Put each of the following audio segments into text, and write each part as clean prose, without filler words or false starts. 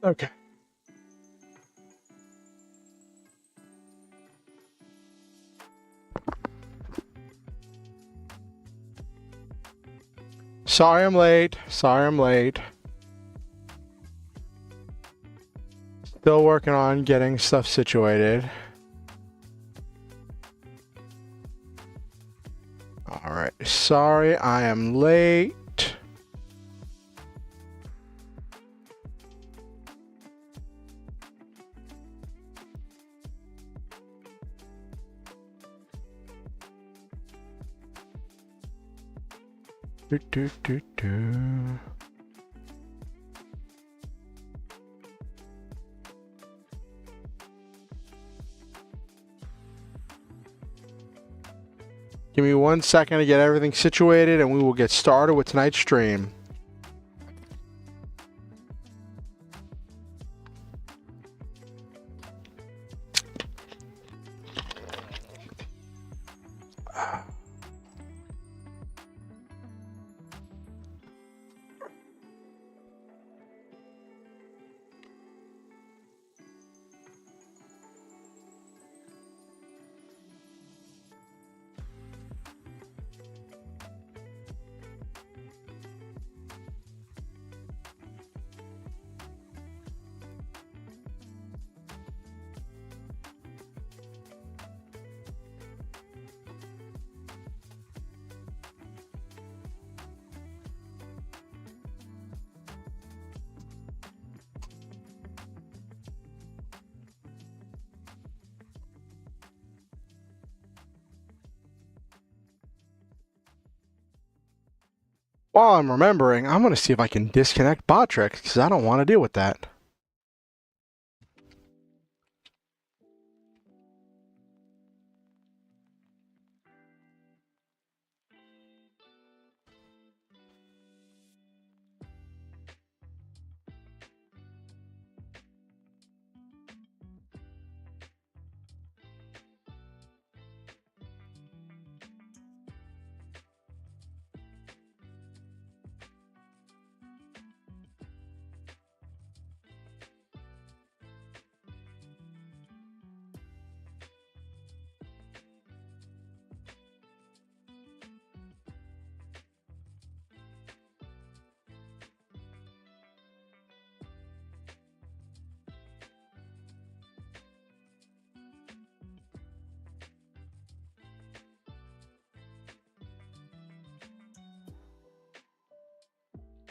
Okay. Sorry I'm late. Sorry I'm late. Still working on getting stuff situated. Alright. Sorry I am late. Give me 1 second to get everything situated and we will get started with tonight's stream. While I'm remembering, I'm going to see if I can disconnect Botrix because I don't want to deal with that.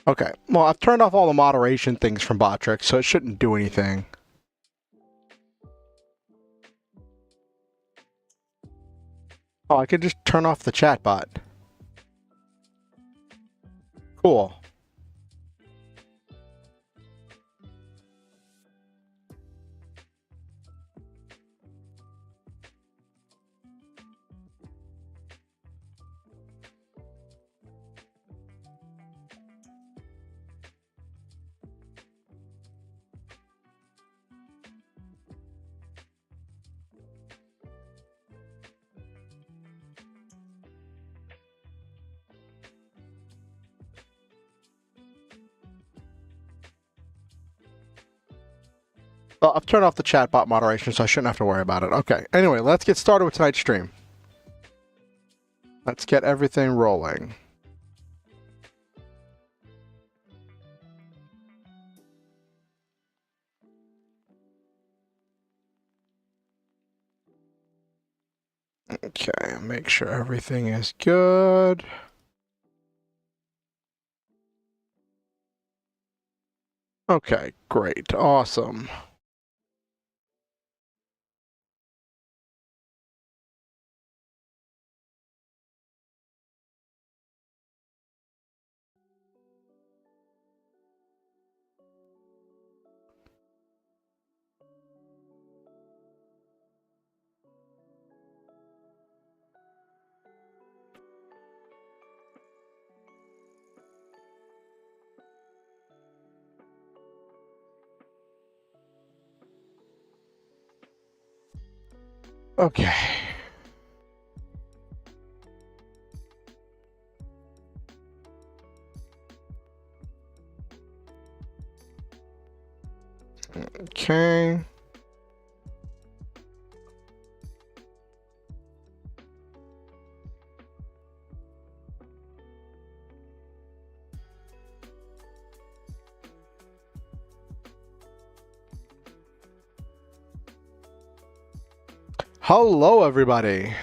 Okay, well, I've turned off all the moderation things from Botrix, so it shouldn't do anything. Oh, I could just turn off the chat bot. Cool. Well, I've turned off the chatbot moderation, so I shouldn't have to worry about it. Okay, anyway, let's get started with tonight's stream. Let's get everything rolling. Okay, make sure everything is good. Okay, great, awesome. Okay. Okay. Hello, everybody.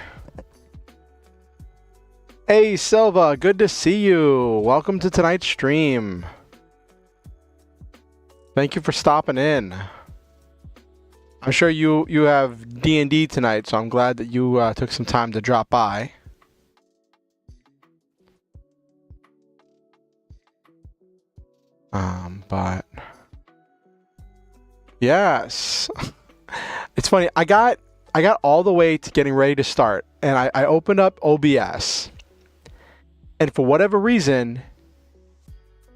Hey, Silva, good to see you. Welcome to tonight's stream. Thank you for stopping in. I'm sure you have D&D tonight, so I'm glad that you took some time to drop by. But yes, it's funny. I got all the way to getting ready to start, and I opened up OBS, and for whatever reason,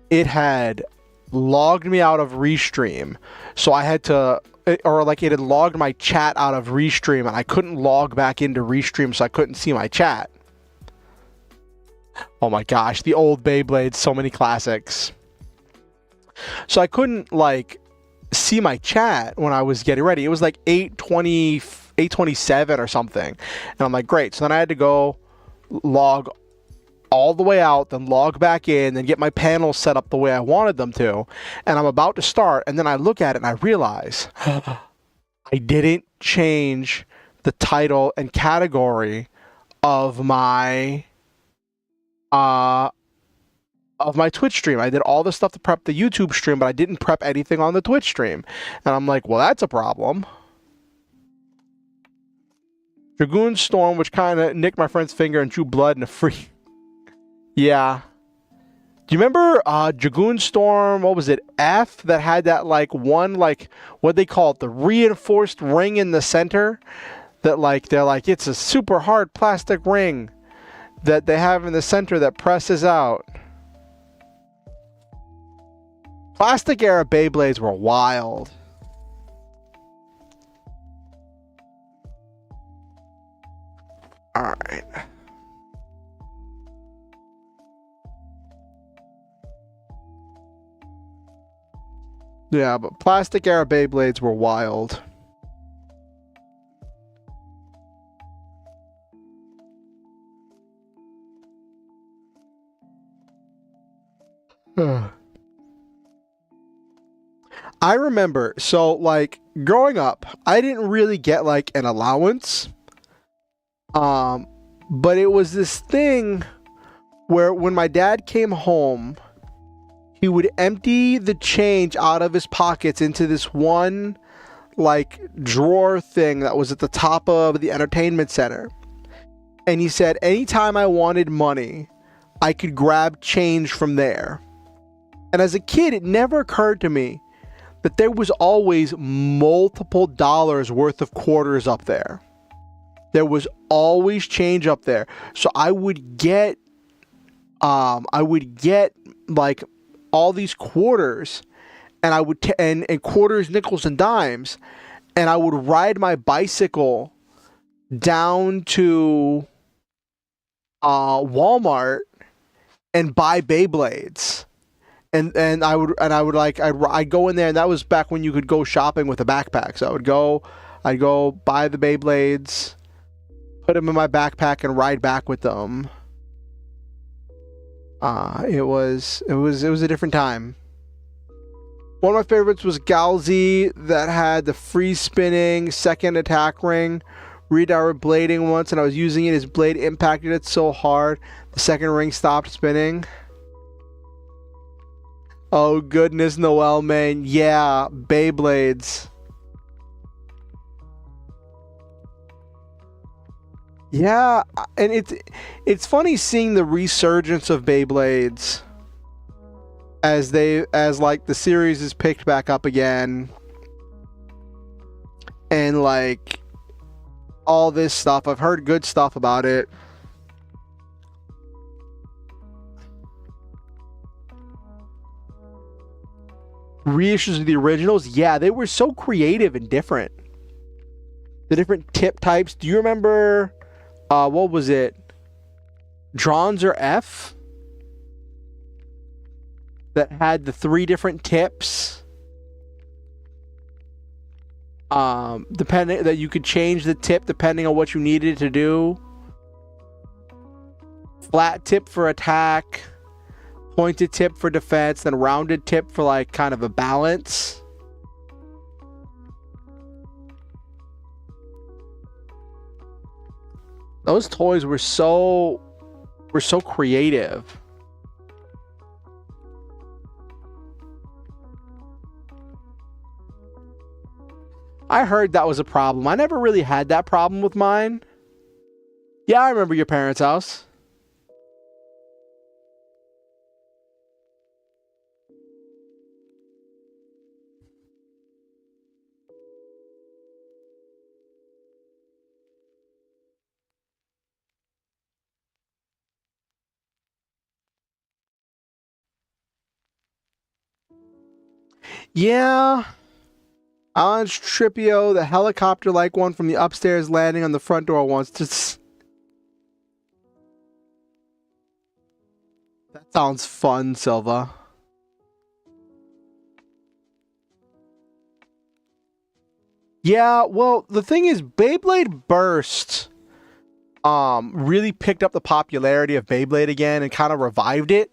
it had logged me out of Restream, so I had to, or like it had logged my chat out of Restream, and I couldn't log back into Restream, so I couldn't see my chat. Oh my gosh, the old Beyblades, so many classics. So I couldn't like see my chat when I was getting ready. It was like 8:27 or something, and I'm like, great. So then I had to go log all the way out, then log back in, then get my panels set up the way I wanted them to, and I'm about to start, and then I look at it and I realize I didn't change the title and category of my Twitch stream. I did all the stuff to prep the YouTube stream, but I didn't prep anything on the Twitch stream. And I'm like, well, that's a problem. Dragoon Storm, which kind of nicked my friend's finger and drew blood in a free... Yeah. Do you remember Dragoon Storm, what was it, F, that had that, like, one, like, what they call it, the reinforced ring in the center? That, like, they're like, it's a super hard plastic ring that they have in the center that presses out. Plastic era Beyblades were wild. Alright. Yeah, but plastic era Beyblades were wild. I remember, so like growing up, I didn't really get like an allowance. But it was this thing where when my dad came home, he would empty the change out of his pockets into this one like drawer thing that was at the top of the entertainment center. And he said anytime I wanted money, I could grab change from there. And as a kid, it never occurred to me that there was always multiple dollars worth of quarters up there. There was always change up there. So I would get like all these quarters, and I would and quarters, nickels, and dimes, and I would ride my bicycle down to Walmart and buy Beyblades. And I'd go in there, and that was back when you could go shopping with a backpack. So I'd go buy the Beyblades, put them in my backpack, and ride back with them. It was a different time. One of my favorites was Galzy, that had the free spinning second attack ring. Redirect blading once, and I was using it. His blade impacted it so hard, the second ring stopped spinning. Oh goodness, Noel, man. Yeah, Beyblades. Yeah, and it's funny seeing the resurgence of Beyblades as like the series is picked back up again, and like all this stuff. I've heard good stuff about it. Reissues of the originals, yeah, they were so creative and different. The different tip types. Do you remember what was it? Dronzer F? That had the 3 different tips. Depending that you could change the tip depending on what you needed to do. Flat tip for attack, pointed tip for defense, then rounded tip for like kind of a balance. Those toys were so creative. I heard that was a problem. I never really had that problem with mine. Yeah, I remember your parents' house. Yeah. Alan Tripio, the helicopter-like one from the upstairs landing on the front door once. Just... That sounds fun, Silva. Yeah, well, the thing is, Beyblade Burst really picked up the popularity of Beyblade again and kind of revived it,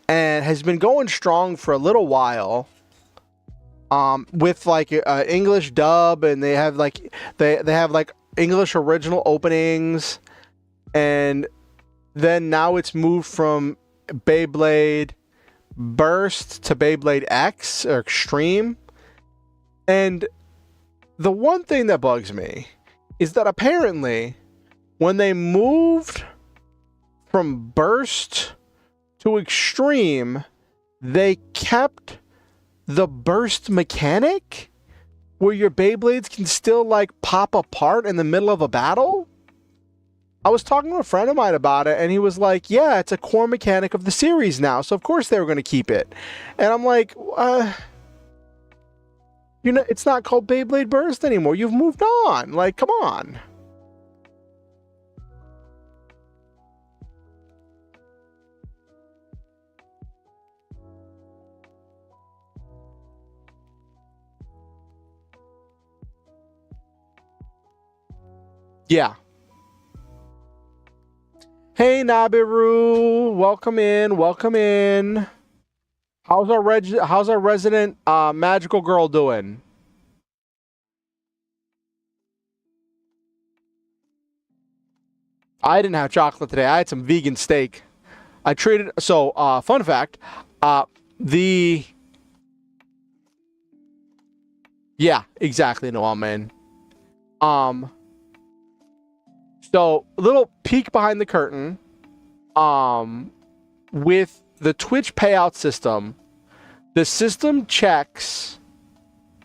and has been going strong for a little while. With like English dub, and they have like they have like English original openings, and then now it's moved from Beyblade Burst to Beyblade X or Extreme. And the one thing that bugs me is that apparently when they moved from Burst to Extreme, they kept the burst mechanic where your Beyblades can still like pop apart in the middle of a battle. I was talking to a friend of mine about it, and he was like, yeah, it's a core mechanic of the series now, so of course they were going to keep it. And I'm like, you know, it's not called Beyblade Burst anymore. You've moved on. Like, come on. Yeah. Hey Nabiru, welcome in, welcome in. How's our resident magical girl doing? I didn't have chocolate today. I had some vegan steak. I treated fun fact, the yeah, exactly, Noel, man. So, a little peek behind the curtain. With the Twitch payout system, the system checks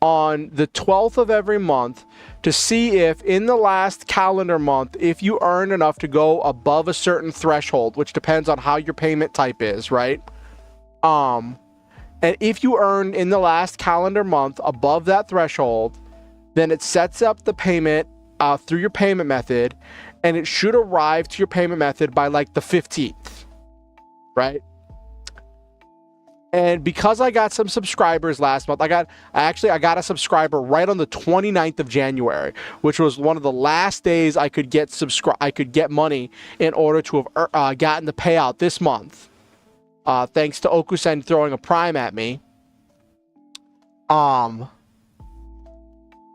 on the 12th of every month to see if in the last calendar month, if you earn enough to go above a certain threshold, which depends on how your payment type is, right? And if you earn in the last calendar month above that threshold, then it sets up the payment through your payment method, and it should arrive to your payment method by like the 15th, right? And because I got some subscribers last month, I got a subscriber right on the 29th of January, which was one of the last days I could get money in order to have gotten the payout this month. Thanks to Okusen throwing a prime at me.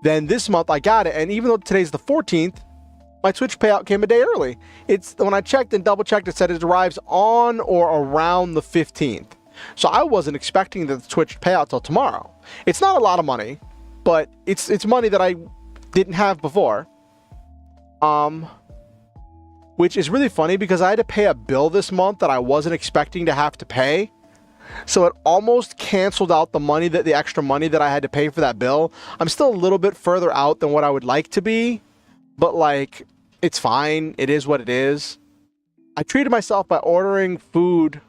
Then this month I got it, and even though today's the 14th, my Twitch payout came a day early. It's when I checked and double checked, it said it arrives on or around the 15th. So I wasn't expecting the Twitch payout till tomorrow. It's not a lot of money, but it's money that I didn't have before. Which is really funny because I had to pay a bill this month that I wasn't expecting to have to pay. So it almost canceled out the extra money that I had to pay for that bill. I'm still a little bit further out than what I would like to be, but like, it's fine. It is what it is. I treated myself by ordering food.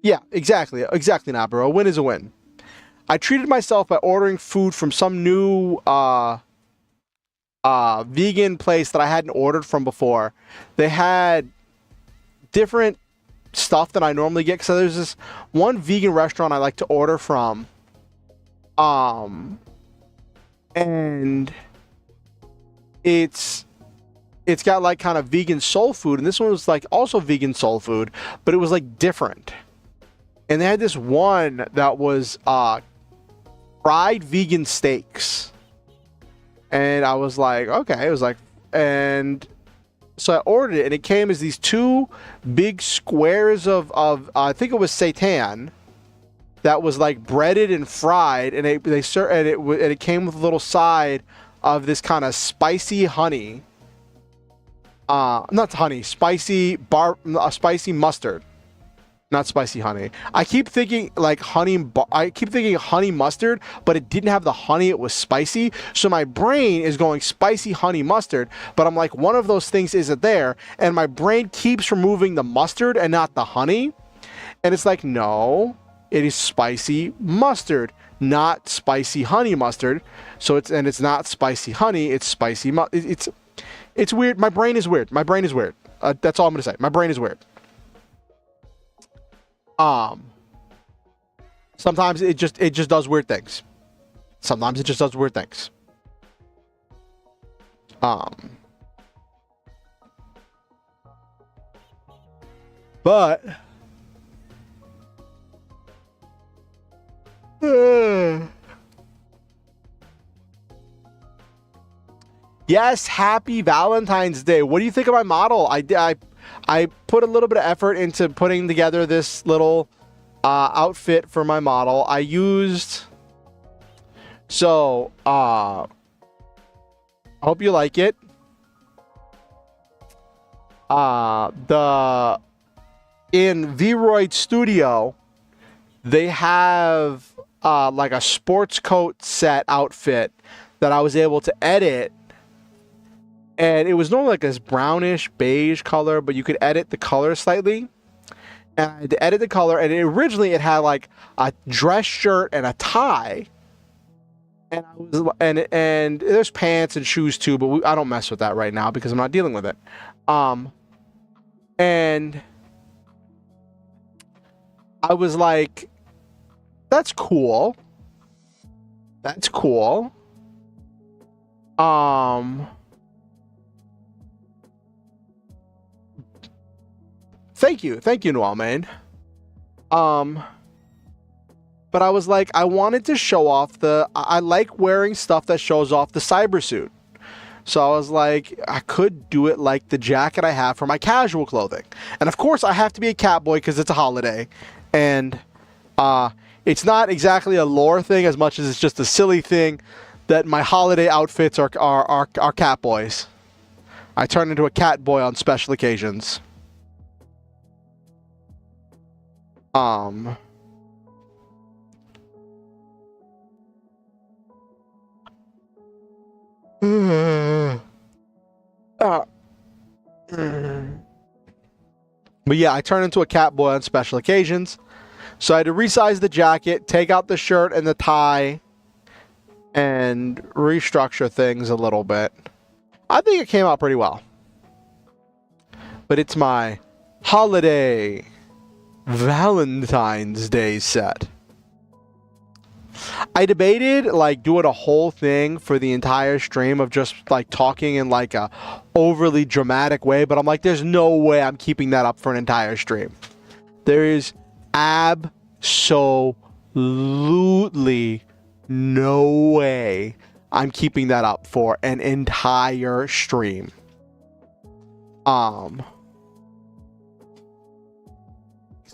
Yeah, exactly, Nabro. A win is a win. I treated myself by ordering food from some new vegan place that I hadn't ordered from before. They had different stuff than I normally get, because there's this one vegan restaurant I like to order from. and it's got like kind of vegan soul food, and this one was like also vegan soul food, but it was like different. And they had this one that was fried vegan steaks, and I was like, okay. It was like, and so I ordered it, and it came as these two big squares of I think it was seitan that was like breaded and fried, and it came with a little side of this kind of spicy honey. Not honey, spicy mustard. Not spicy honey. I keep thinking like I keep thinking honey mustard, but it didn't have the honey. It was spicy. So my brain is going spicy honey mustard, but I'm like, one of those things isn't there. And my brain keeps removing the mustard and not the honey. And it's like, no, it is spicy mustard, not spicy honey mustard. So it's not spicy honey. It's spicy. It's weird. My brain is weird. That's all I'm going to say. My brain is weird. Sometimes it just does weird things. But yes, happy Valentine's Day. What do you think of my model? I put a little bit of effort into putting together this little outfit for my model. I used... So, I hope you like it. In Vroid Studio, they have like a sports coat set outfit that I was able to edit. And it was normally like this brownish beige color, but you could edit the color slightly. And I had to edit the color, and originally it had like a dress shirt and a tie. And and there's pants and shoes too, but I don't mess with that right now because I'm not dealing with it. And I was like, that's cool. Thank you, Noel, man. But I was like, I wanted to show off I like wearing stuff that shows off the cyber suit. So I was like, I could do it like the jacket I have for my casual clothing. And of course, I have to be a cat boy because it's a holiday. And it's not exactly a lore thing as much as it's just a silly thing that my holiday outfits are cat boys. I turn into a cat boy on special occasions. But yeah, I turn into a cat boy on special occasions. So I had to resize the jacket, take out the shirt and the tie, and restructure things a little bit. I think it came out pretty well. But it's my holiday Valentine's Day set. I debated like doing a whole thing for the entire stream of just like talking in like a overly dramatic way, but I'm like, there's no way I'm keeping that up for an entire stream. There is absolutely no way I'm keeping that up for an entire stream. So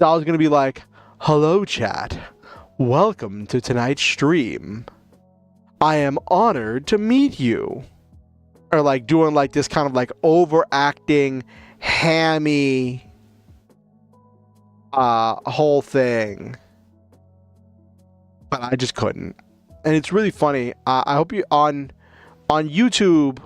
I was gonna be like, hello chat, welcome to tonight's stream. I am honored to meet you. Or like doing like this kind of like overacting, hammy whole thing. But I just couldn't. And it's really funny. I hope you on YouTube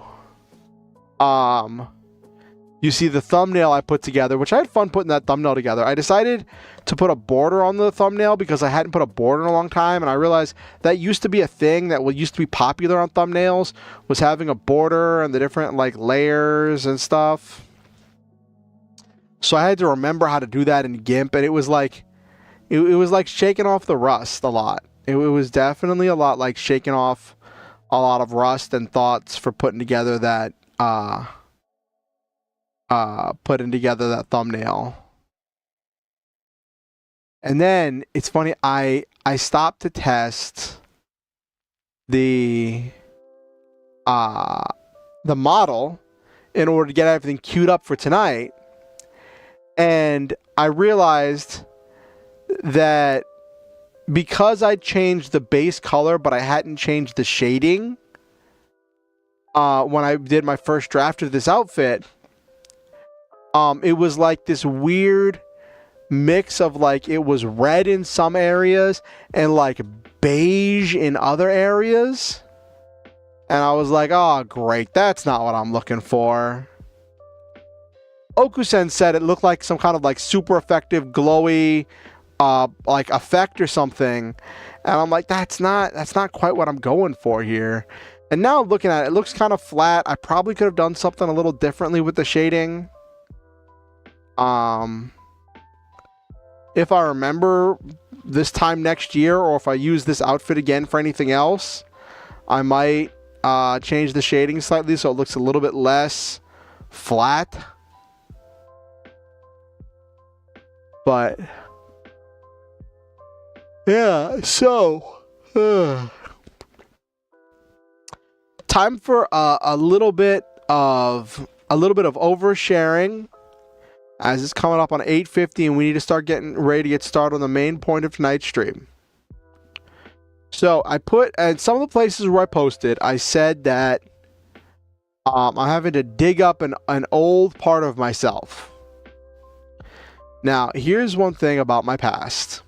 you see the thumbnail I put together, which I had fun putting that thumbnail together. I decided to put a border on the thumbnail because I hadn't put a border in a long time, and I realized that used to be a thing that used to be popular on thumbnails, was having a border and the different like layers and stuff. So I had to remember how to do that in GIMP, and it was like it was like shaking off the rust a lot. It was definitely a lot like shaking off a lot of rust and thoughts for putting together that thumbnail. And then it's funny, I stopped to test the model in order to get everything queued up for tonight, and I realized that because I changed the base color but I hadn't changed the shading when I did my first draft of this outfit, it was like this weird mix of like it was red in some areas and like beige in other areas. And I was like, oh, great. That's not what I'm looking for. Okusen said it looked like some kind of like super effective glowy like effect or something. And I'm like, that's not quite what I'm going for here. And now looking at it, it looks kind of flat. I probably could have done something a little differently with the shading. If I remember this time next year, or if I use this outfit again for anything else, I might change the shading slightly so it looks a little bit less flat. But yeah, so time for a little bit of oversharing, as it's coming up on 8:50 and we need to start getting ready to get started on the main point of tonight's stream. So I put, and some of the places where I posted, I said that I'm having to dig up an old part of myself. Now, here's one thing about my past.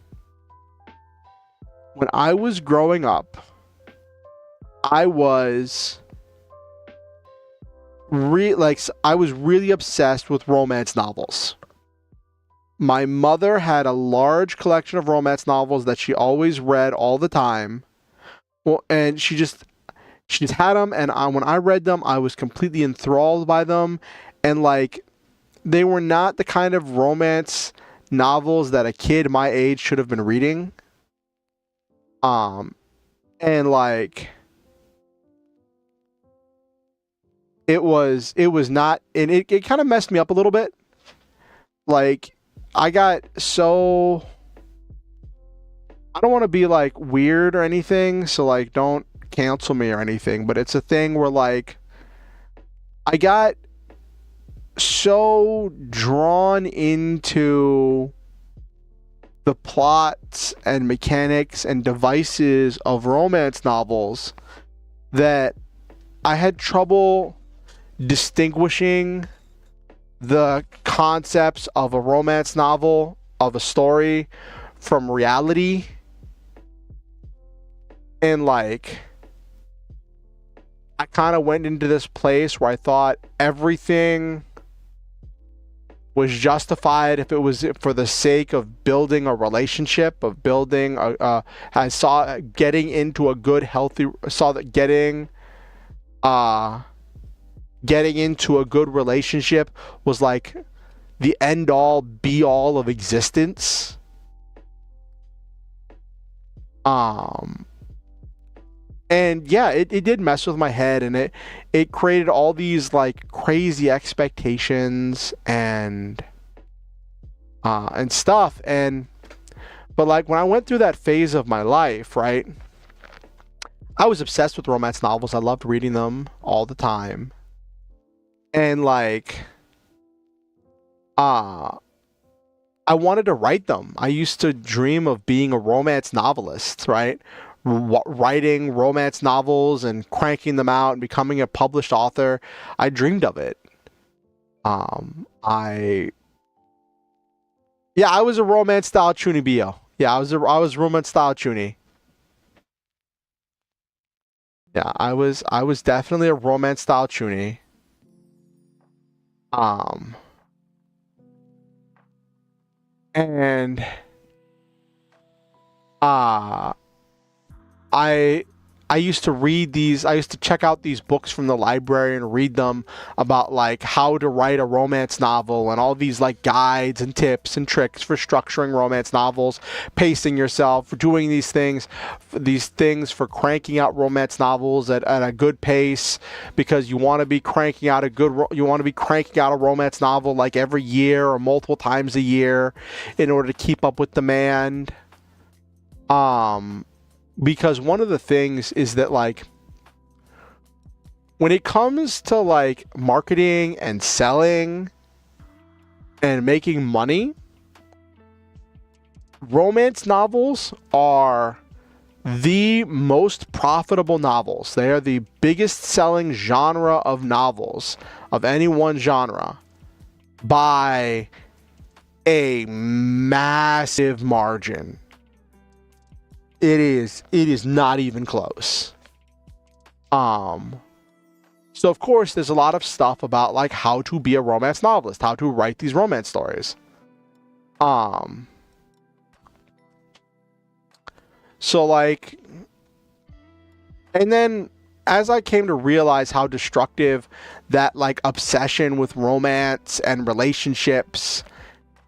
When I was growing up, I was really obsessed with romance novels. My mother had a large collection of romance novels that she always read all the time. Well, and she just had them, and when I read them, I was completely enthralled by them. And like, they were not the kind of romance novels that a kid my age should have been reading. And like, it was not, and it kind of messed me up a little bit. Like, I got so, I don't want to be like weird or anything, so like don't cancel me or anything, but it's a thing where like I got so drawn into the plots and mechanics and devices of romance novels that I had trouble distinguishing the concepts of a romance novel, of a story, from reality. And like, I kind of went into this place where I thought everything was justified if it was for the sake of building a relationship, of building I saw getting into a good, healthy, saw that getting into a good relationship was like the end all be all of existence. And yeah, it did mess with my head, and it created all these like crazy expectations and stuff. But like when I went through that phase of my life, right, I was obsessed with romance novels. I loved reading them all the time. And like, I wanted to write them. I used to dream of being a romance novelist, right? Writing romance novels and cranking them out and becoming a published author. I dreamed of it. I was a romance style chunibyo. Yeah, I was romance style chuni. Yeah, I was definitely a romance style chuni. And I I used to read these, I used to check out these books from the library and read them about like how to write a romance novel and all these like guides and tips and tricks for structuring romance novels, pacing yourself, doing these things for cranking out romance novels at a good pace, because you want to be cranking out you want to be cranking out a romance novel like every year or multiple times a year in order to keep up with demand. Because one of the things is that like when it comes to like marketing and selling and making money, romance novels are the most profitable novels. They are the biggest selling genre of novels of any one genre by a massive margin. It is not even close. So of course there's a lot of stuff about like how to be a romance novelist, how to write these romance stories. So like, and then as I came to realize how destructive that like obsession with romance and relationships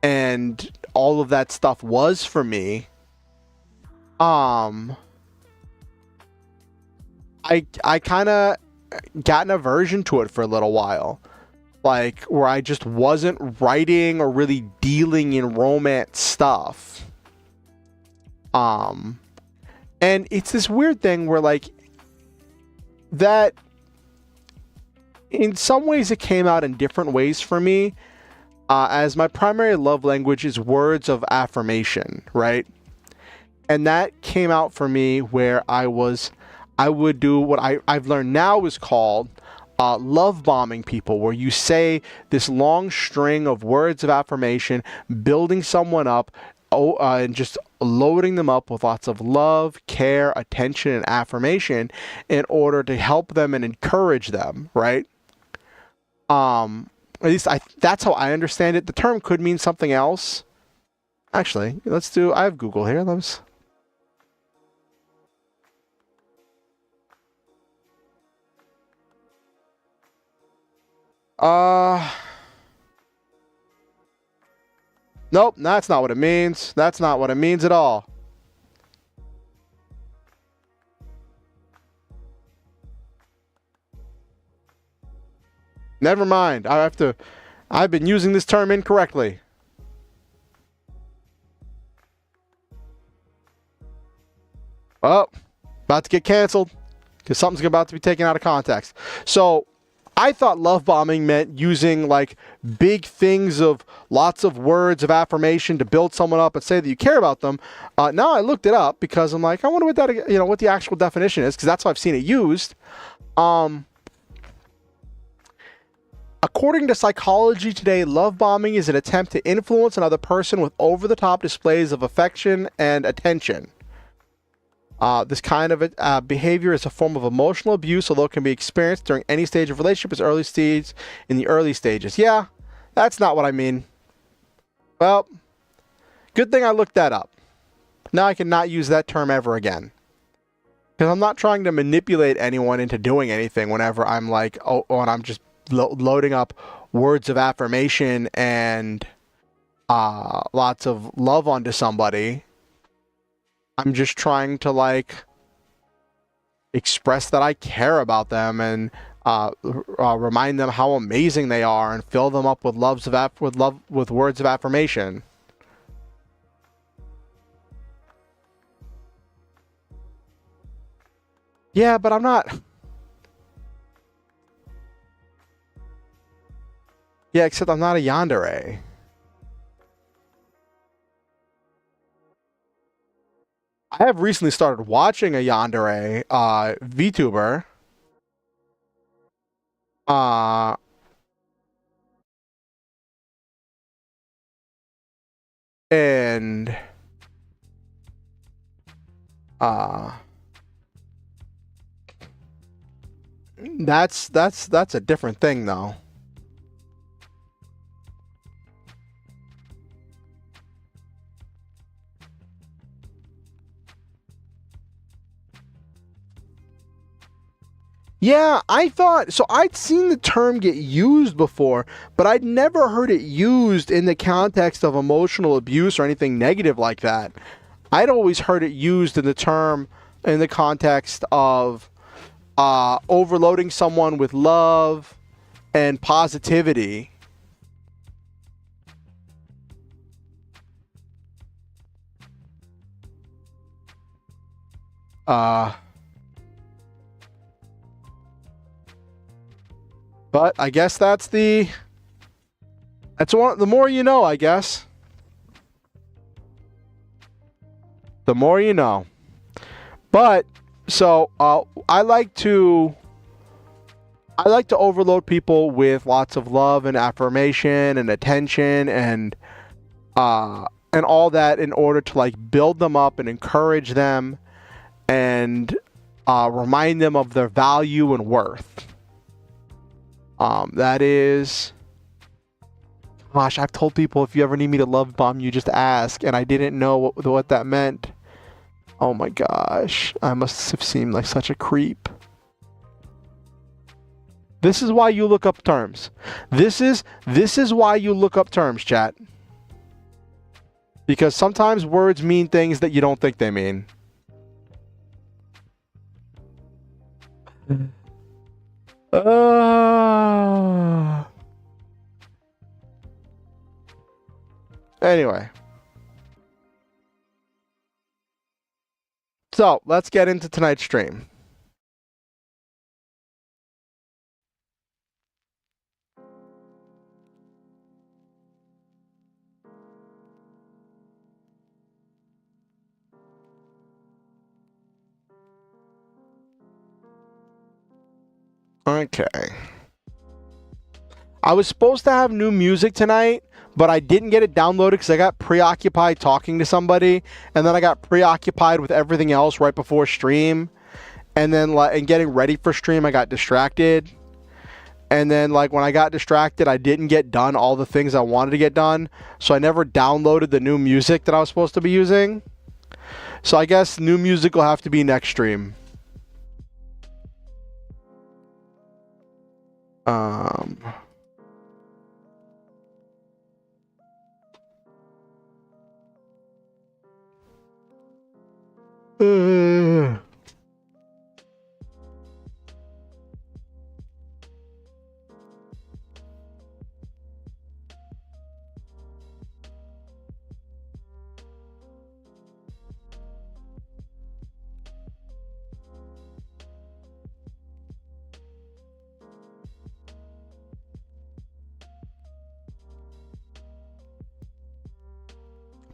and all of that stuff was for me, I kind of got an aversion to it for a little while, like where I just wasn't writing or really dealing in romance stuff. And it's this weird thing where like that in some ways it came out in different ways for me, as my primary love language is words of affirmation, right? And that came out for me where I would do what I've learned now is called love bombing people, where you say this long string of words of affirmation, building someone up, and just loading them up with lots of love, care, attention, and affirmation in order to help them and encourage them, right? At least that's how I understand it. The term could mean something else. Actually, I have Google here. Nope, that's not what it means. That's not what it means at all. Never mind. I've been using this term incorrectly. Oh, about to get canceled because something's about to be taken out of context. So I thought love bombing meant using like big things of lots of words of affirmation to build someone up and say that you care about them. Now I looked it up because I'm like, I wonder what what the actual definition is, because that's how I've seen it used. According to Psychology Today, love bombing is an attempt to influence another person with over-the-top displays of affection and attention. This kind of behavior is a form of emotional abuse, although it can be experienced during any stage of relationship in the early stages. Yeah, that's not what I mean. Well, good thing I looked that up. Now I cannot use that term ever again. Because I'm not trying to manipulate anyone into doing anything whenever I'm like, and I'm just loading up words of affirmation and lots of love onto somebody. I'm just trying to like express that I care about them and remind them how amazing they are and fill them up with with words of affirmation. Yeah, but I'm not. Yeah, except I'm not a yandere. I have recently started watching a yandere VTuber. Uh, and uh, that's a different thing though. Yeah, I thought so. I'd seen the term get used before, but I'd never heard it used in the context of emotional abuse or anything negative like that. I'd always heard it used in the context of overloading someone with love and positivity. But I guess that's the more you know, I guess. The more you know. But so I like to overload people with lots of love and affirmation and attention and all that in order to like build them up and encourage them and remind them of their value and worth. That is, gosh, I've told people if you ever need me to love bomb you, just ask, and I didn't know what that meant. Oh my gosh, I must have seemed like such a creep. This is why you look up terms. This is why you look up terms, chat. Because sometimes words mean things that you don't think they mean. Anyway. So, let's get into tonight's stream. Okay. I was supposed to have new music tonight, but I didn't get it downloaded because I got preoccupied talking to somebody, and then I got preoccupied with everything else right before stream, and then and getting ready for stream, I got distracted, and then like when I got distracted, I didn't get done all the things I wanted to get done, so I never downloaded the new music that I was supposed to be using. So I guess new music will have to be next stream.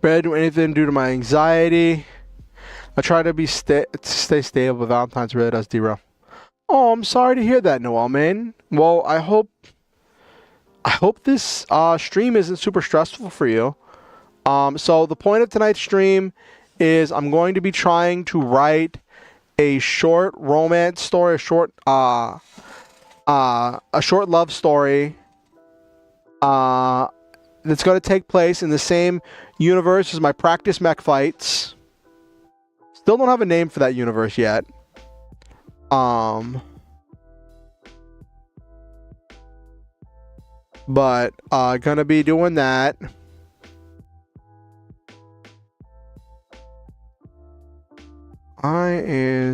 Better do anything due to my anxiety. I try to stay stable, but Valentine's really does derail. Oh, I'm sorry to hear that, Noel, man. Well, I hope this stream isn't super stressful for you. So the point of tonight's stream is I'm going to be trying to write a short romance story, a short love story. That's going to take place in the same universe as my practice mech fights. Still don't have a name for that universe yet. But gonna be doing that. There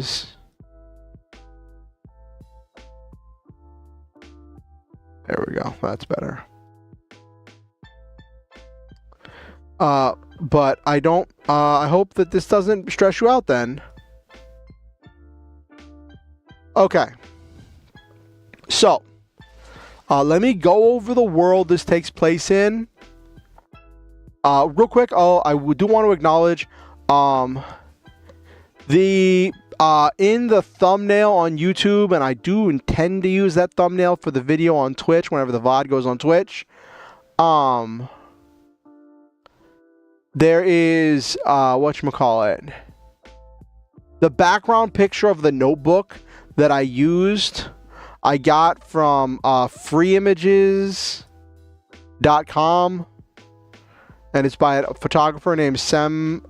we go. That's better. But I don't, I hope that this doesn't stress you out then. Okay. So, let me go over the world this takes place in. Real quick, I do want to acknowledge, in the thumbnail on YouTube, and I do intend to use that thumbnail for the video on Twitch whenever the VOD goes on Twitch. There is, whatchamacallit, the background picture of the notebook that I used, I got from freeimages.com, and it's by a photographer named Sembazaru.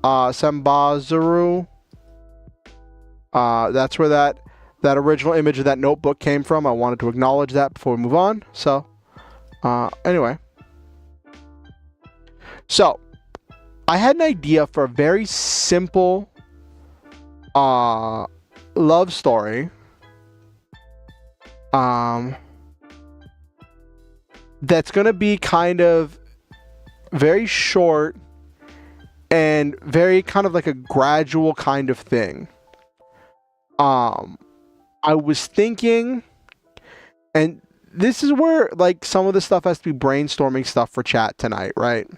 That's where that that original image of that notebook came from. I wanted to acknowledge that before we move on. So, anyway. So, I had an idea for a very simple love story. That's going to be kind of very short and very kind of like a gradual kind of thing. I was thinking, and this is where like some of the stuff has to be brainstorming stuff for chat tonight, right?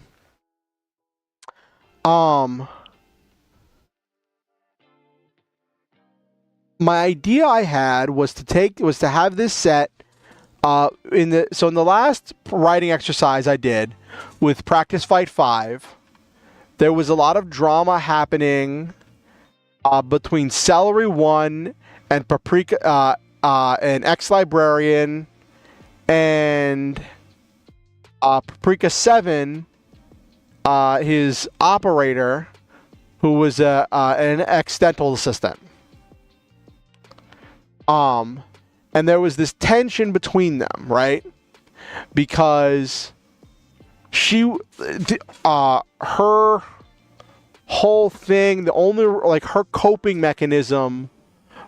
My idea I had was to have this set in the last writing exercise I did with Practice Fight 5, there was a lot of drama happening between Celery 1 and Paprika and Ex-Librarian and Paprika 7, his operator, who was an ex-dental assistant. And there was this tension between them, right? Because her whole thing, the only like her coping mechanism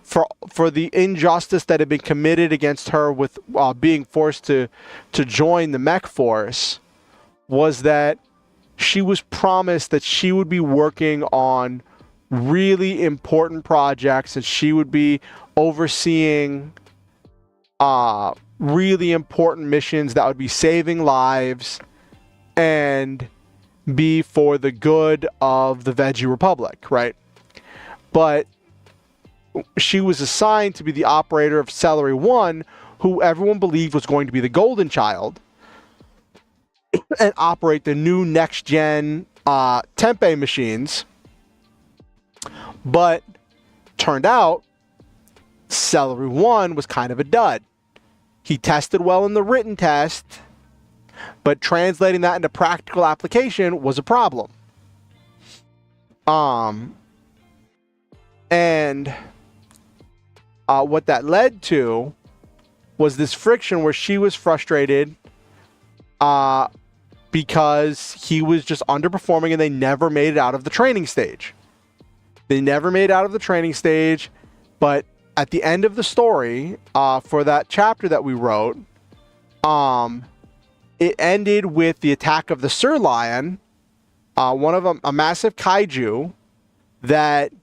for the injustice that had been committed against her with being forced to join the mech force was that she was promised that she would be working on really important projects and she would be overseeing really important missions that would be saving lives and be for the good of the Veggie Republic, right? But she was assigned to be the operator of Celery 1, who everyone believed was going to be the golden child, and operate the new next-gen Tempeh machines. But turned out Celery 1 was kind of a dud. He tested well in the written test, but translating that into practical application was a problem. And what that led to was this friction where she was frustrated because he was just underperforming and they never made it out of the training stage. They never made it out of the training stage, but at the end of the story, for that chapter that we wrote, it ended with the attack of the Surlion, one of a massive kaiju that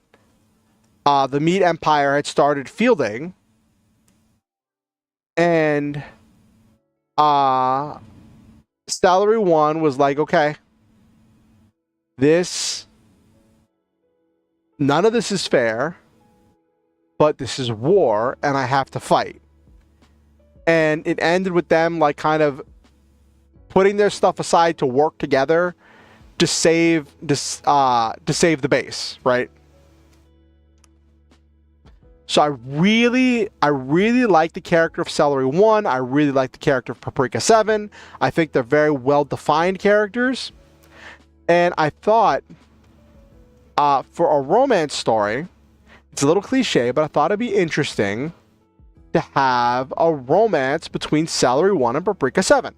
the Meat Empire had started fielding, and Celery 1 was like, okay, none of this is fair, but this is war, and I have to fight. And it ended with them like kind of putting their stuff aside to work together to save the base, right? So I really like the character of Celery 1. I really like the character of Paprika 7. I think they're very well-defined characters. And I thought, for a romance story, it's a little cliche, but I thought it'd be interesting to have a romance between Celery 1 and Paprika 7.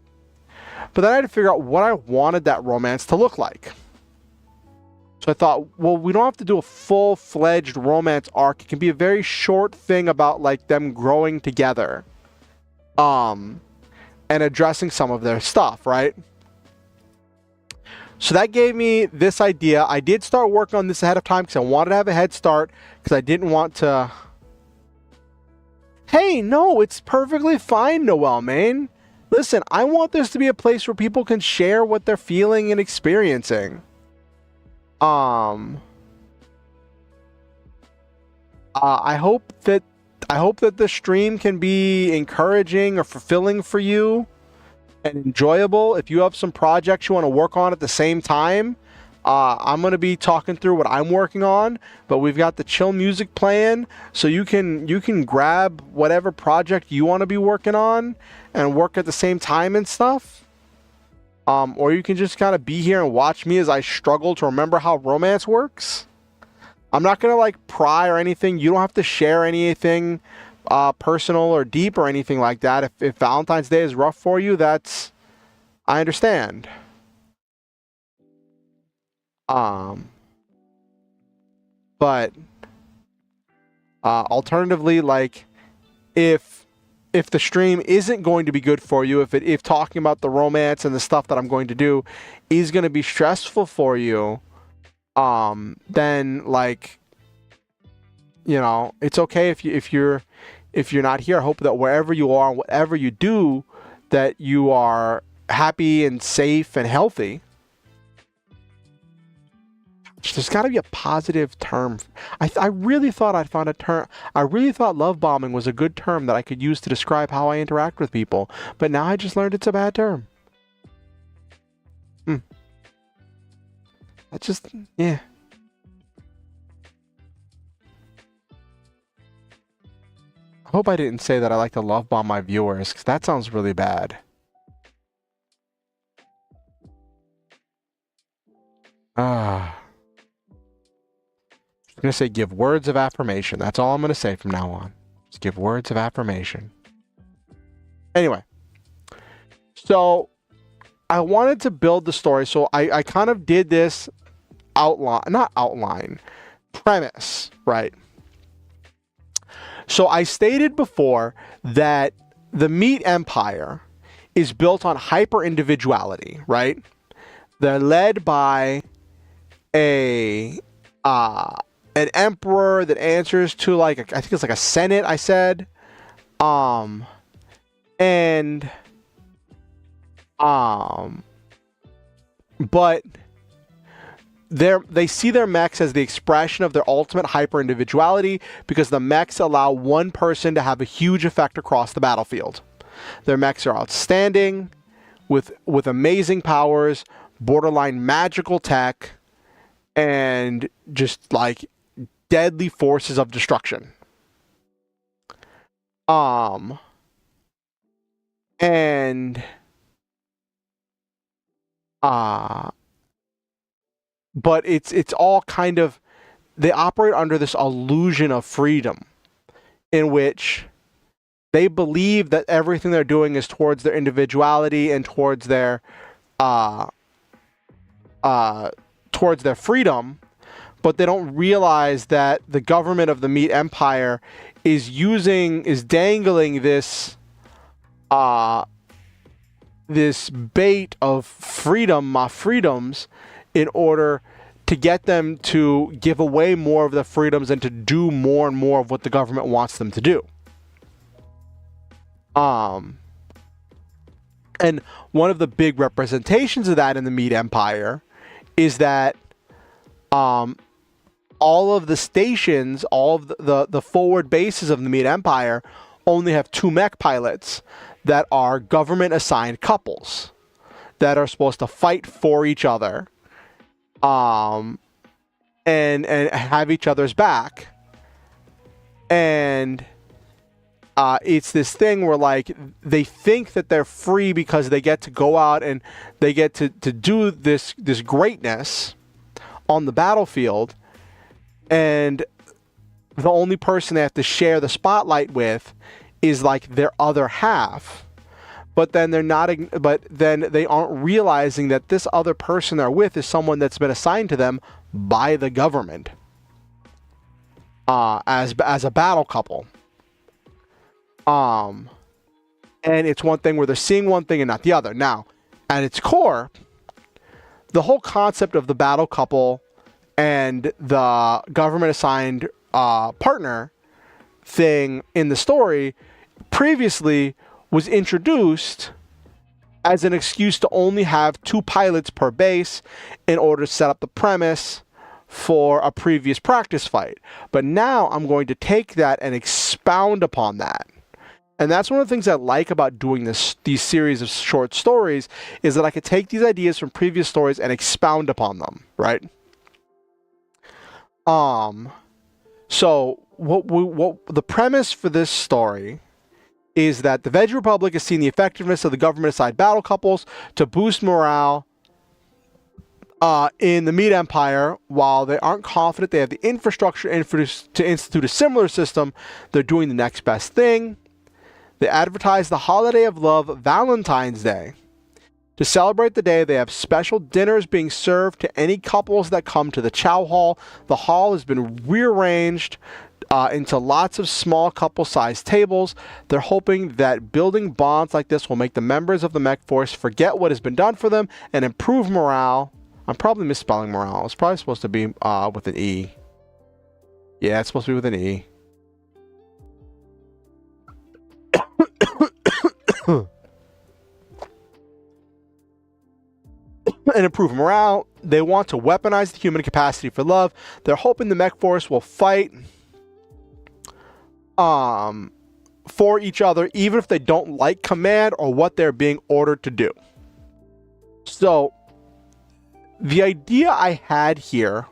But then I had to figure out what I wanted that romance to look like. So I thought, well, we don't have to do a full-fledged romance arc. It can be a very short thing about like them growing together, and addressing some of their stuff, right? So that gave me this idea. I did start working on this ahead of time because I wanted to have a head start because I didn't want to... Hey, no, it's perfectly fine, Noel, man. Listen, I want this to be a place where people can share what they're feeling and experiencing. I hope that the stream can be encouraging or fulfilling for you and enjoyable. If you have some projects you want to work on at the same time, I'm going to be talking through what I'm working on, but we've got the chill music playing, so you can grab whatever project you want to be working on and work at the same time and stuff. Or you can just kind of be here and watch me as I struggle to remember how romance works. I'm not going to like pry or anything. You don't have to share anything personal or deep or anything like that. If Valentine's Day is rough for you, I understand. But alternatively, like if the stream isn't going to be good for you, if talking about the romance and the stuff that I'm going to do is going to be stressful for you, then like, you know, it's okay if you're not here. I hope that wherever you are, whatever you do, that you are happy and safe and healthy. There's got to be a positive term. I really thought I'd found a term. I really thought love bombing was a good term that I could use to describe how I interact with people. But now I just learned it's a bad term. I just, yeah. I hope I didn't say that I like to love bomb my viewers, because that sounds really bad. I'm going to say give words of affirmation. That's all I'm going to say from now on. Just give words of affirmation. Anyway. So, I wanted to build the story. So, I kind of did this premise, right? So, I stated before that the meat empire is built on hyper-individuality, right? They're led by an emperor that answers to like I think it's like a senate. I said, but they see their mechs as the expression of their ultimate hyper individuality because the mechs allow one person to have a huge effect across the battlefield. Their mechs are outstanding, with amazing powers, borderline magical tech, and just like deadly forces of destruction. But it's all kind of, they operate under this illusion of freedom in which they believe that everything they're doing is towards their individuality and towards their freedom, but they don't realize that the government of the meat empire is dangling this bait of freedom, my freedoms, in order to get them to give away more of the freedoms and to do more and more of what the government wants them to do. And one of the big representations of that in the meat empire is that all of the stations, all of the forward bases of the meat empire only have 2 mech pilots that are government assigned couples that are supposed to fight for each other and have each other's back. And it's this thing where like they think that they're free because they get to go out and they get to do this greatness on the battlefield, and the only person they have to share the spotlight with is like their other half. But then they aren't realizing that this other person they're with is someone that's been assigned to them by the government as a battle couple. And it's one thing where they're seeing one thing and not the other. Now, at its core, the whole concept of the battle couple and the government assigned partner thing in the story previously was introduced as an excuse to only have 2 pilots per base in order to set up the premise for a previous practice fight. But now I'm going to take that and expound upon that. And that's one of the things I like about doing these series of short stories, is that I could take these ideas from previous stories and expound upon them, right? So what the premise for this story is that the Veg Republic has seen the effectiveness of the government-assigned battle couples to boost morale in the Meat Empire, while they aren't confident they have the infrastructure to institute a similar system, they're doing the next best thing. They advertise the holiday of love, Valentine's Day. To celebrate the day, they have special dinners being served to any couples that come to the Chow Hall. The hall has been rearranged into lots of small couple-sized tables. They're hoping that building bonds like this will make the members of the mech force forget what has been done for them and improve morale. I'm probably misspelling morale. It's probably supposed to be with an E. Yeah, it's supposed to be with an E. And improve morale. They want to weaponize the human capacity for love. They're hoping the mech force will fight for each other, even if they don't like command or what they're being ordered to do. So, the idea I had here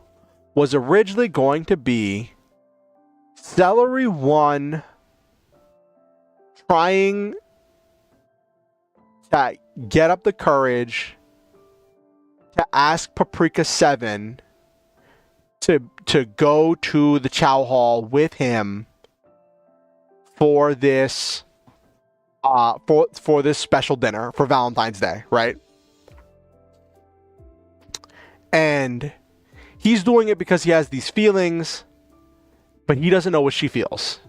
was originally going to be Celery 1 trying to get up the courage to ask Paprika 7 to go to the Chow Hall with him for this for this special dinner for Valentine's Day, right? And he's doing it because he has these feelings, but he doesn't know what she feels.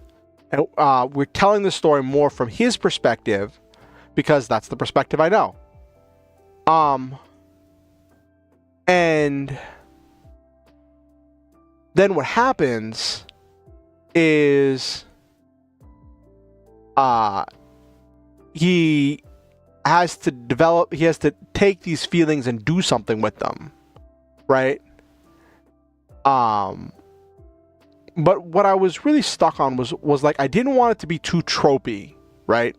And we're telling the story more from his perspective because that's the perspective I know. And then what happens is he has to take these feelings and do something with them, right? But what I was really stuck on was like, I didn't want it to be too tropey, right?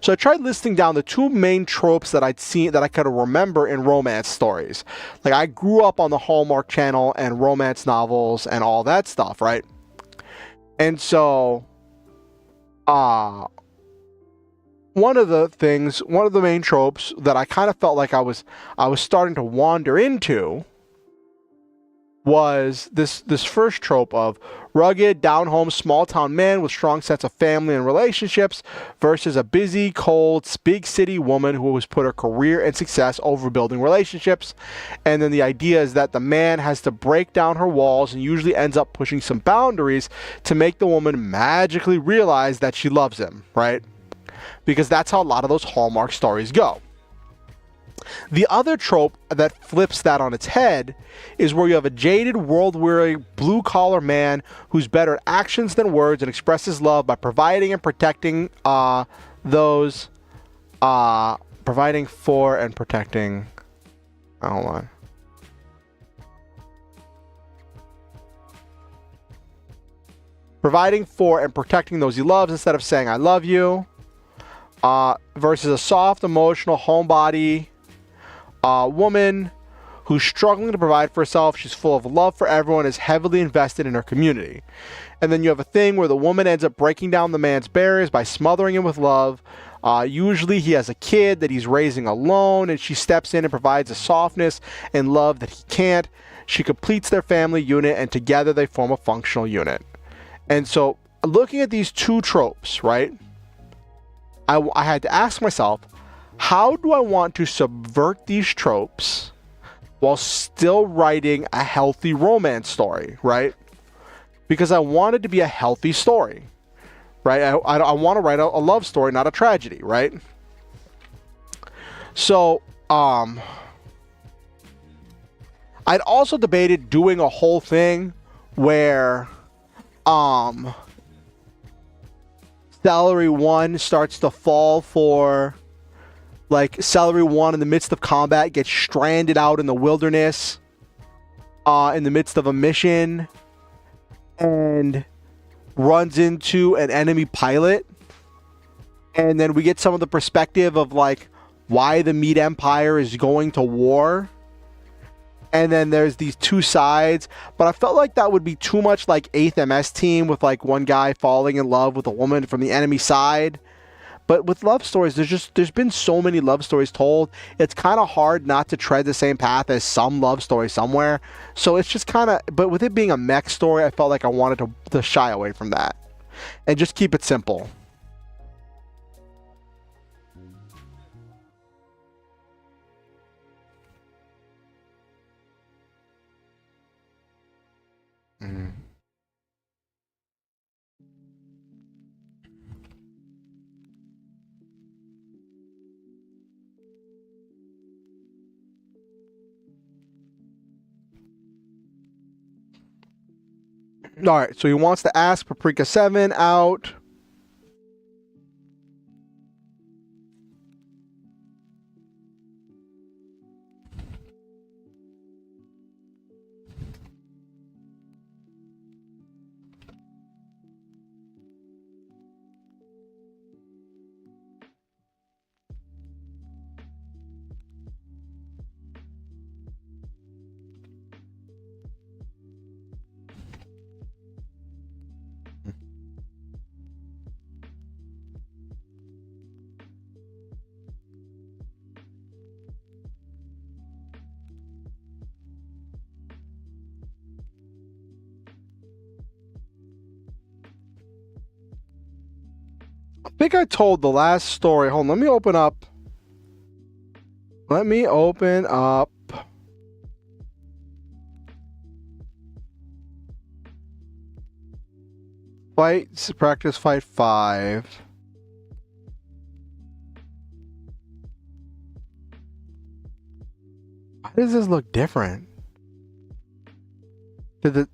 So I tried listing down the two main tropes that I'd seen that I could remember in romance stories. Like, I grew up on the Hallmark Channel and romance novels and all that stuff, right? And so, one of the main tropes that I kind of felt like I was starting to wander into was this first trope of rugged, down-home, small-town man with strong sense of family and relationships versus a busy, cold, big city woman who has put her career and success over building relationships. And then the idea is that the man has to break down her walls and usually ends up pushing some boundaries to make the woman magically realize that she loves him, right? Because that's how a lot of those Hallmark stories go. The other trope that flips that on its head is where you have a jaded, world-weary, blue-collar man who's better at actions than words and expresses love by providing and protecting providing for and protecting. Hold on. Providing for and protecting those he loves instead of saying, I love you. Versus a soft, emotional, homebody woman who's struggling to provide for herself. She's full of love for everyone, is heavily invested in her community. And then you have a thing where the woman ends up breaking down the man's barriers by smothering him with love. Usually he has a kid that he's raising alone, and she steps in and provides a softness and love that he can't. She completes their family unit, and together they form a functional unit. And so, looking at these two tropes, right, I had to ask myself, how do I want to subvert these tropes while still writing a healthy romance story, right? Because I want it to be a healthy story, right? I want to write a love story, not a tragedy, right? So, I'd also debated doing a whole thing where, Celery 1 starts to fall for, like, Celery 1 in the midst of combat gets stranded out in the wilderness in the midst of a mission and runs into an enemy pilot. And then we get some of the perspective of, like, why the Meat Empire is going to war. And then there's these two sides. But I felt like that would be too much like 8th MS Team with, like, one guy falling in love with a woman from the enemy side. But with love stories, there's been so many love stories told. It's kind of hard not to tread the same path as some love story somewhere. So it's just kind of. But with it being a mech story, I felt like I wanted to shy away from that and just keep it simple. Mm. All right, so he wants to ask Paprika 7 out. I think I told the last story. Hold on, let me open up. Let me open up. Practice fight 5. Why does this look different? Did the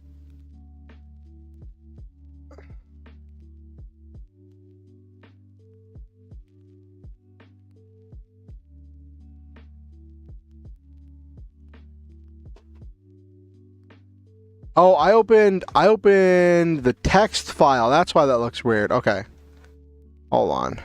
Oh, I opened the text file. That's why that looks weird. Okay. Hold on.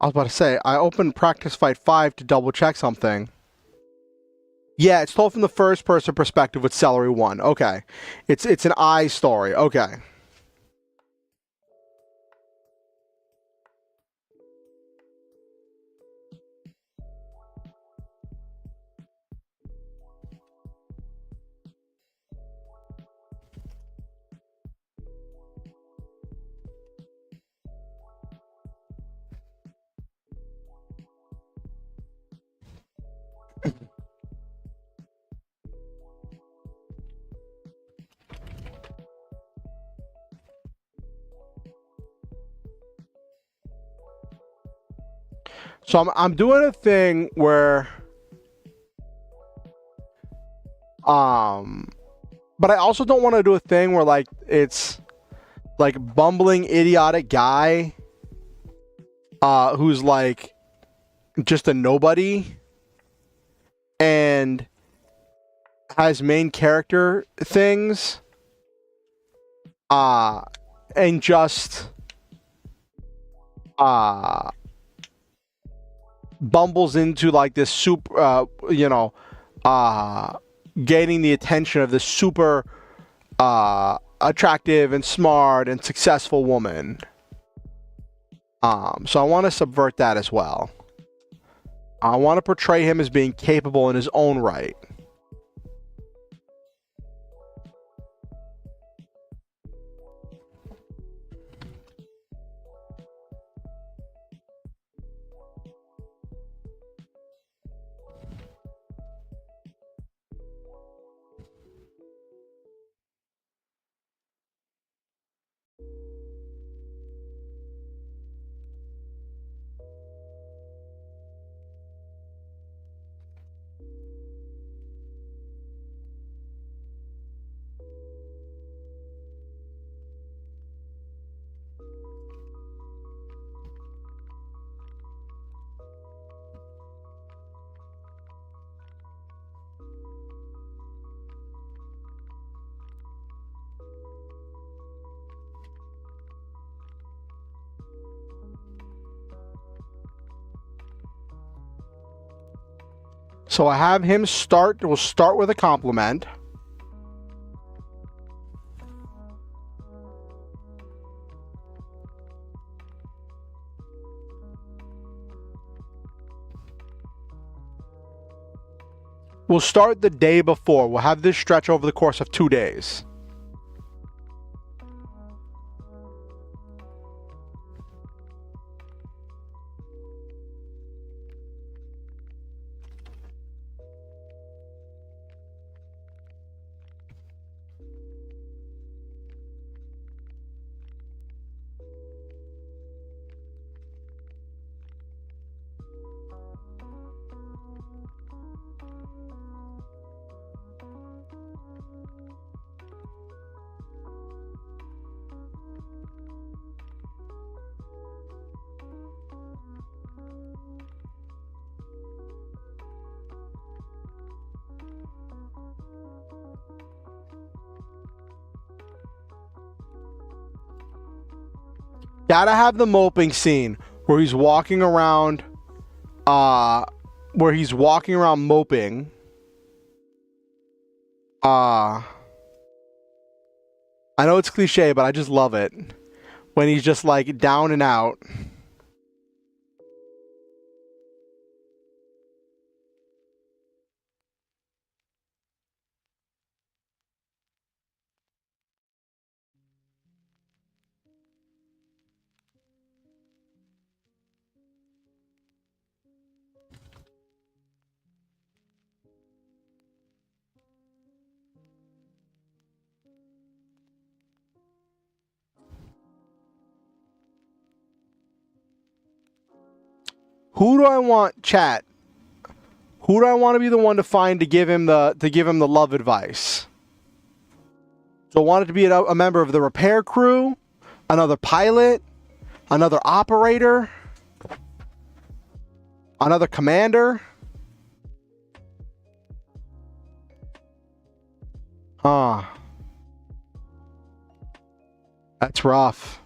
I was about to say, I opened Practice Fight 5 to double check something. Yeah, it's told from the first person perspective with Celery 1. Okay. It's an I story. Okay. So I'm doing a thing where but I also don't want to do a thing where like it's like bumbling idiotic guy who's like just a nobody and has main character things uh and just uh bumbles into like this super uh gaining the attention of this super attractive and smart and successful woman. So I want to subvert that as well. I want to portray him as being capable in his own right. So I have him start. We'll start with a compliment. We'll start the day before. We'll have this stretch over the course of 2 days. Gotta have the moping scene where he's walking around, moping. I know it's cliche, but I just love it. When he's just like down and out. Who do I want, chat? Who do I want to be the one to find to give him the love advice? So I want it to be a member of the repair crew, another pilot, another operator, another commander. That's rough.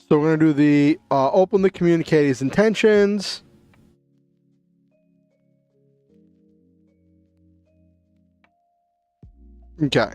So we're going to do the openly communicate his intentions. Okay.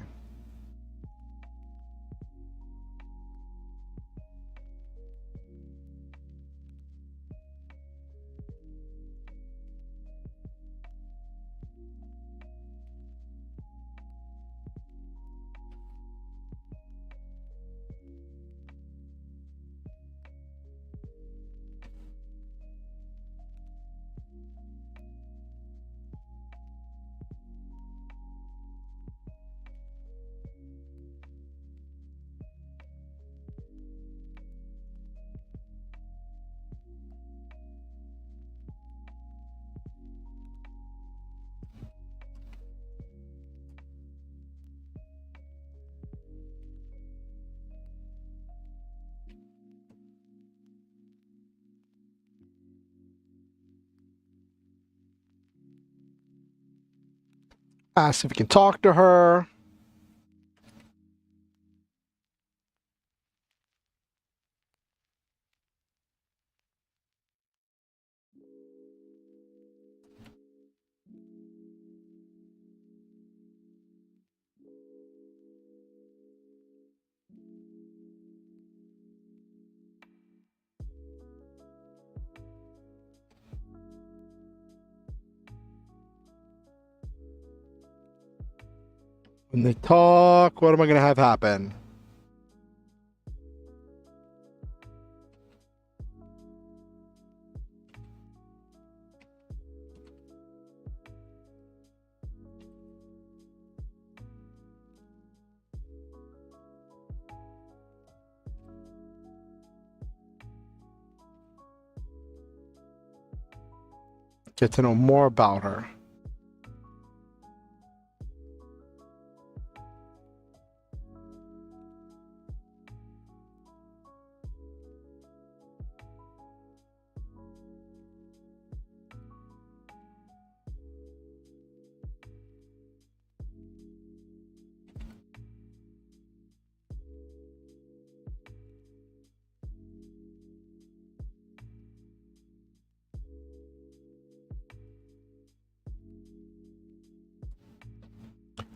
Ask if he can talk to her. When they talk, what am I going to have happen? Get to know more about her.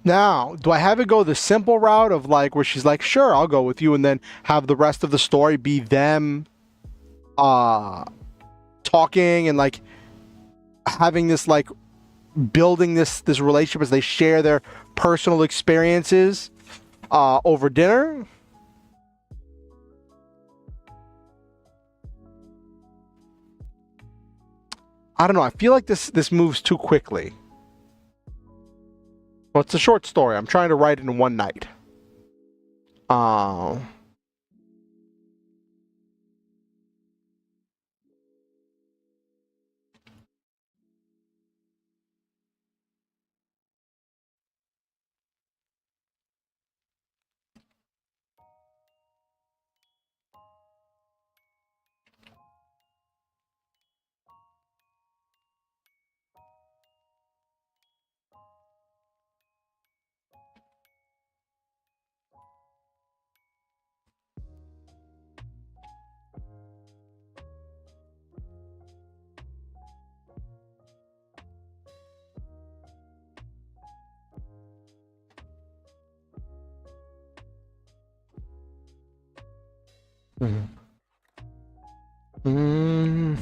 Now, do I have it go the simple route of like where she's like, sure, I'll go with you, and then have the rest of the story be them talking and like having this like building this relationship as they share their personal experiences over dinner? I don't know. I feel like this moves too quickly. Well, it's a short story. I'm trying to write it in one night. Uh, mhm. Mm.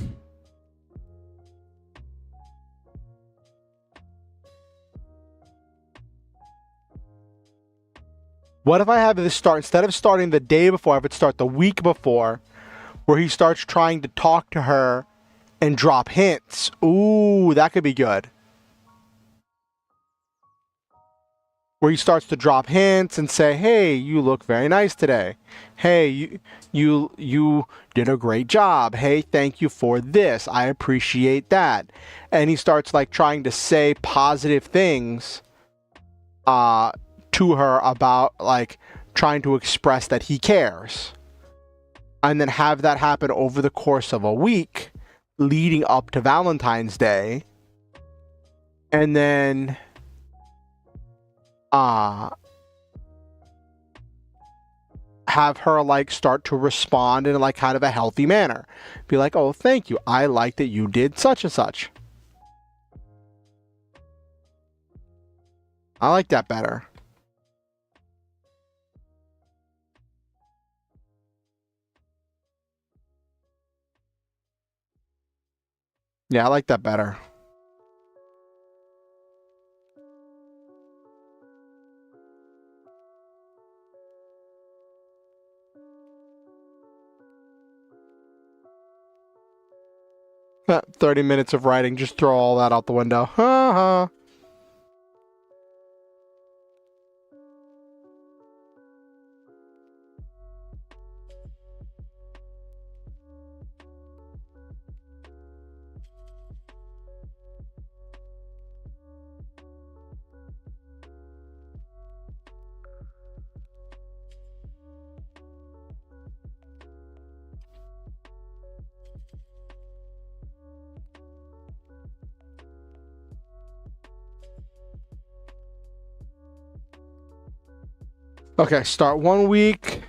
What if I have this start instead of starting the day before, I have it start the week before, where he starts trying to talk to her and drop hints? Ooh, that could be good. Where he starts to drop hints and say, "Hey, you look very nice today. Hey, you did a great job. Hey, thank you for this. I appreciate that." And he starts like trying to say positive things uh to her about like trying to express that he cares. And then have that happen over the course of a week leading up to Valentine's Day. And then uh have her like start to respond in like kind of a healthy manner. Be like, "Oh, thank you. I like that you did such and such." I like that better. Yeah, I like that better. 30 minutes of writing, just throw all that out the window. Ha ha. Okay, start 1 week.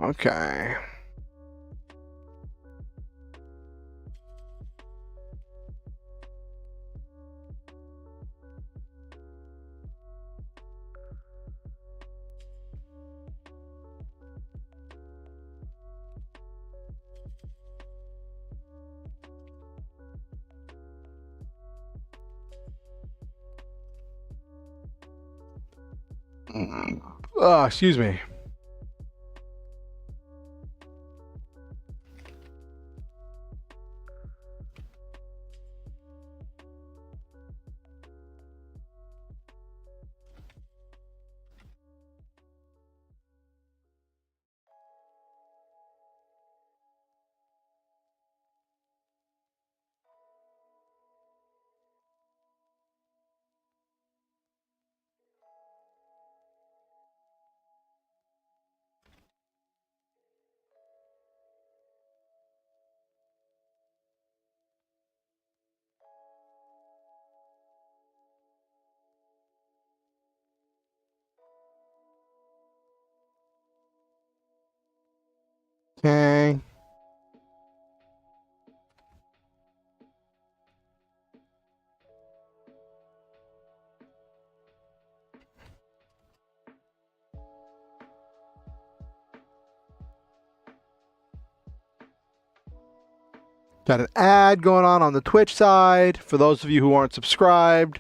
Okay. Oh, excuse me. Okay. Got an ad going on the Twitch side for those of you who aren't subscribed.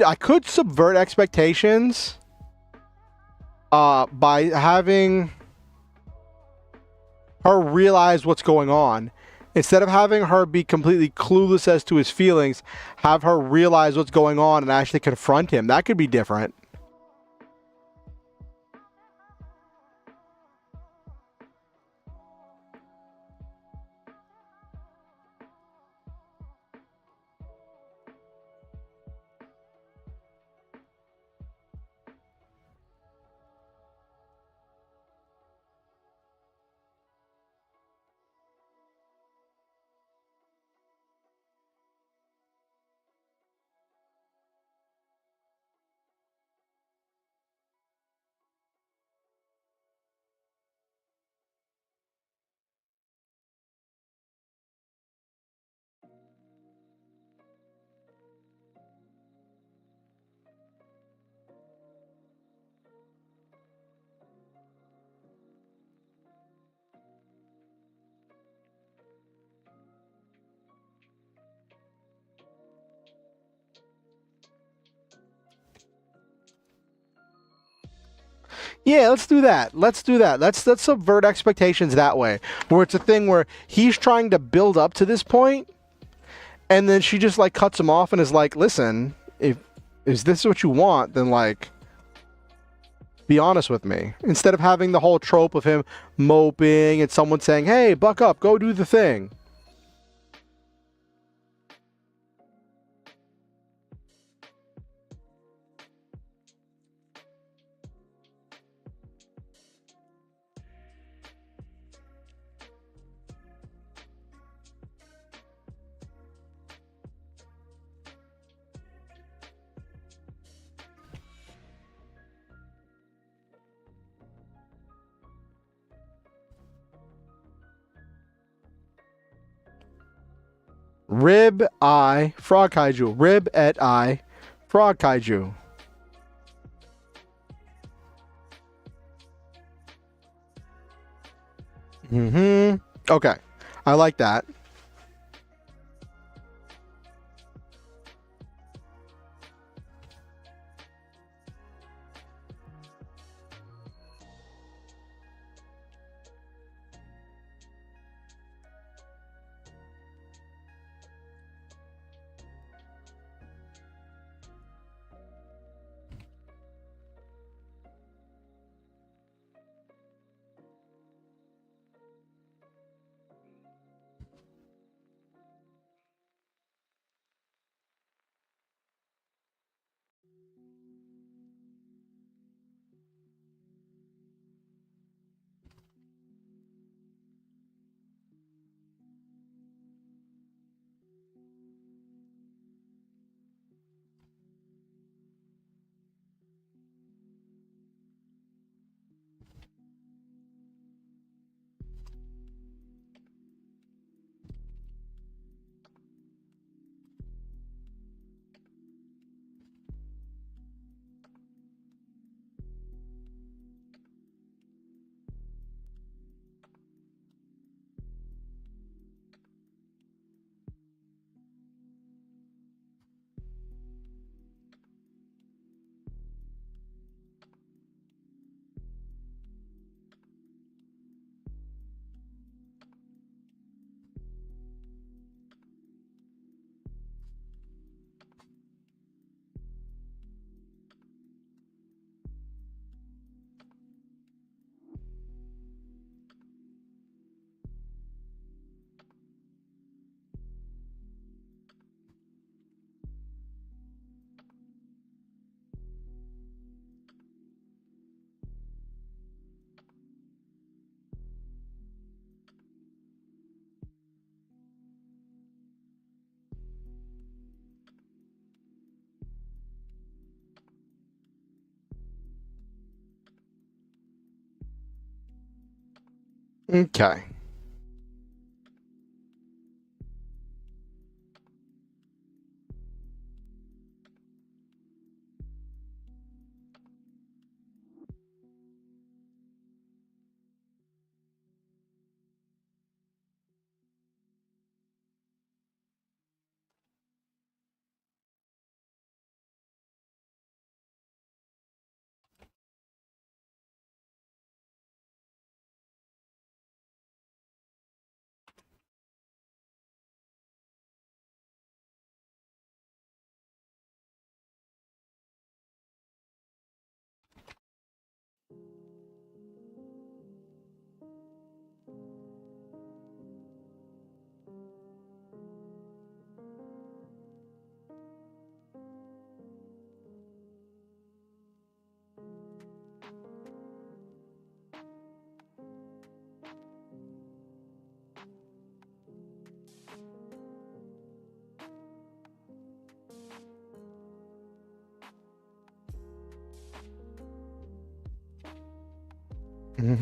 I could subvert expectations by having her realize what's going on. Instead of having her be completely clueless as to his feelings, have her realize what's going on and actually confront him. That could be different. Yeah, let's do that. Let's do that. Let's subvert expectations that way. Where it's a thing where he's trying to build up to this point, and then she just like cuts him off and is like, listen, if is this what you want, then like be honest with me. Instead of having the whole trope of him moping and someone saying, hey, buck up, go do the thing. Rib eye frog kaiju. Rib et eye frog kaiju. Okay. I like that. Okay. Then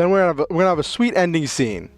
we're gonna have a sweet ending scene.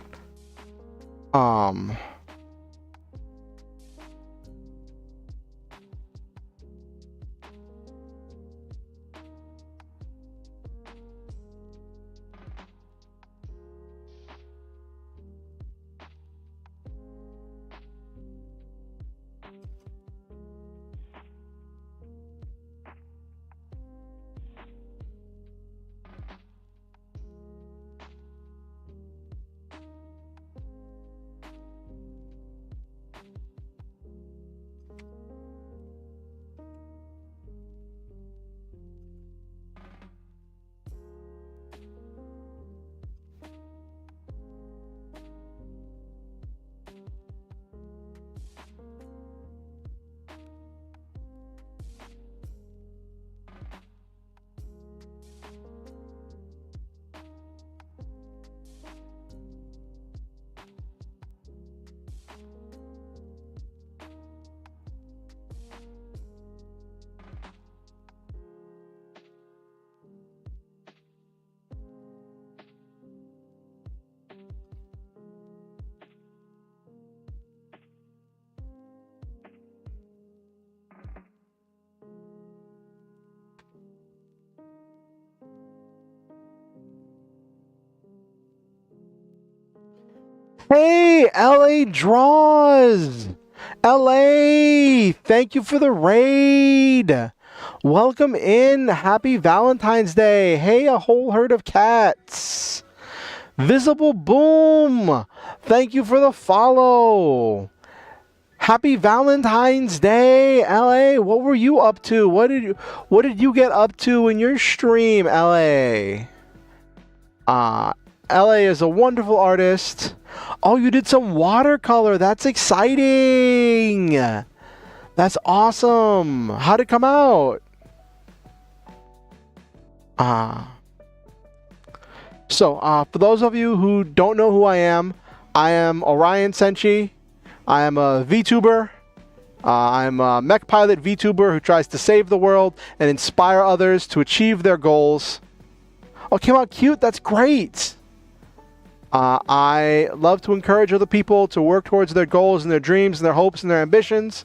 Hey, LA Draws! LA, thank you for the raid. Welcome in. Happy Valentine's Day. Hey, a whole herd of cats. Visible Boom, thank you for the follow. Happy Valentine's Day, LA. What were you up to? What did you get up to in your stream, LA? LA is a wonderful artist. Oh, you did some watercolor. That's exciting. That's awesome. How'd it come out? So, for those of you who don't know who I am Oriansenshi. I am a VTuber. I'm a mech pilot VTuber who tries to save the world and inspire others to achieve their goals. Oh, it came out cute. That's great. I love to encourage other people to work towards their goals and their dreams and their hopes and their ambitions.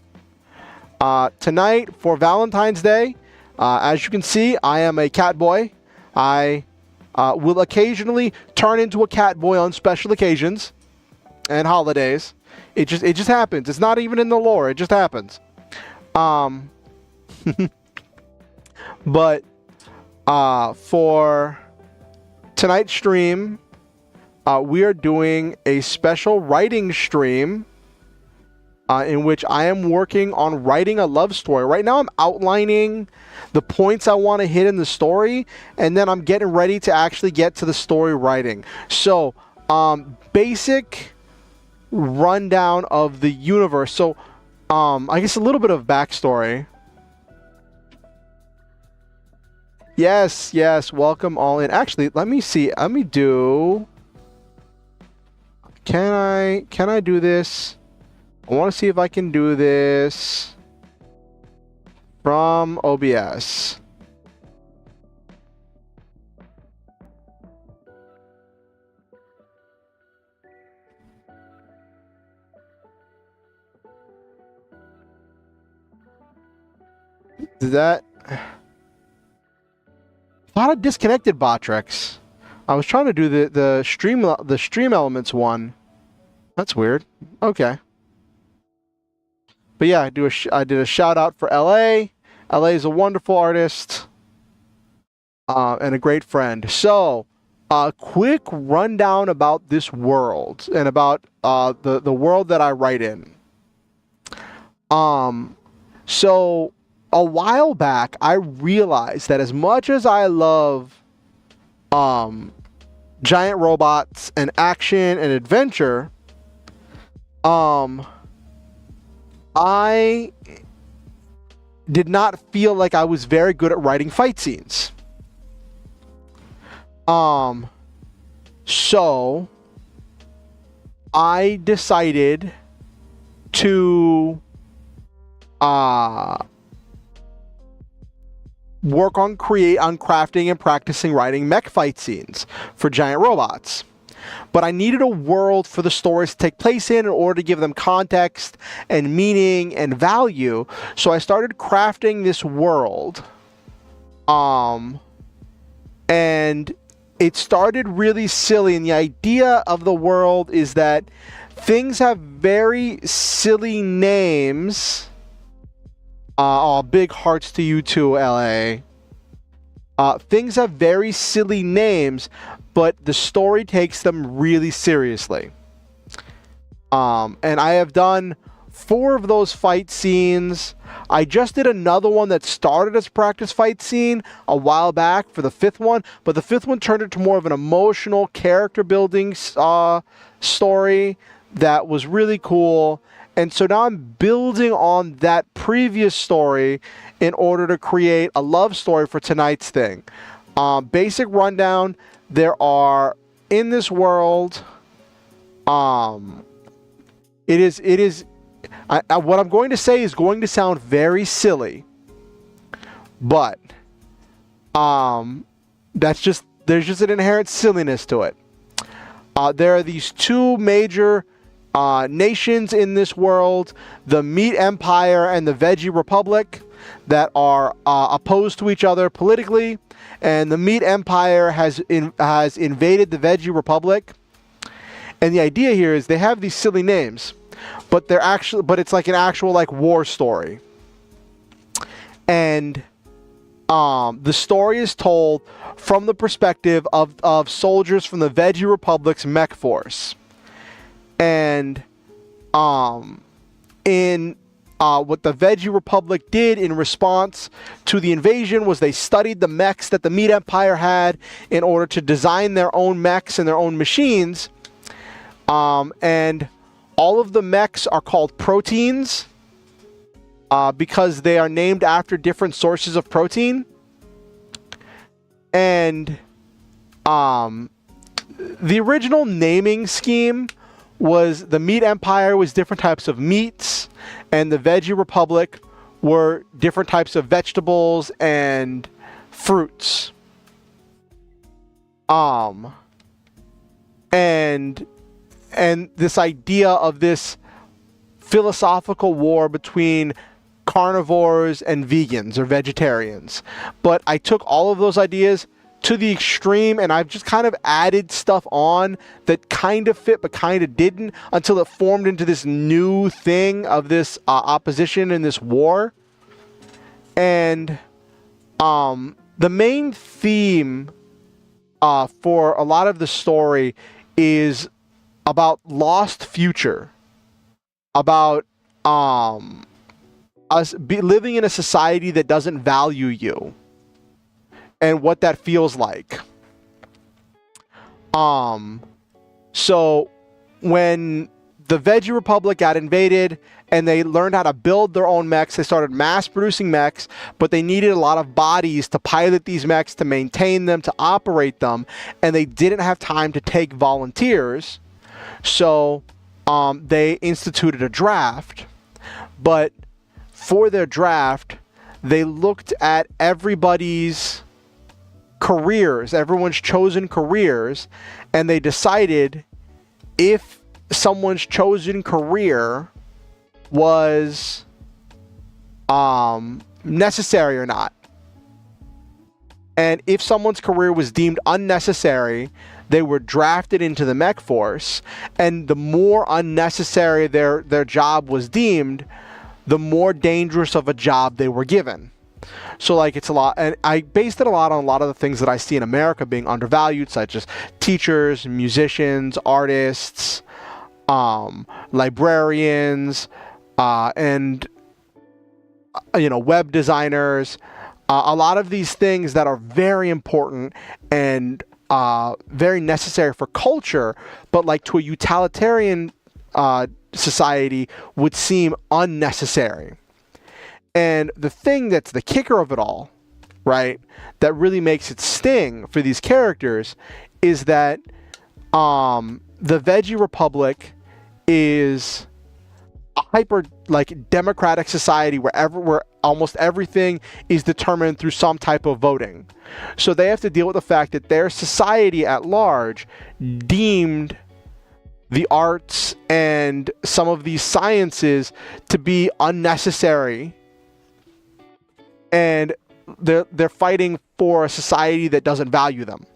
Tonight, for Valentine's Day, as you can see, I am a cat boy. I will occasionally turn into a cat boy on special occasions and holidays. It just happens. It's not even in the lore. It just happens. But for tonight's stream, we are doing a special writing stream in which I am working on writing a love story. Right now I'm outlining the points I want to hit in the story, and then I'm getting ready to actually get to the story writing. So, basic rundown of the universe. So, I guess a little bit of backstory. Yes, welcome all in. Actually, let me see. Let me do... Can I do this? I want to see if I can do this from OBS. Is that a lot of disconnected Botrix? I was trying to do the stream elements one. That's weird. Okay. But yeah, I did a shout out for LA. LA is a wonderful artist and a great friend. So, a quick rundown about this world and about the world that I write in. So a while back, I realized that as much as I love giant robots and action and adventure, I did not feel like I was very good at writing fight scenes. So I decided to work on crafting and practicing writing mech fight scenes for giant robots. But I needed a world for the stories to take place in order to give them context and meaning and value. So I started crafting this world. And it started really silly. And the idea of the world is that things have very silly names. Big hearts to you too, LA. Things have very silly names, but the story takes them really seriously. And I have done 4 of those fight scenes. I just did another one that started as a practice fight scene a while back for the 5th one, but the 5th one turned into more of an emotional character building story that was really cool. And so now I'm building on that previous story in order to create a love story for tonight's thing. Basic rundown. There are, in this world, what I'm going to say is going to sound very silly, but there's just an inherent silliness to it. There are these 2 major nations in this world, the Meat Empire and the Veggie Republic, that are opposed to each other politically, and the Meat Empire has invaded the Veggie Republic, And the idea here is they have these silly names, but it's like an actual like war story. And the story is told from the perspective of soldiers from the Veggie Republic's mech force. And what the Veggie Republic did in response to the invasion was they studied the mechs that the Meat Empire had in order to design their own mechs and their own machines. And all of the mechs are called proteins because they are named after different sources of protein. And the original naming scheme was the Meat Empire was different types of meats, and the Veggie Republic were different types of vegetables and fruits. And this idea of this philosophical war between carnivores and vegans or vegetarians. But I took all of those ideas to the extreme, and I've just kind of added stuff on that kind of fit but kind of didn't until it formed into this new thing of this opposition and this war. And the main theme for a lot of the story is about lost future, about us living in a society that doesn't value you, and what that feels like. So when the Veggie Republic got invaded and they learned how to build their own mechs, they started mass producing mechs, but they needed a lot of bodies to pilot these mechs, to maintain them, to operate them, and they didn't have time to take volunteers. So they instituted a draft. But for their draft, they looked at everybody's careers, everyone's chosen careers, and they decided if someone's chosen career was necessary or not. And if someone's career was deemed unnecessary, they were drafted into the mech force, and the more unnecessary their job was deemed, the more dangerous of a job they were given. So like it's a lot, and I based it a lot on a lot of the things that I see in America being undervalued, such as teachers, musicians, artists, librarians, and web designers. A lot of these things that are very important and very necessary for culture, but like to a utilitarian society would seem unnecessary. And the thing that's the kicker of it all, right, that really makes it sting for these characters is that the Veggie Republic is a hyper democratic society where almost everything is determined through some type of voting. So they have to deal with the fact that their society at large deemed the arts and some of these sciences to be unnecessary, and they're fighting for a society that doesn't value them.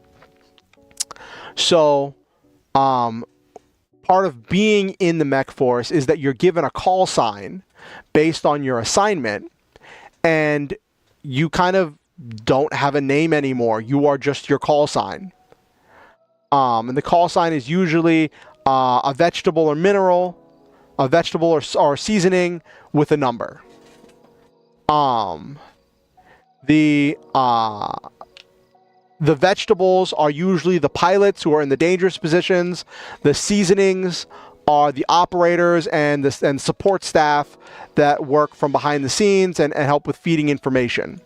So part of being in the mech force is that you're given a call sign based on your assignment, and you kind of don't have a name anymore. You are just your call sign. And the call sign is usually a vegetable or mineral, a vegetable or seasoning with a number. The vegetables are usually the pilots who are in the dangerous positions. The seasonings are the operators and support staff that work from behind the scenes and help with feeding information.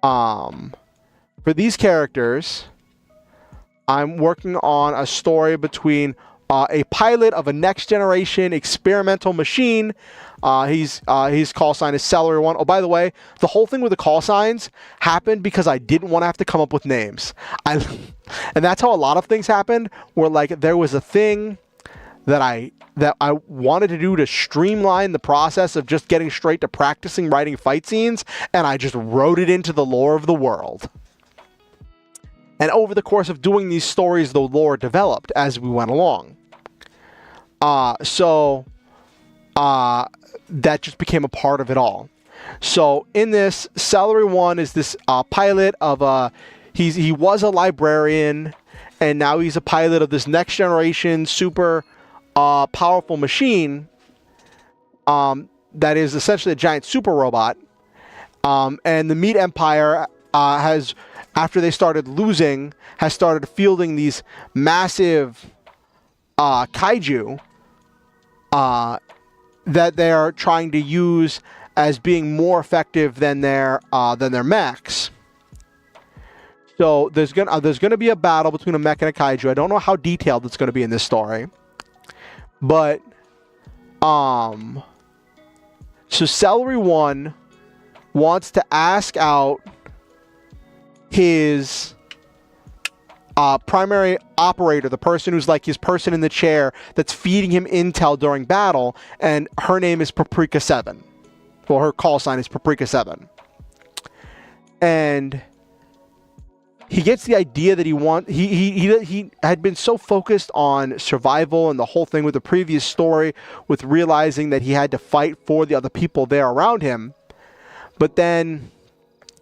For these characters, I'm working on a story between a pilot of a next generation experimental machine. His call sign is Celery One. Oh, by the way, the whole thing with the call signs happened because I didn't want to have to come up with names. And that's how a lot of things happened, where like there was a thing that I wanted to do to streamline the process of just getting straight to practicing writing fight scenes, and I just wrote it into the lore of the world. And over the course of doing these stories, the lore developed as we went along. So that just became a part of it all. So in this, Celery 1 is this pilot of he was a librarian, and now he's a pilot of this next generation super powerful machine that is essentially a giant super robot. And the Meat Empire has, after they started losing, has started fielding these massive kaiju that they are trying to use as being more effective than their mechs. So there's gonna be a battle between a mech and a kaiju. I don't know how detailed it's gonna be in this story, but so Celery 1 wants to ask out his primary operator, the person who's like his person in the chair that's feeding him intel during battle, and her name is Paprika 7. Well, her call sign is Paprika 7. And he gets the idea that he had been so focused on survival and the whole thing with the previous story, with realizing that he had to fight for the other people there around him. But then,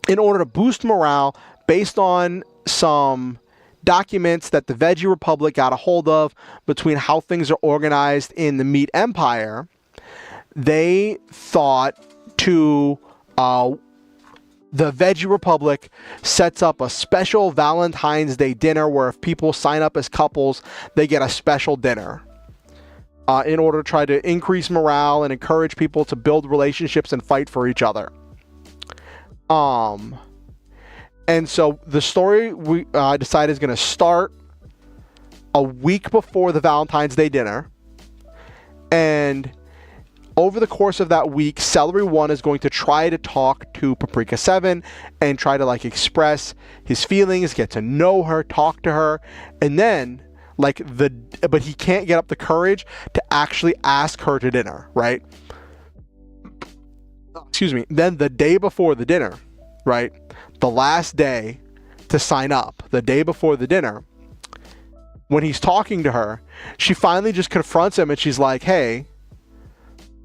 in order to boost morale, based on some documents that the Veggie Republic got a hold of between how things are organized in the Meat Empire, they thought to the Veggie Republic sets up a special Valentine's Day dinner where if people sign up as couples, they get a special dinner in order to try to increase morale and encourage people to build relationships and fight for each other. And so the story we decided is going to start a week before the Valentine's Day dinner. And over the course of that week, Celery 1 is going to try to talk to Paprika 7 and try to like express his feelings, get to know her, talk to her. And then but he can't get up the courage to actually ask her to dinner, right? Excuse me. Then the day before the dinner, right? The last day to sign up, the day before the dinner, when he's talking to her, she finally just confronts him and she's like, hey,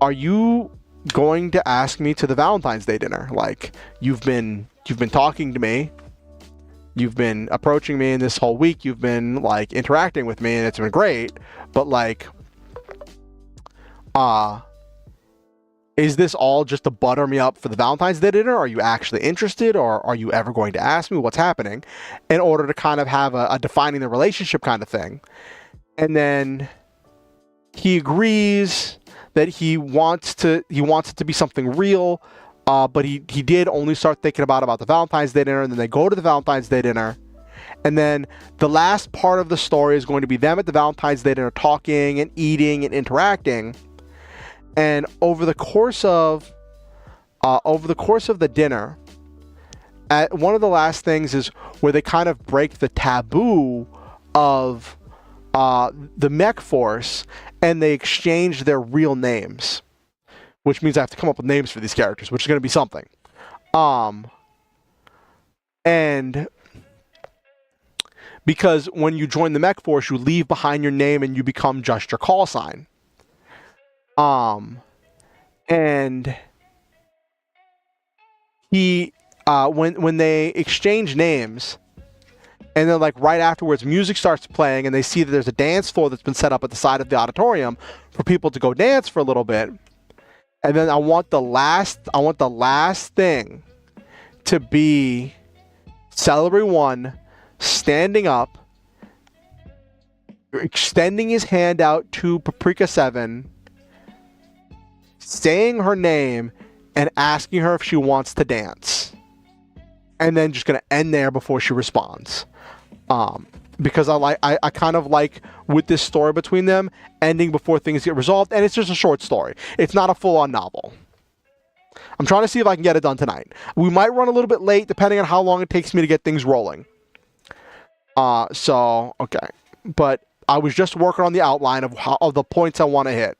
are you going to ask me to the Valentine's Day dinner? Like, you've been talking to me, you've been approaching me in this whole week, you've been like interacting with me and it's been great, but like, is this all just to butter me up for the Valentine's Day dinner? Are you actually interested, or are you ever going to ask me what's happening, in order to kind of have a defining the relationship kind of thing? And then he agrees that he wants it to be something real, but he did only start thinking about the Valentine's Day dinner, and then they go to the Valentine's Day dinner. And then the last part of the story is going to be them at the Valentine's Day dinner talking and eating and interacting. And over the course of the dinner, one of the last things is where they kind of break the taboo of the mech force, and they exchange their real names, which means I have to come up with names for these characters, which is going to be something. And because when you join the mech force, you leave behind your name and you become just your call sign. And he, when they exchange names, and then like right afterwards, music starts playing, and they see that there's a dance floor that's been set up at the side of the auditorium for people to go dance for a little bit. And then I want the last thing to be Celery 1 standing up, extending his hand out to Paprika 7, saying her name and asking her if she wants to dance, and then just gonna end there before she responds, because I kind of like with this story between them ending before things get resolved, and it's just a short story. It's not a full-on novel. I'm trying to see if I can get it done tonight. We might run a little bit late depending on how long it takes me to get things rolling. So okay, but I was just working on the outline of the points I want to hit.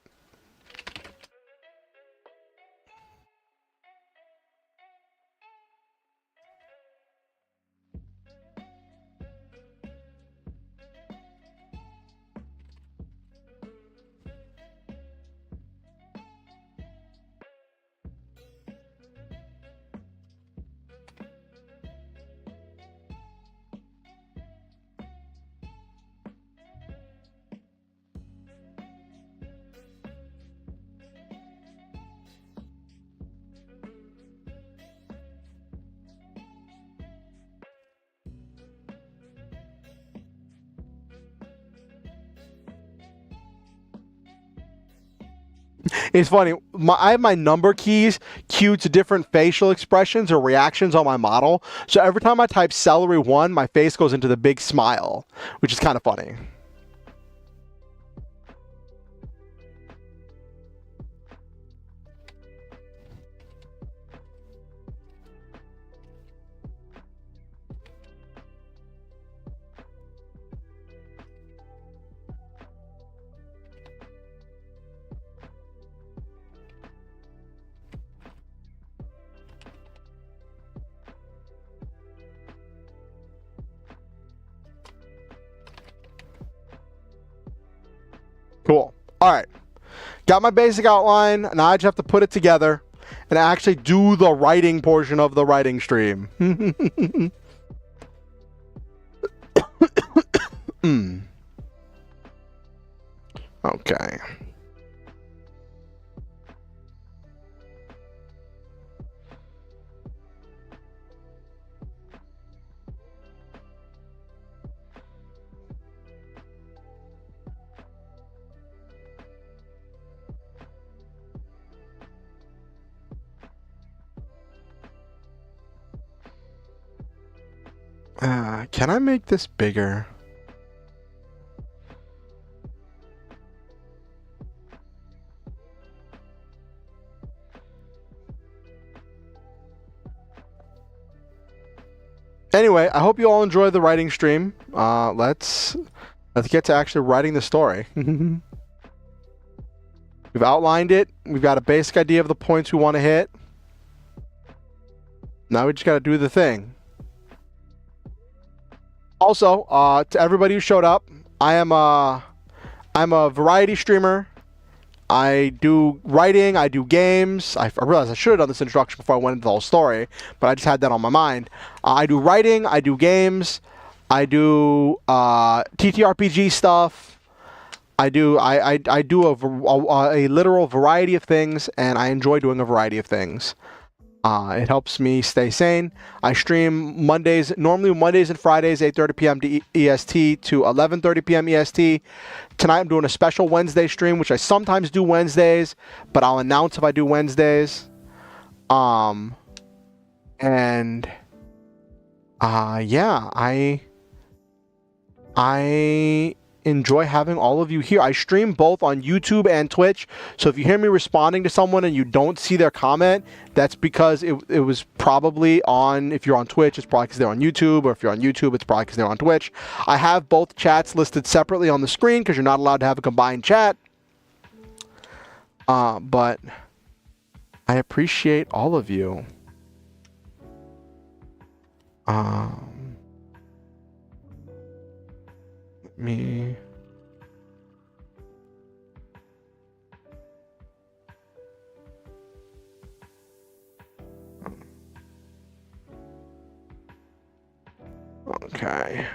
It's funny. I have my number keys queued to different facial expressions or reactions on my model. So every time I type celery 1, my face goes into the big smile, which is kind of funny. Cool. All right. Got my basic outline. Now I just have to put it together and actually do the writing portion of the writing stream. Okay. Can I make this bigger? Anyway, I hope you all enjoy the writing stream. Let's get to actually writing the story. We've outlined it. We've got a basic idea of the points we want to hit. Now we just got to do the thing. Also, to everybody who showed up, I'm a variety streamer. I do writing, I do games. I realized I should have done this introduction before I went into the whole story, but I just had that on my mind. I do writing, I do games, I do TTRPG stuff. I do a literal variety of things, and I enjoy doing a variety of things. It helps me stay sane. I stream normally Mondays and Fridays, 8:30 p.m. to EST to 11:30 p.m. EST. Tonight I'm doing a special Wednesday stream, which I sometimes do Wednesdays, but I'll announce if I do Wednesdays. Yeah, I enjoy having all of you here. I stream both on YouTube and Twitch, so if you hear me responding to someone and you don't see their comment, that's because it was probably on, if you're on Twitch, it's probably because they're on YouTube, or if you're on YouTube, it's probably because they're on Twitch. I have both chats listed separately on the screen because you're not allowed to have a combined chat. But I appreciate all of you. Me. Okay.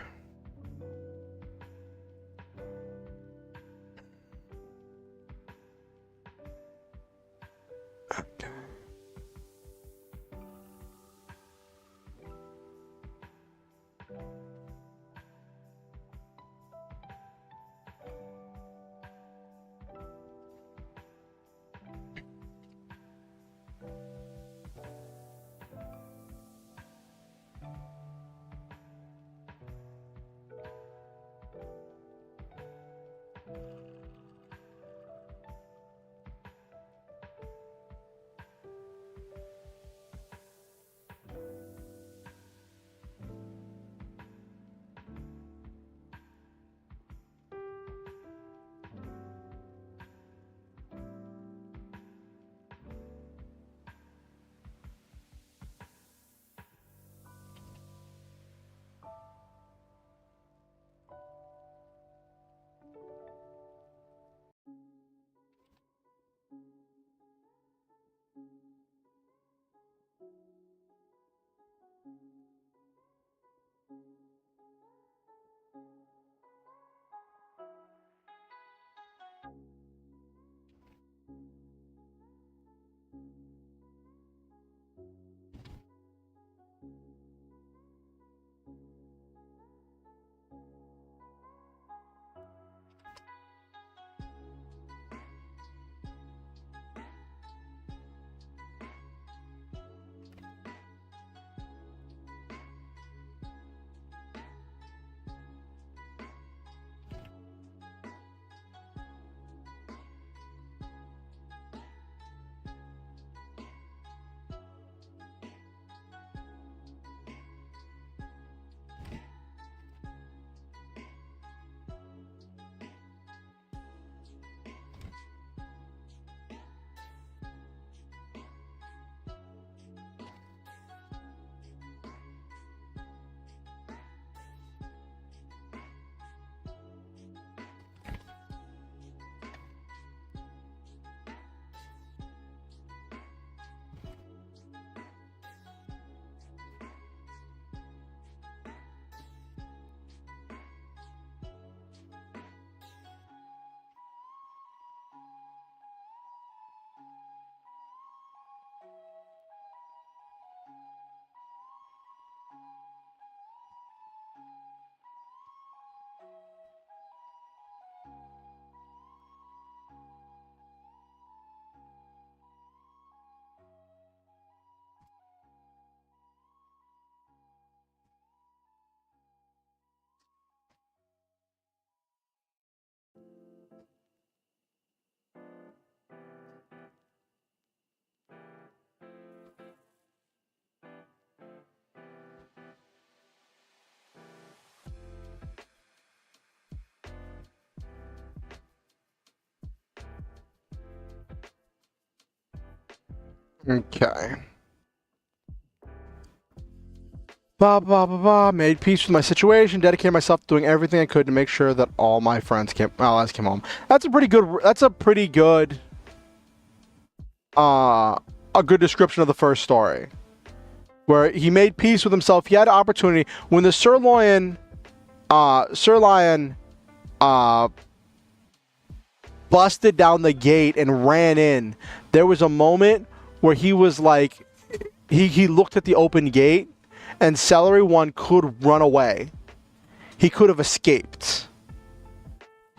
Okay. Blah, blah, blah, blah. Made peace with my situation. Dedicated myself to doing everything I could to make sure that all my allies came home. That's a pretty good. That's a pretty good. Uh, a good description of the first story, where he made peace with himself. He had an opportunity when the Sir Lion, busted down the gate and ran in. There was a moment where he was like, he looked at the open gate, and Celery One could run away. He could have escaped.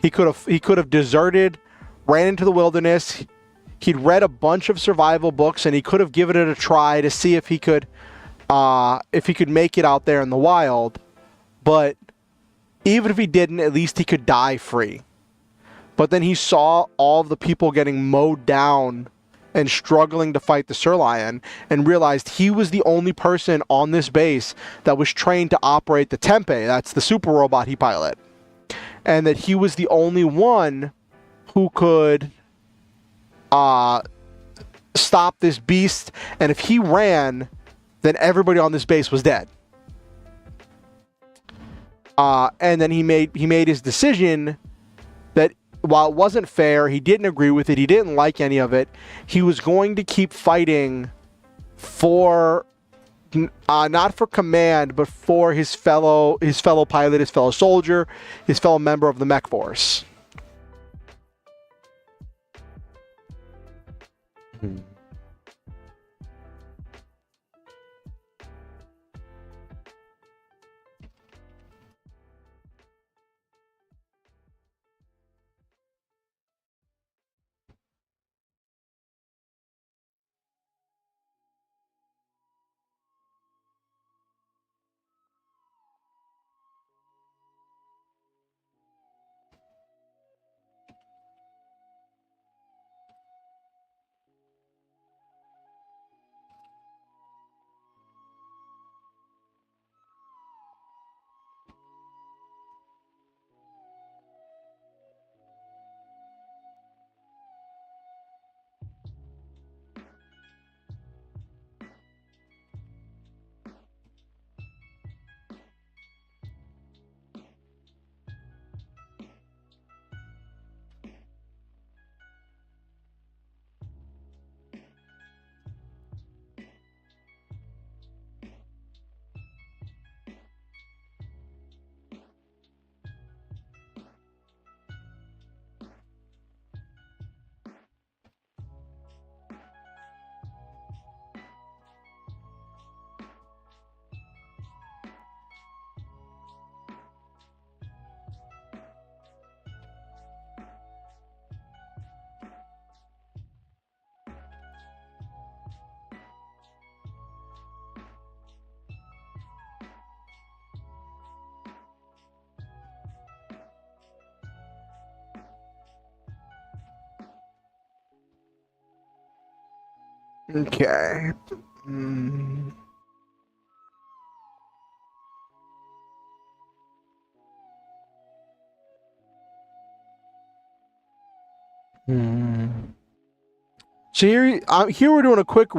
He could have deserted, ran into the wilderness. He'd read a bunch of survival books, and he could have given it a try to see if he could make it out there in the wild. But even if he didn't, at least he could die free. But then he saw all of the people getting mowed down and struggling to fight the Sir Lion, and realized he was the only person on this base that was trained to operate the Tempe. That's the super robot he piloted. And that he was the only one who could stop this beast. And if he ran, then everybody on this base was dead. And then he made his decision that while it wasn't fair, he didn't agree with it, he didn't like any of it, he was going to keep fighting for, not for command, but for his fellow pilot, his fellow soldier, his fellow member of the mech force. Okay. Mm. Mm. So here we're doing a quick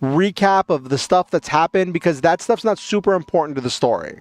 recap of the stuff that's happened, because that stuff's not super important to the story.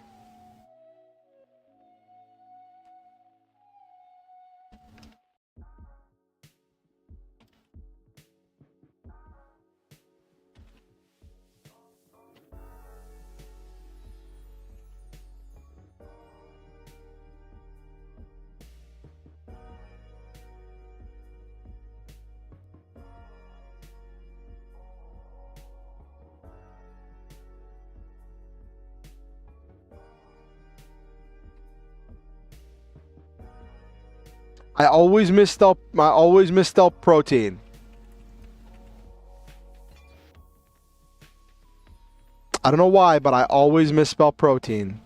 I always misspell protein. I don't know why, but I always misspell protein.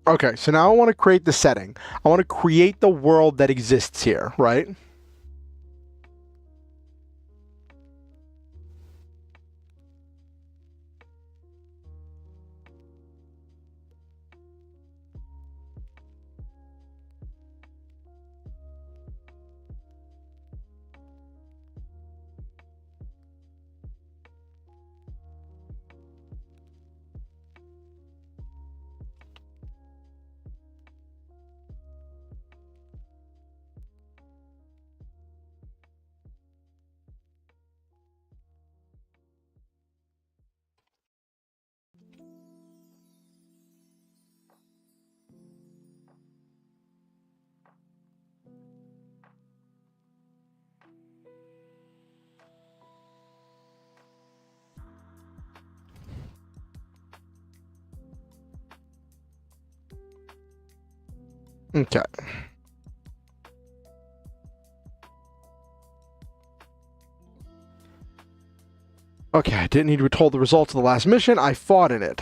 Okay, so now I want to create the setting. I want to create the world that exists here, right? Okay. Okay, I didn't need to be told the results of the last mission. I fought in it.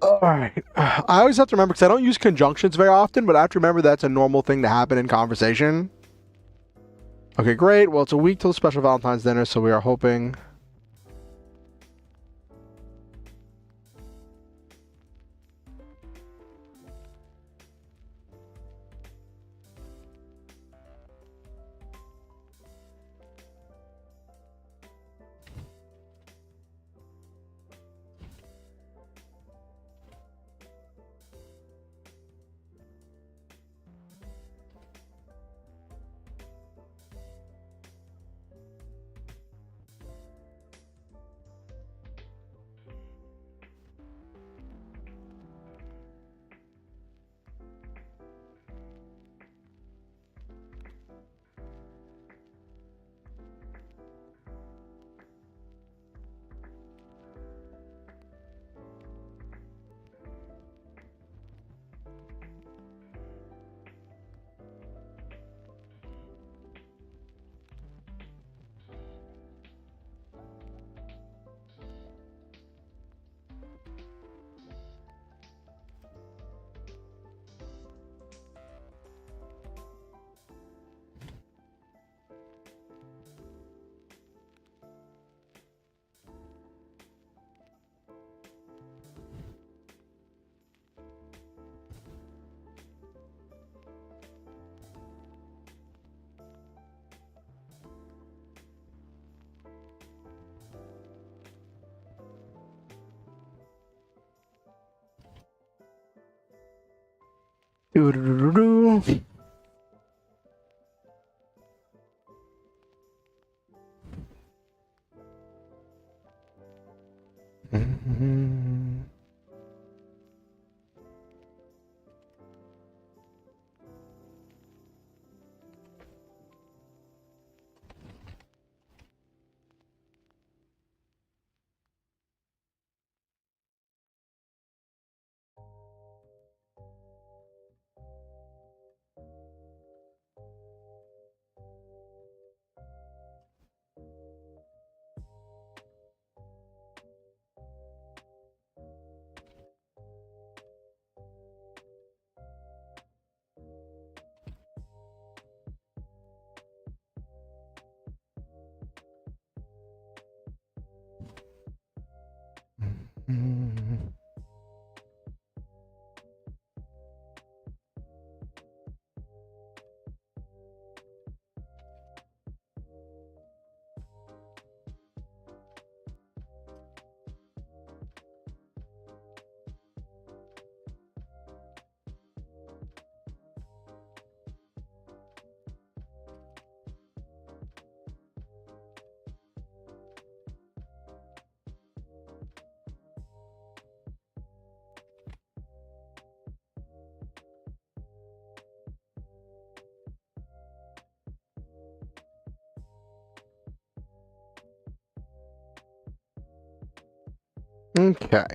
All right. I always have to remember because I don't use conjunctions very often, but I have to remember that's a normal thing to happen in conversation. Okay, great. Well, it's a week till the special Valentine's dinner, so we are hoping. Do-do-do-do-do. Mhm. Mhm. Okay.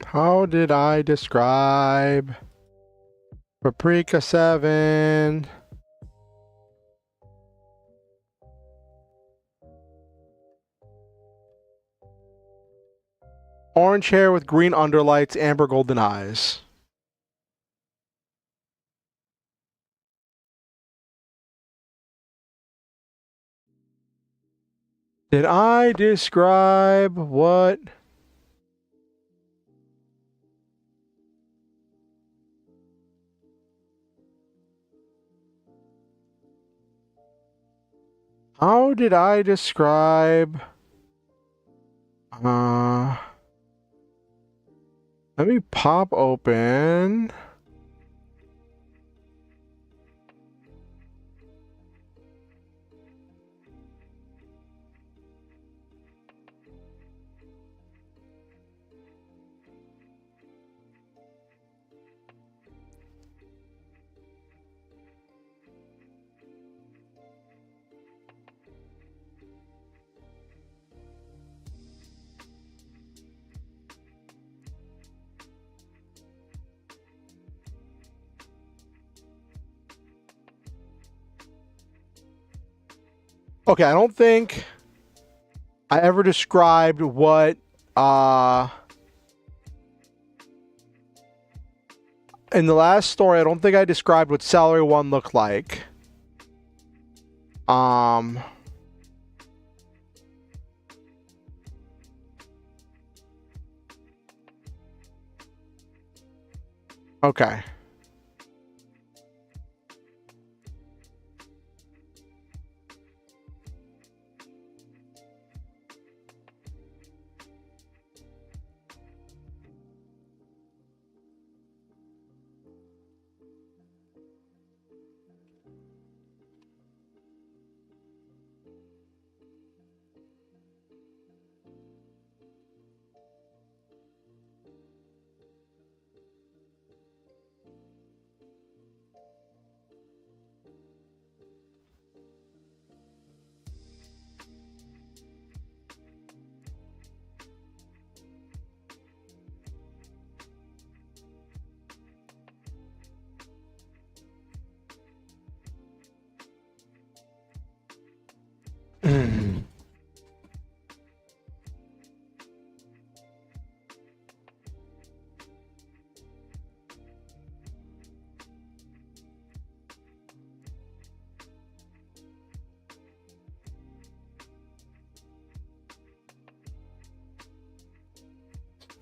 How did I describe Paprika 7? Orange hair with green underlights, amber golden eyes. Did I describe what? How did I describe? Let me pop open. Okay, I don't think I ever described what in the last story, I don't think I described what Salary 1 looked like. Okay.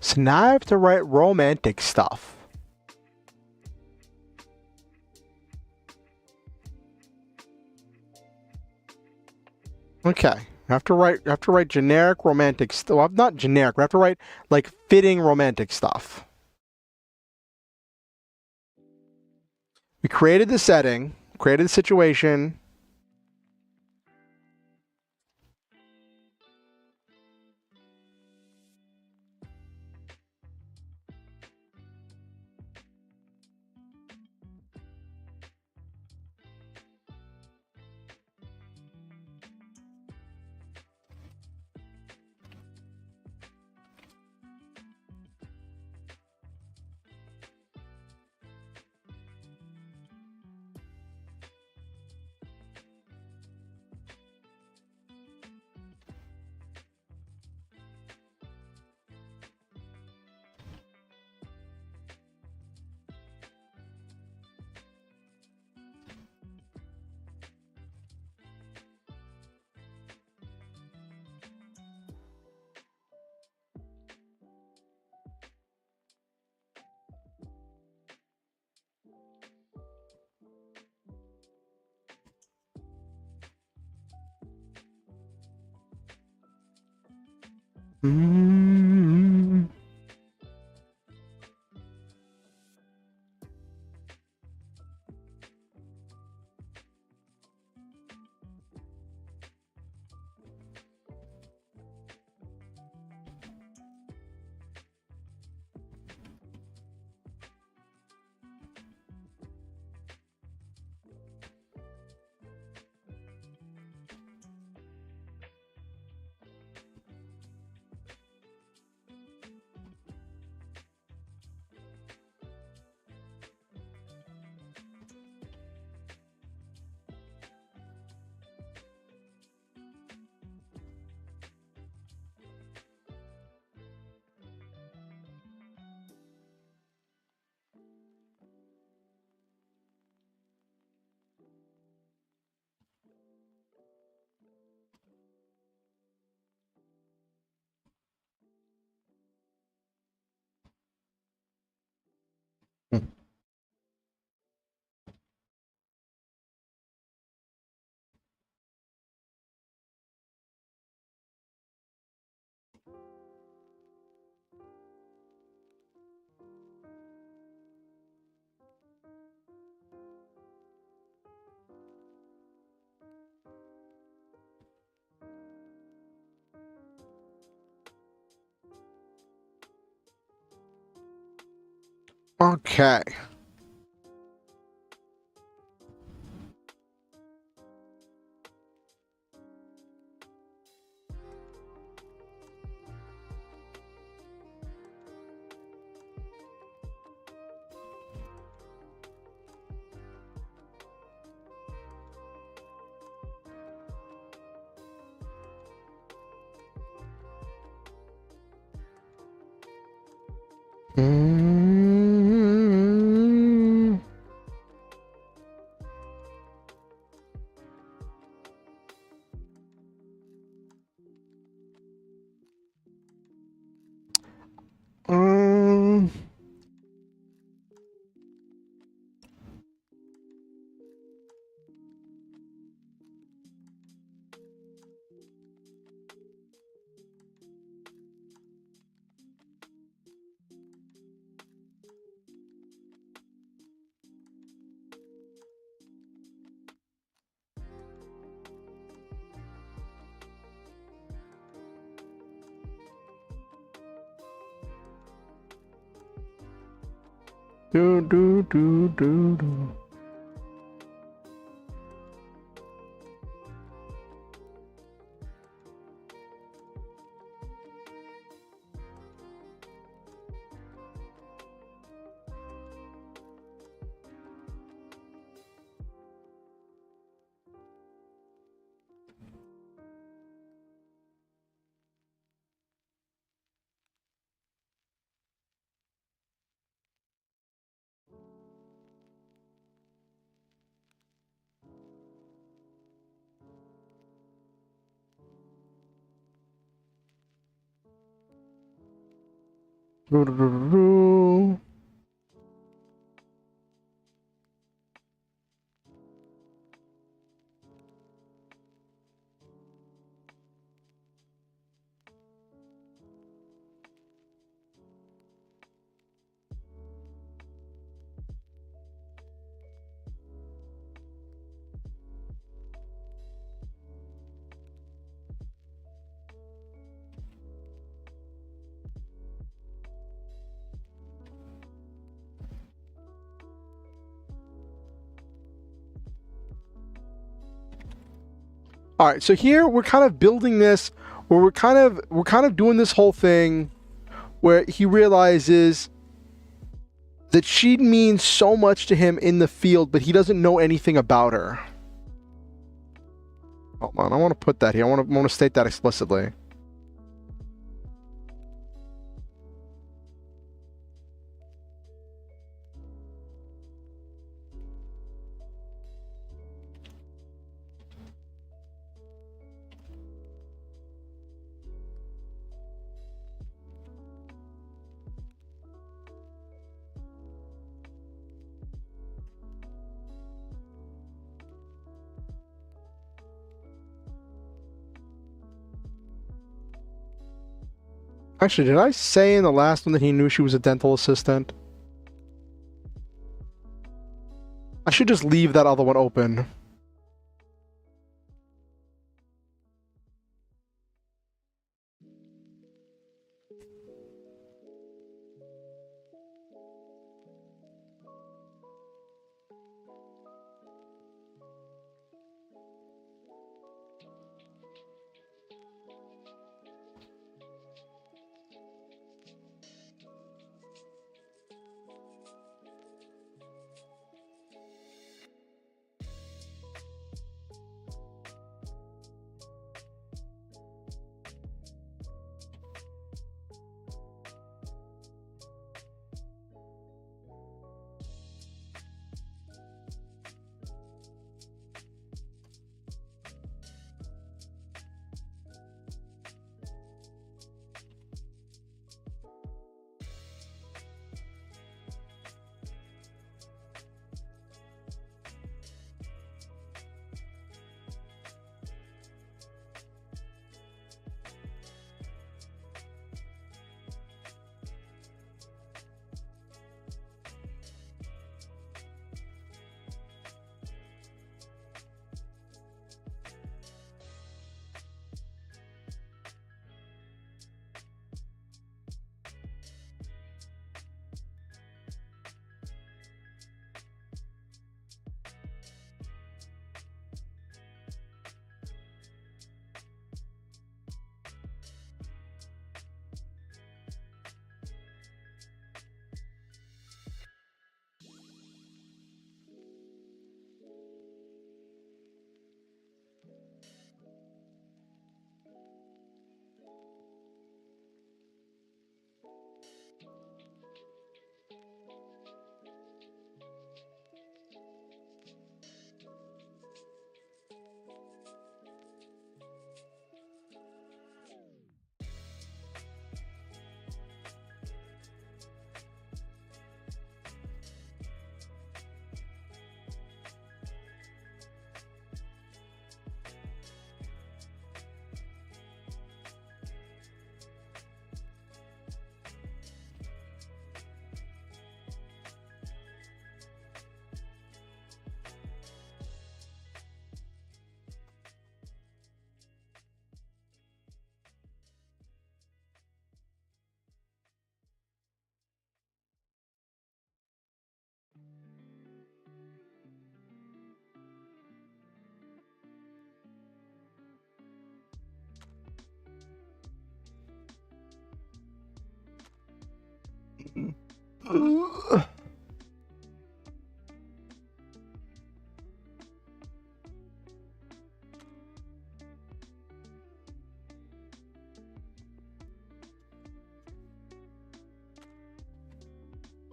So now I have to write romantic stuff. Okay. I have to write generic romantic stuff. Well, not generic. We have to write like fitting romantic stuff. We created the setting, created the situation. Mm-hmm. Okay. Mm-hmm. Um, do do do do do. All right, so here we're kind of building this, where we're kind of doing this whole thing, where he realizes that she means so much to him in the field, but he doesn't know anything about her. Hold on, I want to put that here. I want to state that explicitly. Actually, did I say in the last one that he knew she was a dental assistant? I should just leave that other one open.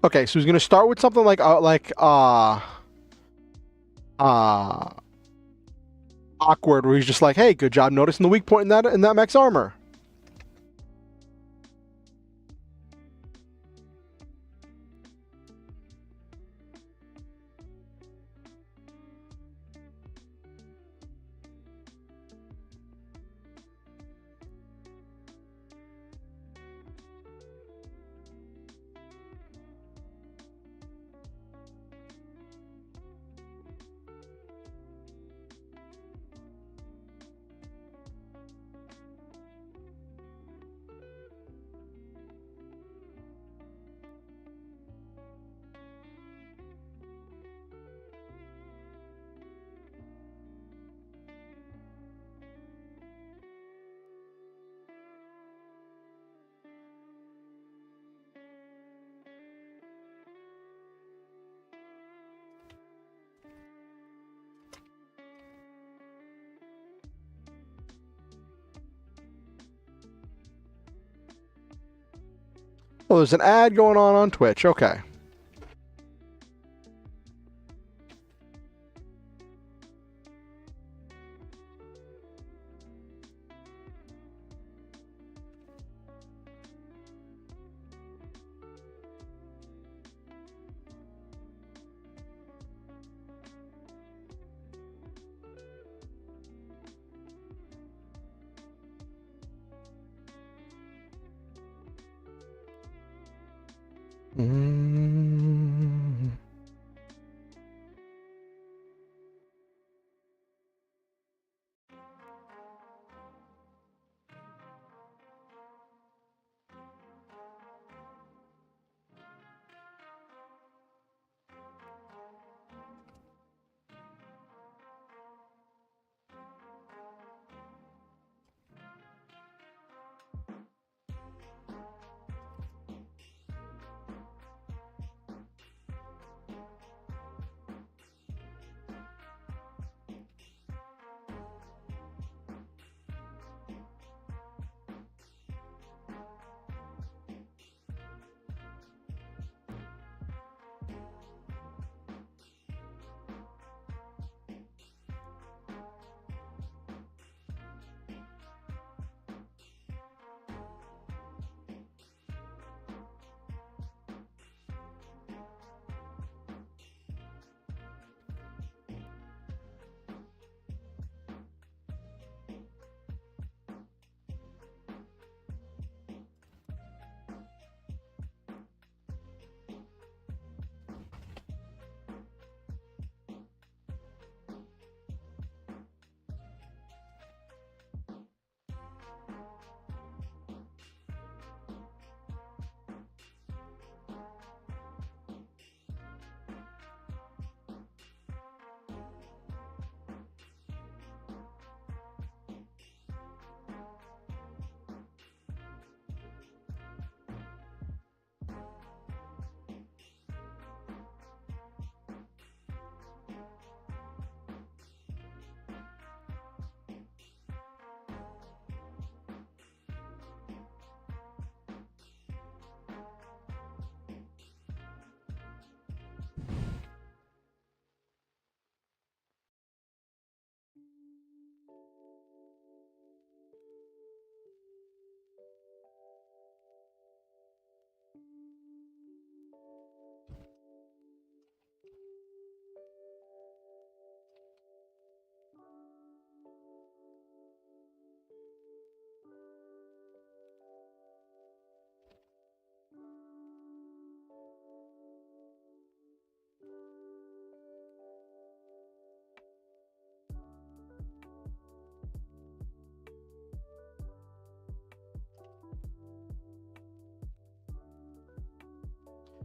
Okay, so he's gonna start with something like awkward, where he's just like, "Hey, good job noticing the weak point in that mech's armor." Oh, there's an ad going on Twitch. Okay.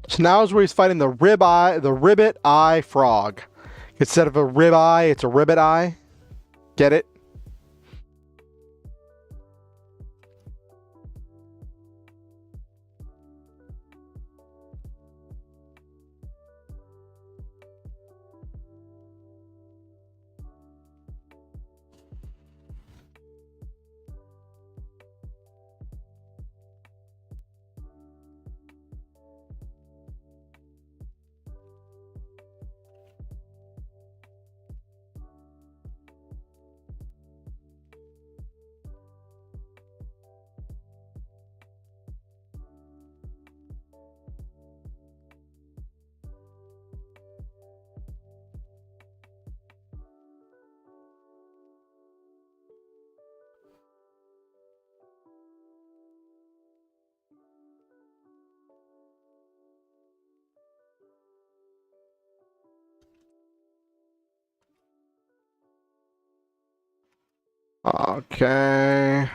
So now is where he's fighting the ribbit eye frog. Instead of a rib eye, it's a ribbit eye. Get it? Okay.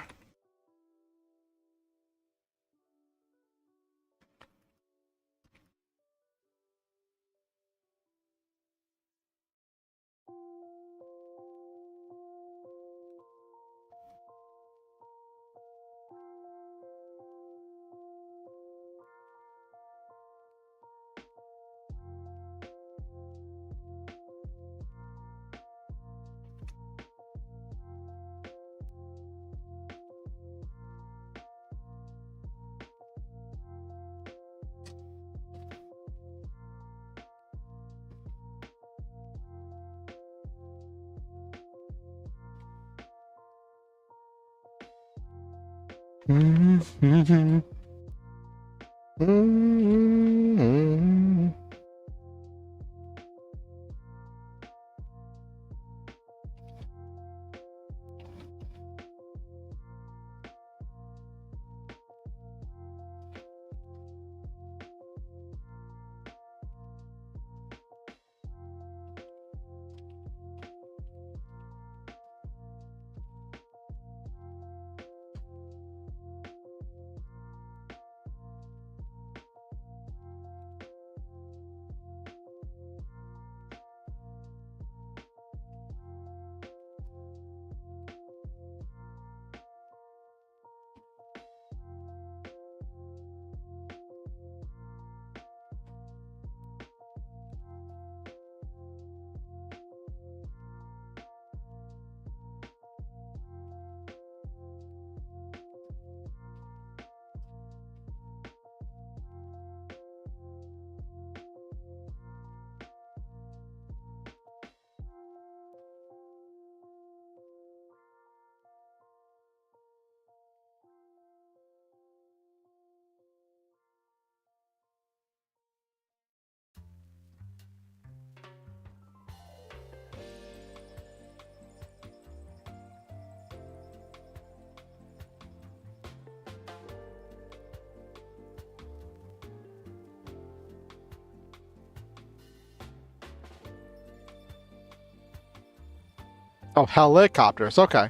Oh, helicopters. Okay.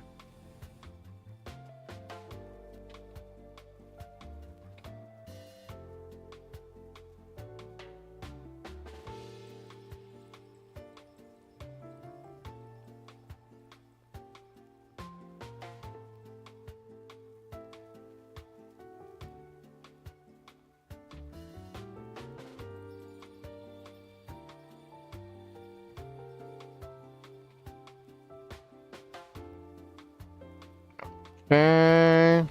Okay.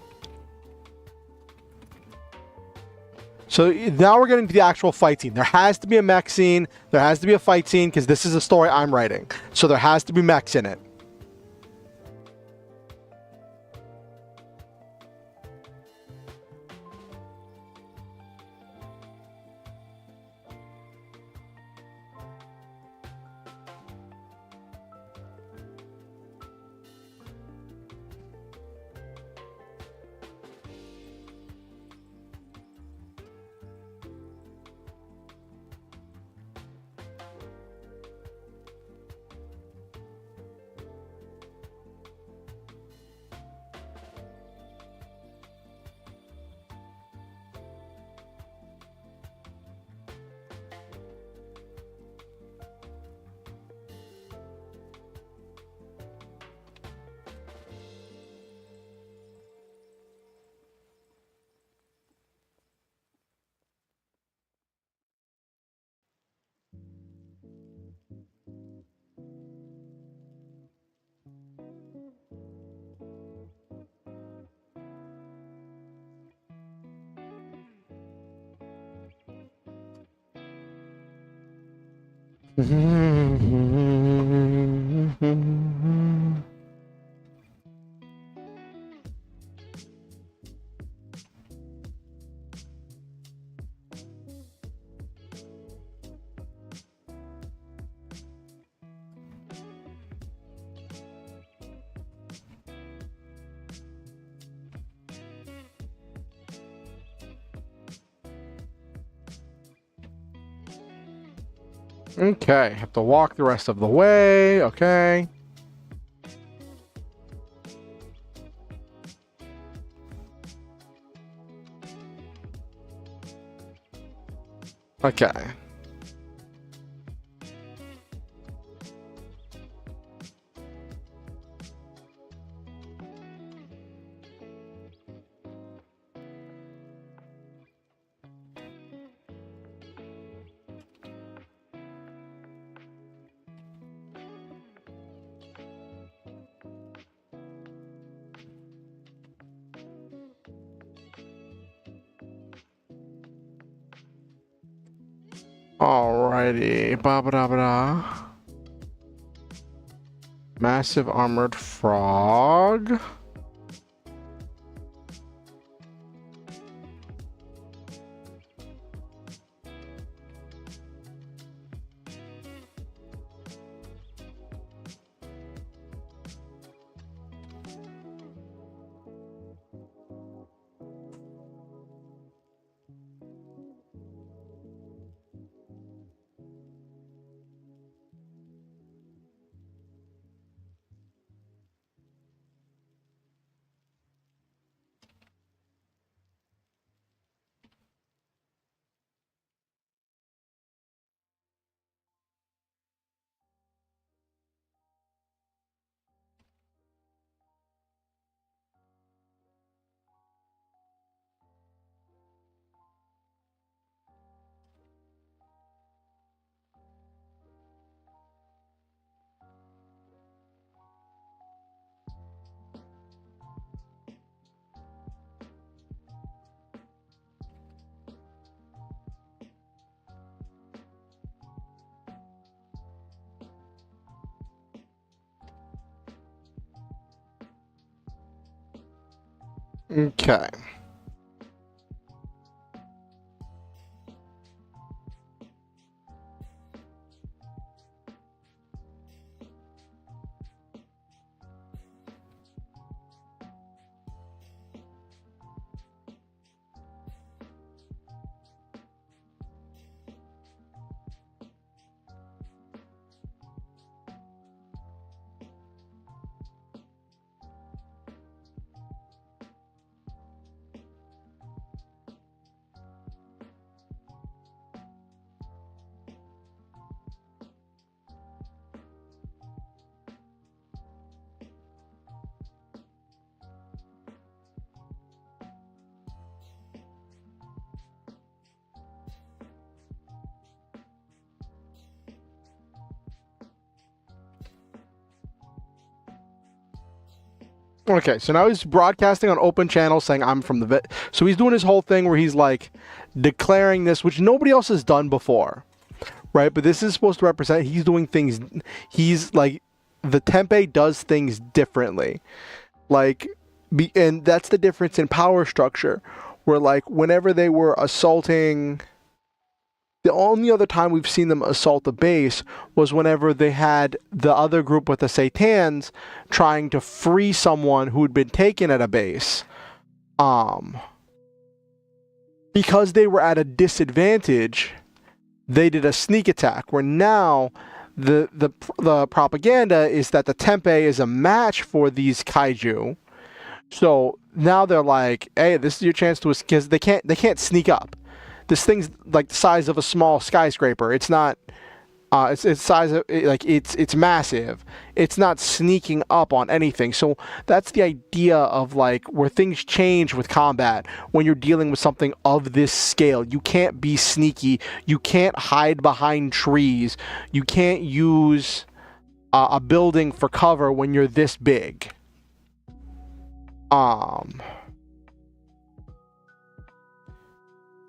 So now we're getting to the actual fight scene. There has to be a mech scene. There has to be a fight scene because this is a story I'm writing. So there has to be mechs in it. Okay, have to walk the rest of the way. Okay. Okay. Alrighty. Ba ba da ba da. Massive armored frog. Okay. Okay, so now he's broadcasting on open channel saying I'm from the vet. So he's doing his whole thing where he's like declaring this, which nobody else has done before, right? But this is supposed to represent he's doing things. He's like the Tempe does things differently, like, and that's the difference in power structure. Where like whenever they were assaulting. The only other time we've seen them assault the base was whenever they had the other group with the Satans trying to free someone who had been taken at a base. Because they were at a disadvantage, they did a sneak attack, where now the propaganda is that the Tempe is a match for these kaiju. So now they're like, hey, this is your chance to, because they can't sneak up. This thing's like the size of a small skyscraper. It's not. It's size of like it's massive. It's not sneaking up on anything. So that's the idea of like where things change with combat when you're dealing with something of this scale. You can't be sneaky. You can't hide behind trees. You can't use a building for cover when you're this big.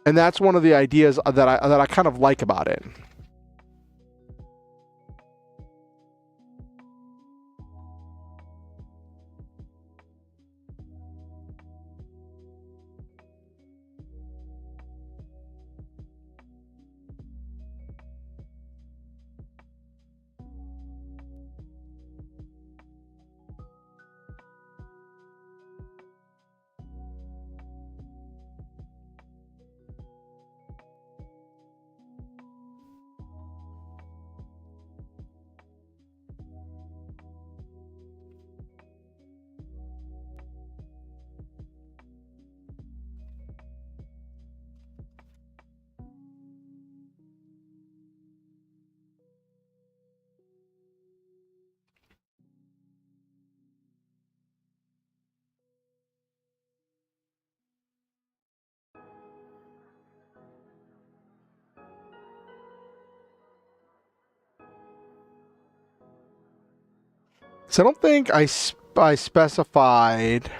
And that's one of the ideas that I kind of like about it. So I don't think I specified.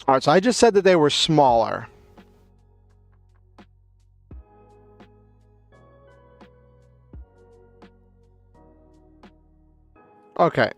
All right, so I just said that they were smaller. Okay.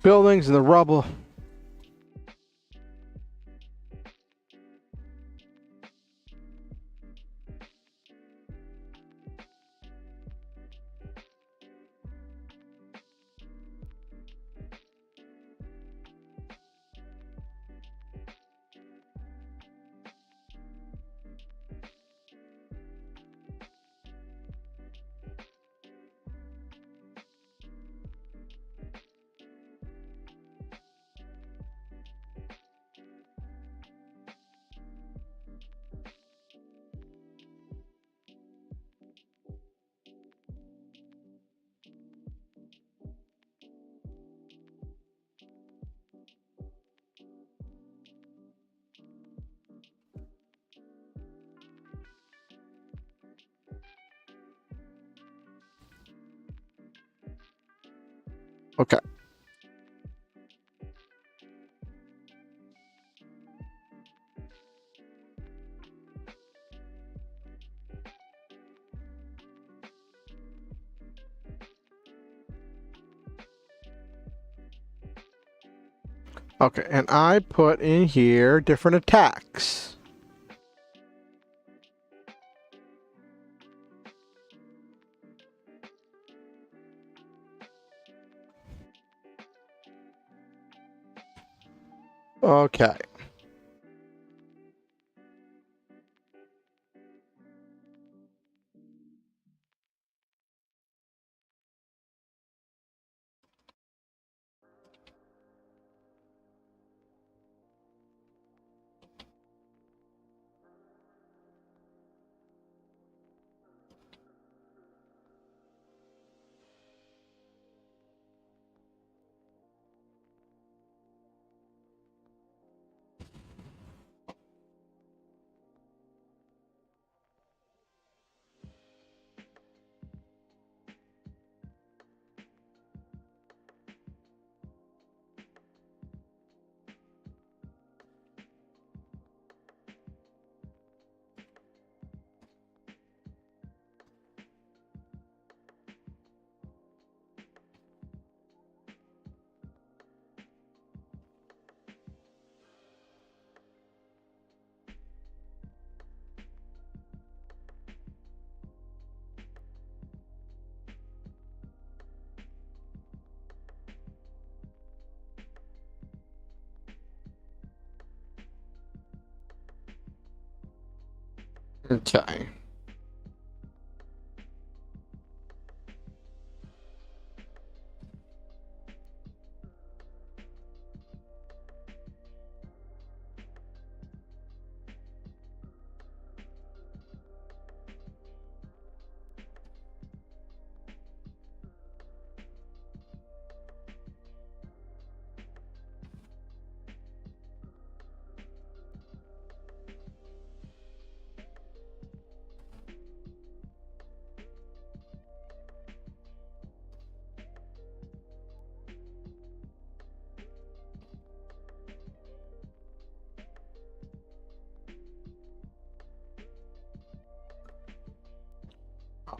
Buildings and the rubble. Okay. Okay, and I put in here different attacks. Okay. Okay.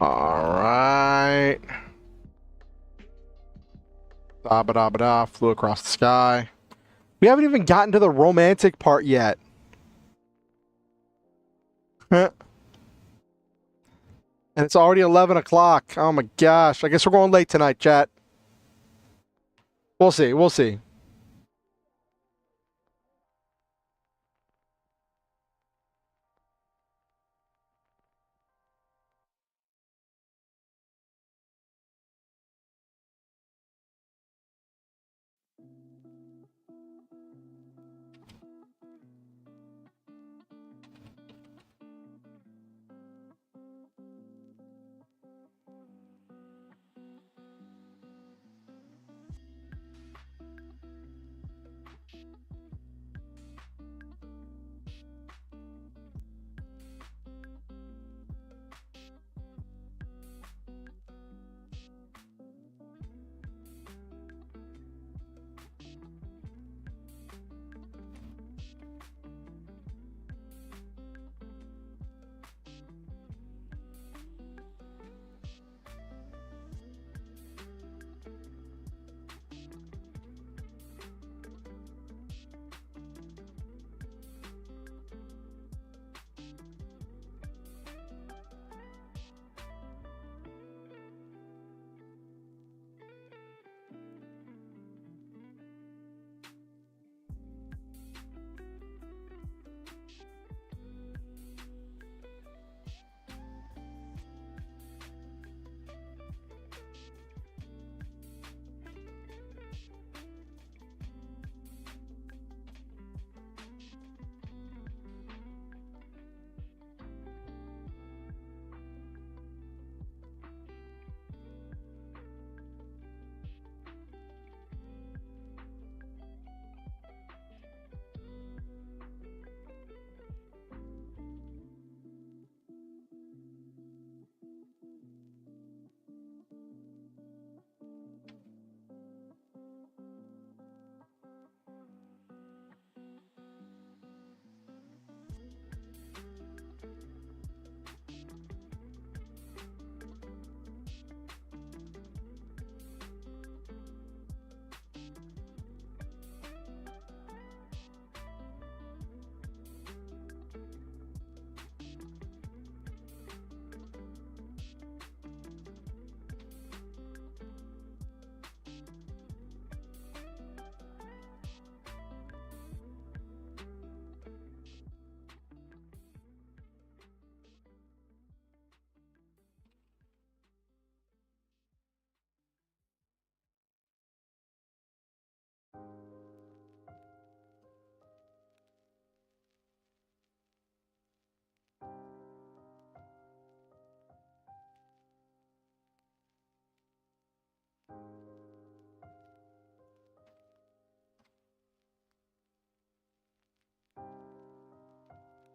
All right. Da-ba-da-ba-da, flew across the sky. We haven't even gotten to the romantic part yet. Huh. And it's already 11 o'clock. Oh my gosh. I guess we're going late tonight, chat. We'll see. We'll see.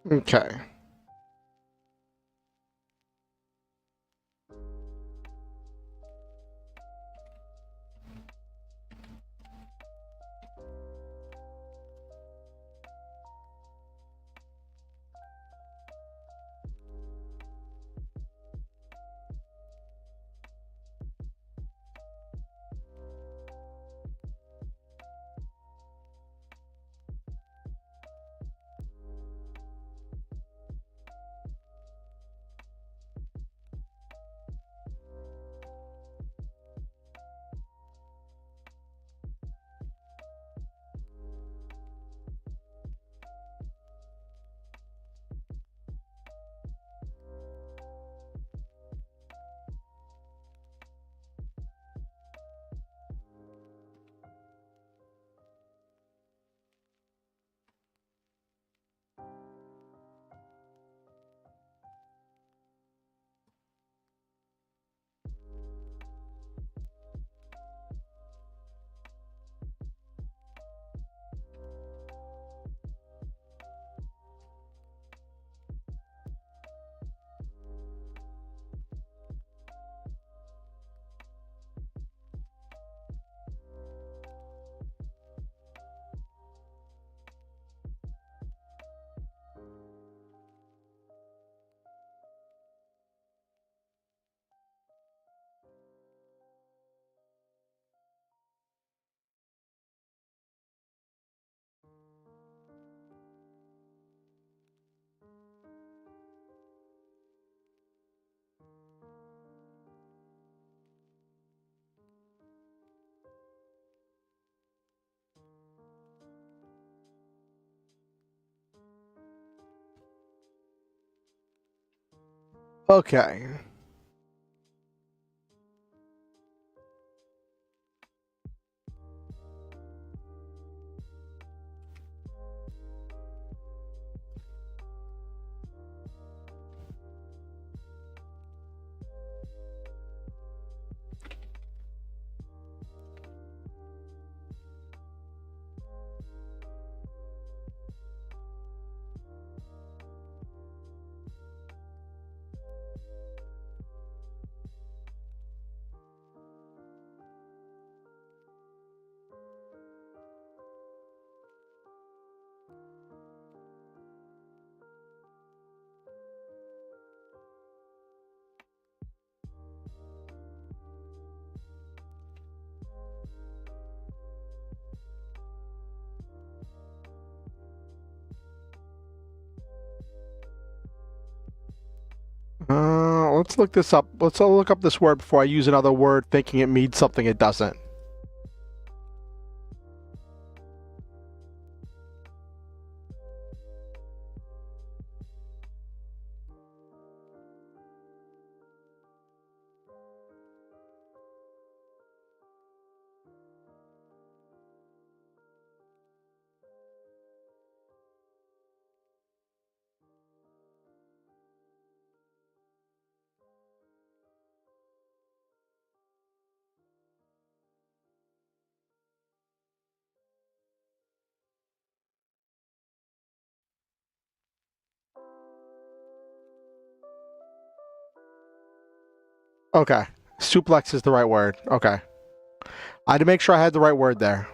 Okay. Okay. Let's look this up. Let's look up this word before I use another word thinking it means something it doesn't. Okay. Suplex is the right word. Okay. I had to make sure I had the right word there.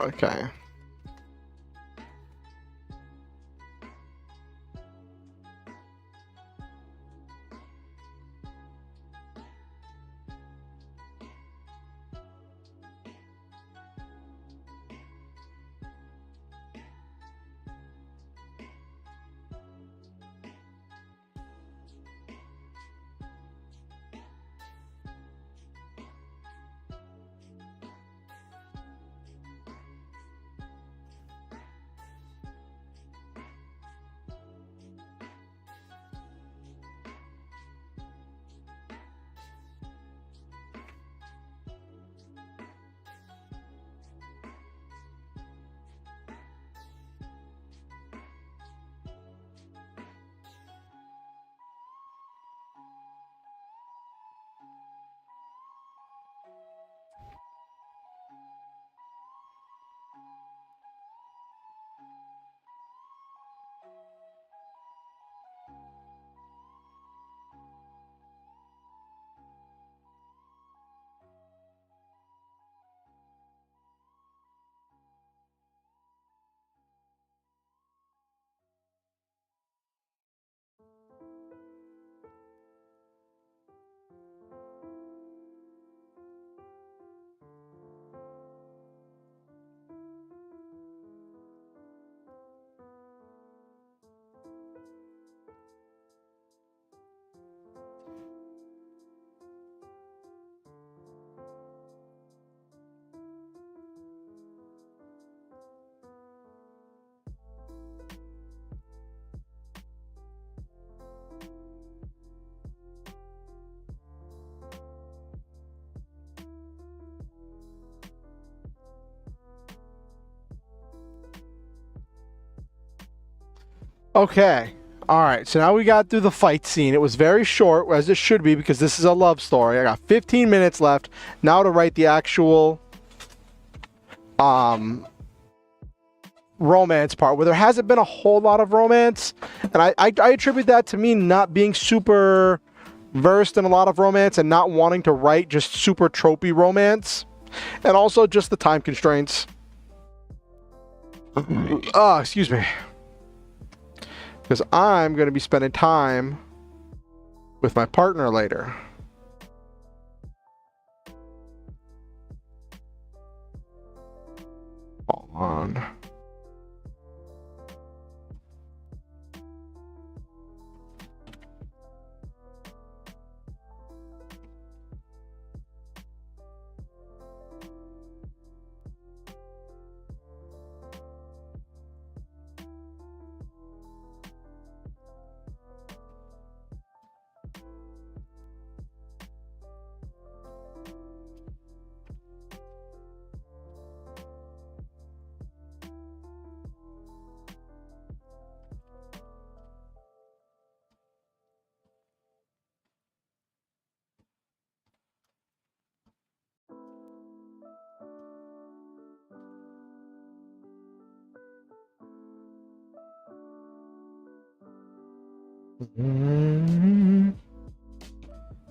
Okay. Okay. All right. So now we got through the fight scene. It was very short, as it should be, because this is a love story. I got 15 minutes left now to write the actual romance part, where there hasn't been a whole lot of romance, and I attribute that to me not being super versed in a lot of romance and not wanting to write just super tropey romance, and also just the time constraints. Excuse me. Because I'm going to be spending time with my partner later. Hold on.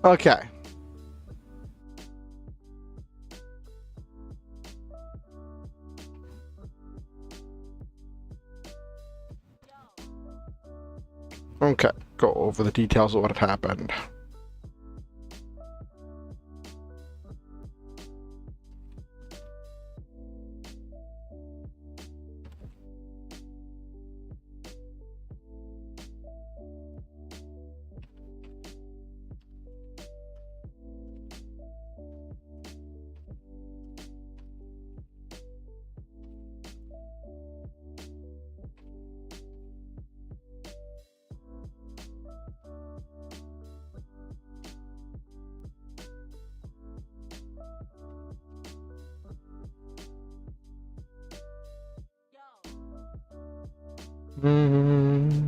Okay. Okay. Go over the details of what had happened. Mm-hmm.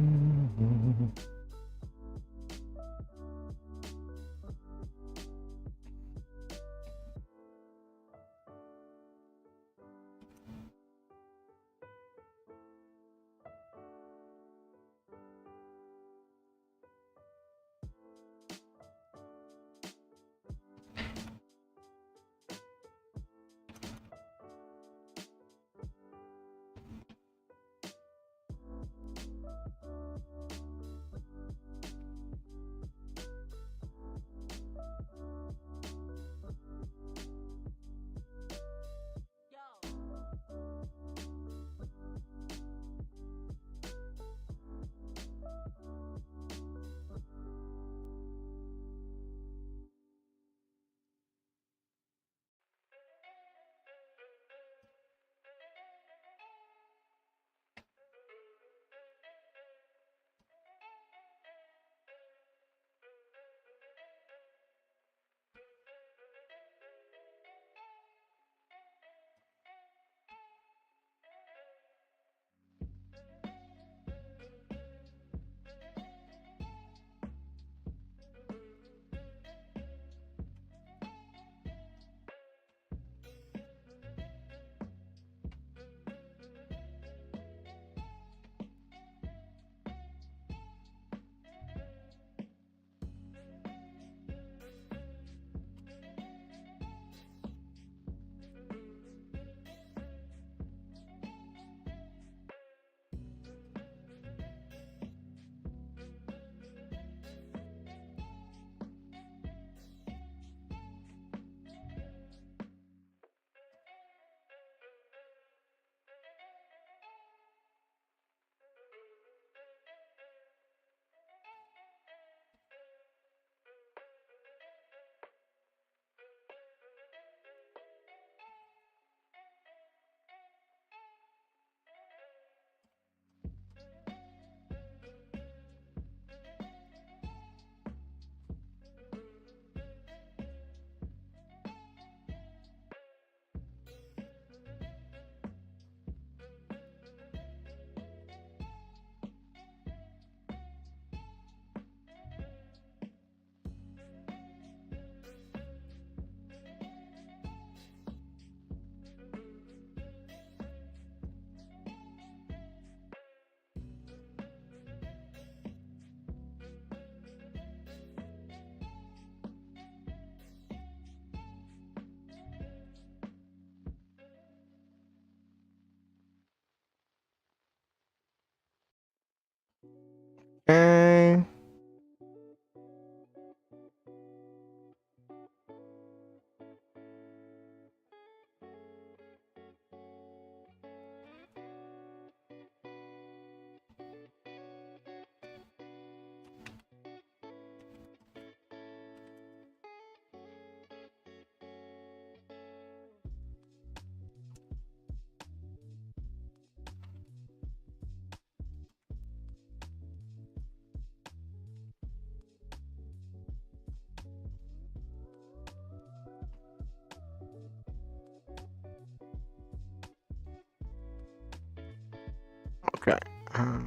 Okay. Okay.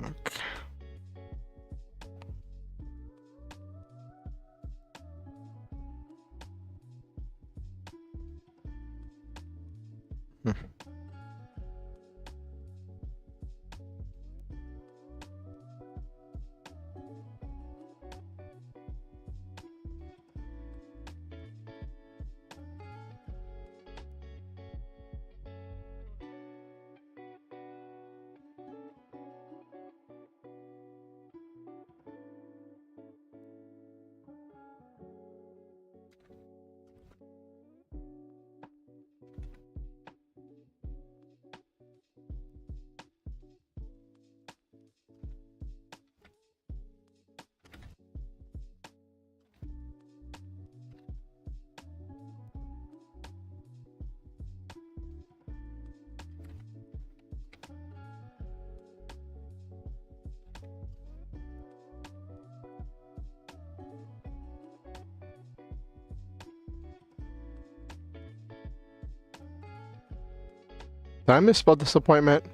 Did I misspell disappointment?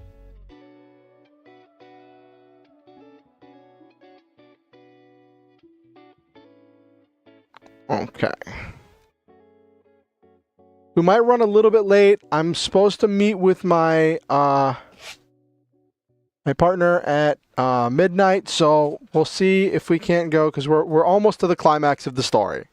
Okay. We might run a little bit late. I'm supposed to meet with my my partner at midnight, so we'll see if we can't go because we're almost to the climax of the story.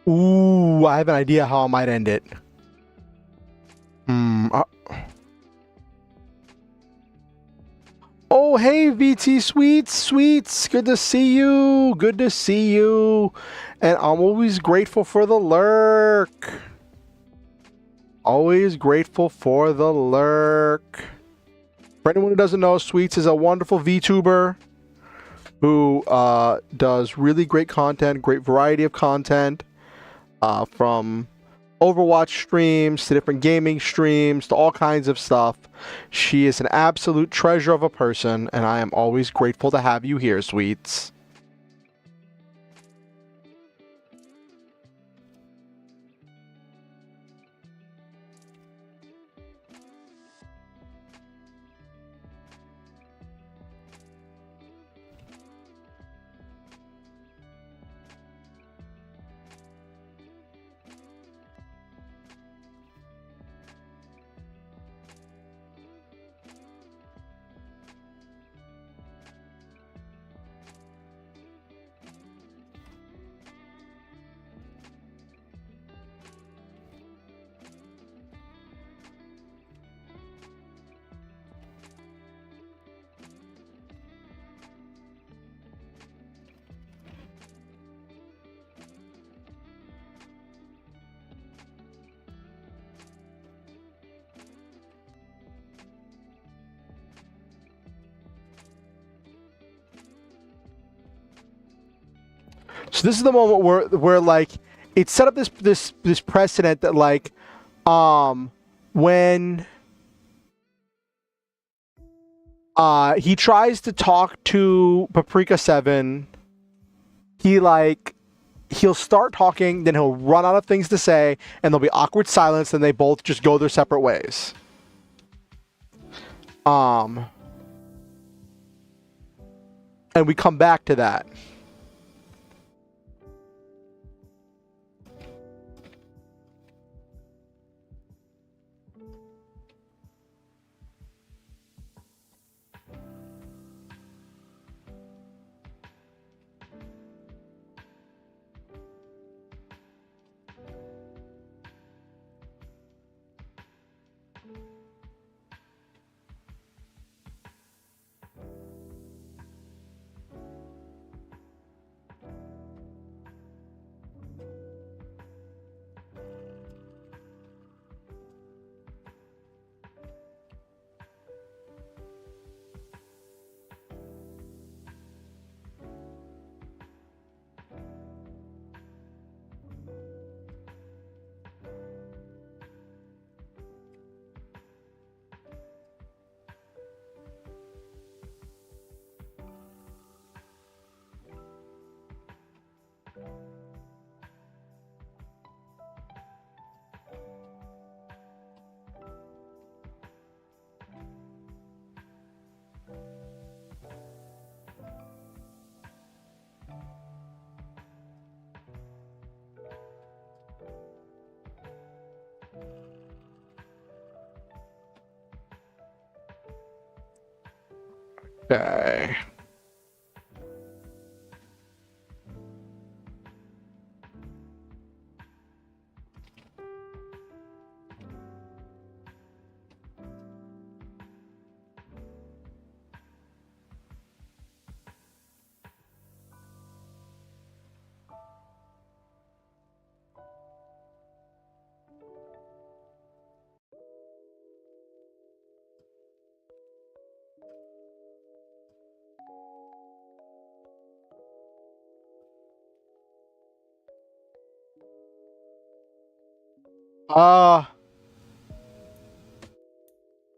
Ooh, I have an idea how I might end it. Oh, hey, VT Sweets. Good to see you. Good to see you. And I'm always grateful for the lurk. Always grateful for the lurk. For anyone who doesn't know, Sweets is a wonderful VTuber who does really great content, great variety of content, from Overwatch streams to different gaming streams to all kinds of stuff. She is an absolute treasure of a person, and I am always grateful to have you here, Sweets. So this is the moment where like it set up this precedent that like when He tries to talk to Paprika 7. He'll start talking, then he'll run out of things to say, and there'll be awkward silence, and they both just go their separate ways. And we come back to that. Okay.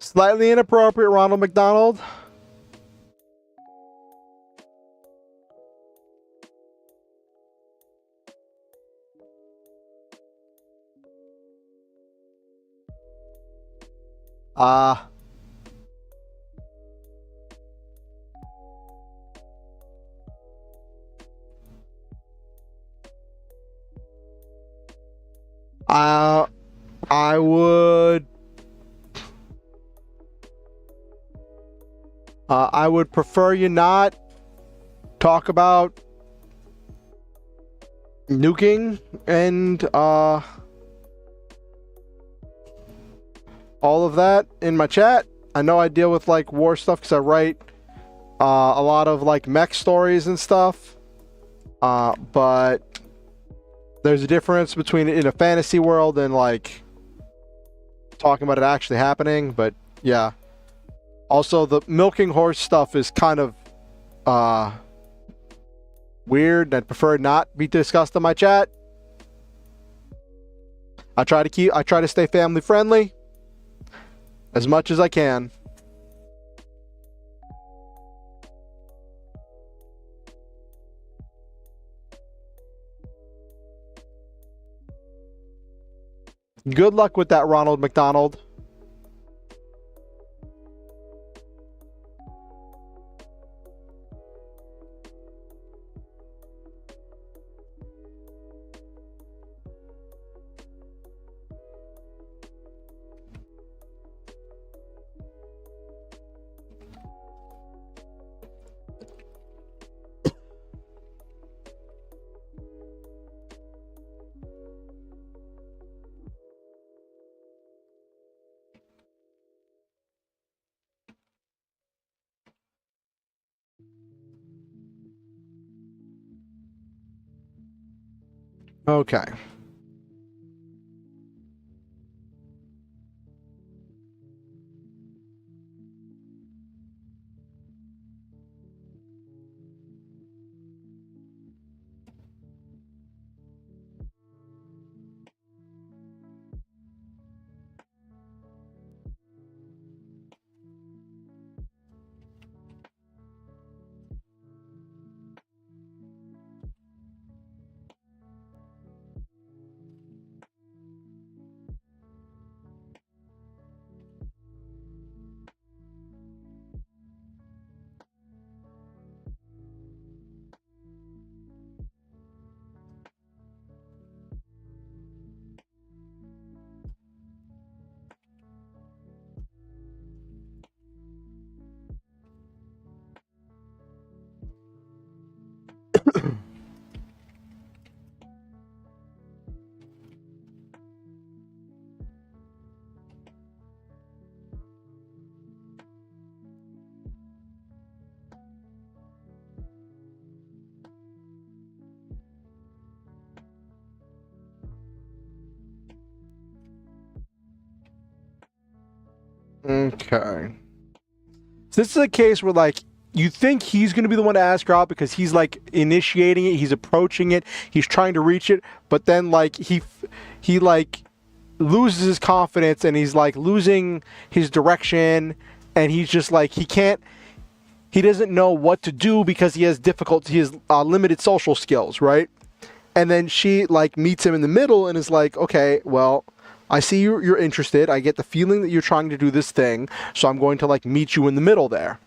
Slightly inappropriate, Ronald McDonald. I would. I would prefer you not talk about nuking and all of that in my chat. I know I deal with like war stuff because I write a lot of like mech stories and stuff. But there's a difference between in a fantasy world and like talking about it actually happening. But yeah. Also, the milking horse stuff is kind of weird. I'd prefer it not be discussed in my chat. I try to stay family friendly as much as I can. Good luck with that, Ronald McDonald. Okay. Okay. So this is a case where, like, you think he's going to be the one to ask her out because he's, like, initiating it, he's approaching it, he's trying to reach it, but then, like, he like, loses his confidence, and he's, like, losing his direction, and he's just, like, he doesn't know what to do because he has limited social skills, right? And then she, like, meets him in the middle and is like, okay, well, I see you're interested. I get the feeling that you're trying to do this thing, so I'm going to, like, meet you in the middle there.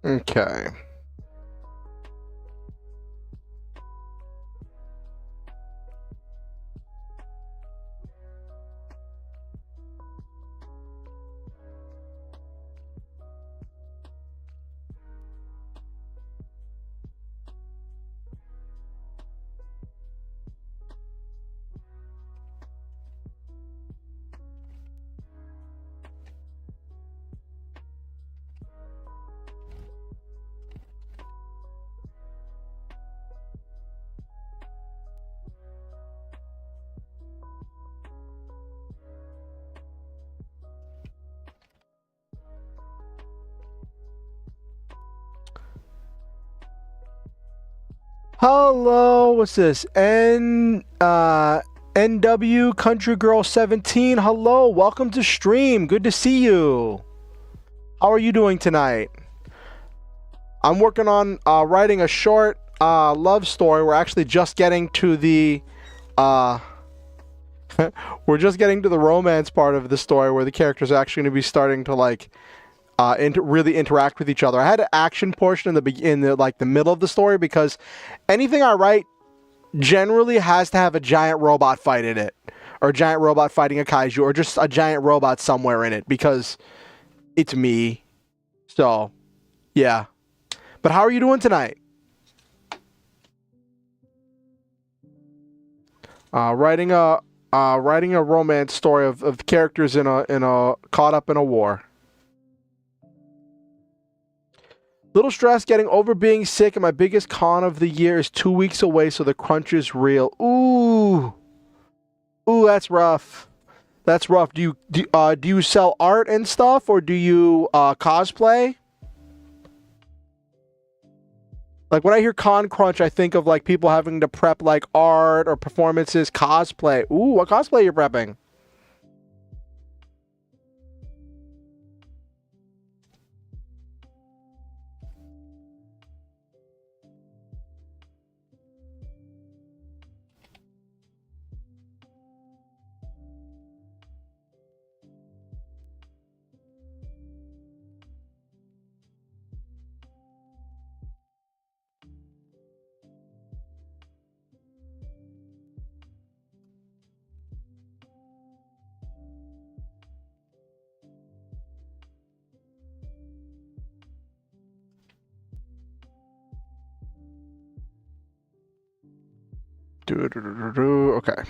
Okay. Hello, what's this? NW Country Girl 17. Hello, welcome to stream. Good to see you. How are you doing tonight? I'm working on writing a short love story. We're actually just getting to the we're just getting to the romance part of the story where the characters are actually going to be starting to, like, really interact with each other. I had an action portion in the middle of the story because anything I write generally has to have a giant robot fight in it, or a giant robot fighting a kaiju, or just a giant robot somewhere in it, because it's me. So, yeah. But how are you doing tonight? Writing a romance story of characters in a caught up in a war. Little stressed getting over being sick, and my biggest con of the year is 2 weeks away, so the crunch is real. Ooh, that's rough. That's rough. Do you sell art and stuff, or do you cosplay? Like, when I hear con crunch, I think of, like, people having to prep, like, art or performances. Cosplay. Ooh, what cosplay are you prepping? Okay.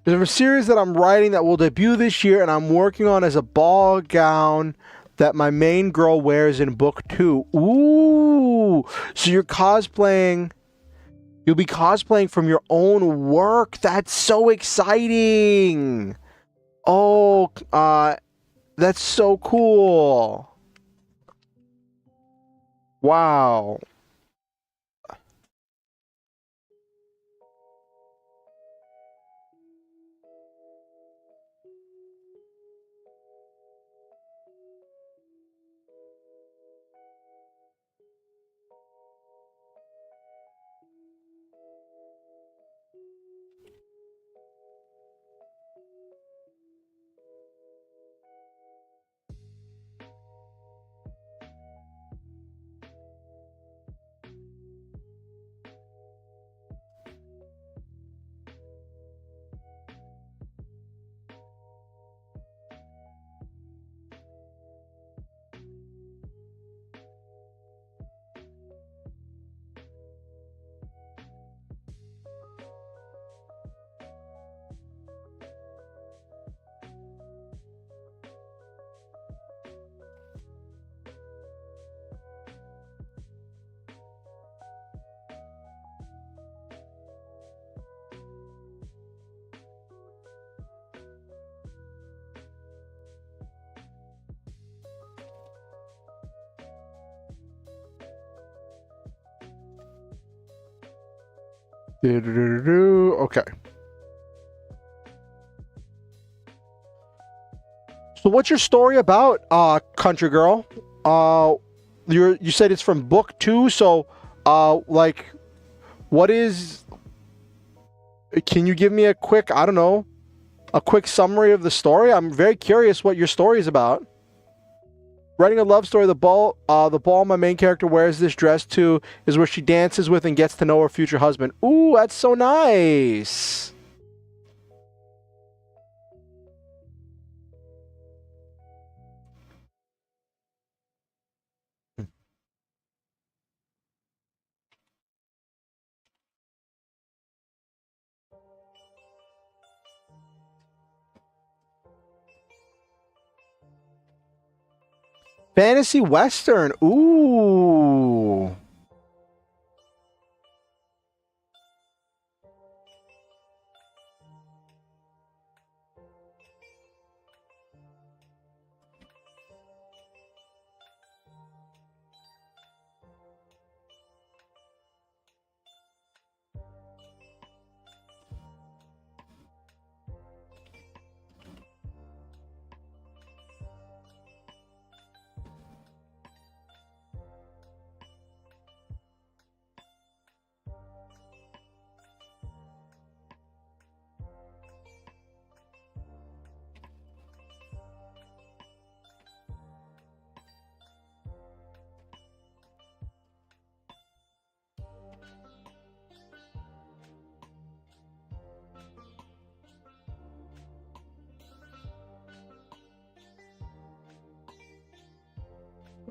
There's a series that I'm writing that will debut this year, and I'm working on as a ball gown that my main girl wears in book 2. Ooh, so you're cosplaying. You'll be cosplaying from your own work. That's so exciting. Oh, that's so cool. Wow. Okay. So what's your story about, country girl? You said it's from book 2, so like what is can you give me a quick, I don't know, a quick summary of the story? I'm very curious what your story is about. Writing a love story, the ball my main character wears this dress to is where she dances with and gets to know her future husband. Ooh, that's so nice. Fantasy Western. Ooh.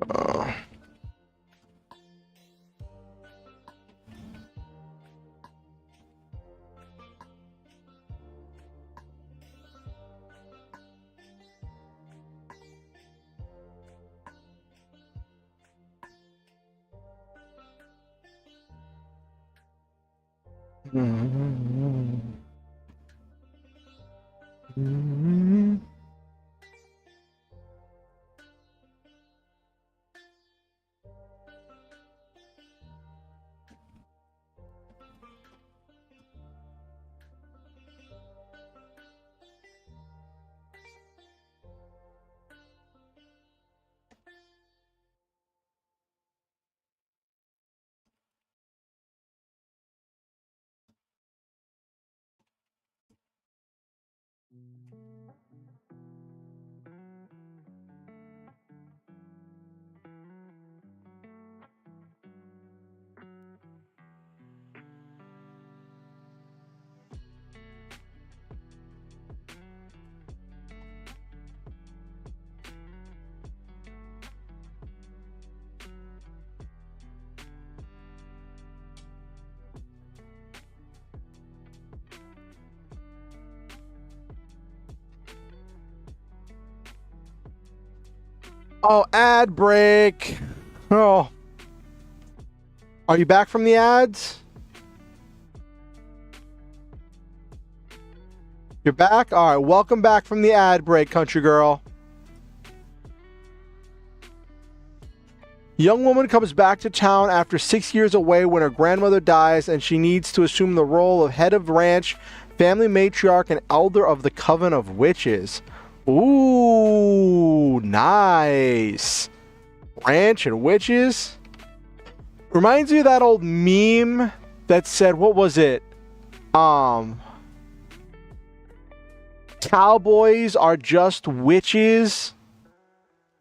Uh, Oh, ad break. Oh, are you back from the ads? You're back? All right, welcome back from the ad break, country girl. Young woman comes back to town after 6 years away when her grandmother dies, and she needs to assume the role of head of ranch, family matriarch, and elder of the Coven of Witches. Ooh, nice. Ranch and witches. Reminds me of that old meme that said, what was it? Cowboys are just witches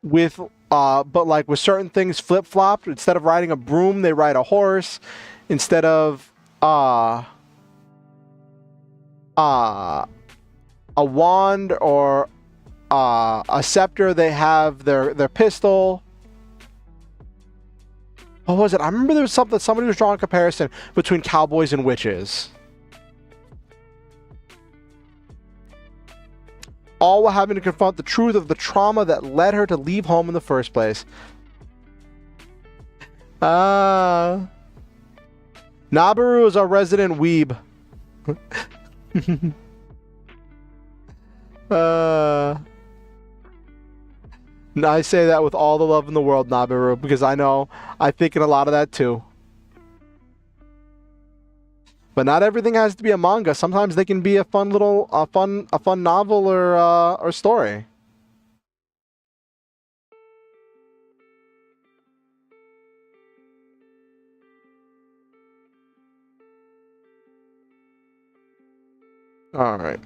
with but like with certain things flip-flopped. Instead of riding a broom, they ride a horse. Instead of a wand or a scepter, they have their pistol. What was it? I remember there was somebody was drawing a comparison between cowboys and witches. All while having to confront the truth of the trauma that led her to leave home in the first place. Nabaru is our resident weeb. I say that with all the love in the world, Nabaru, because I know I think in a lot of that too. But not everything has to be a manga. Sometimes they can be a fun little, a fun novel or story. All right.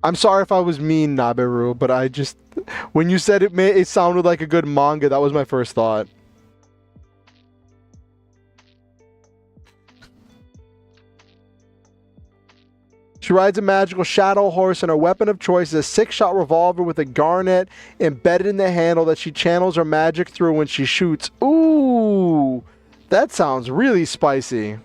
I'm sorry if I was mean, Naberu, but I just... When you said it sounded like a good manga, that was my first thought. She rides a magical shadow horse, and her weapon of choice is a 6-shot revolver with a garnet embedded in the handle that she channels her magic through when she shoots. Ooh! That sounds really spicy.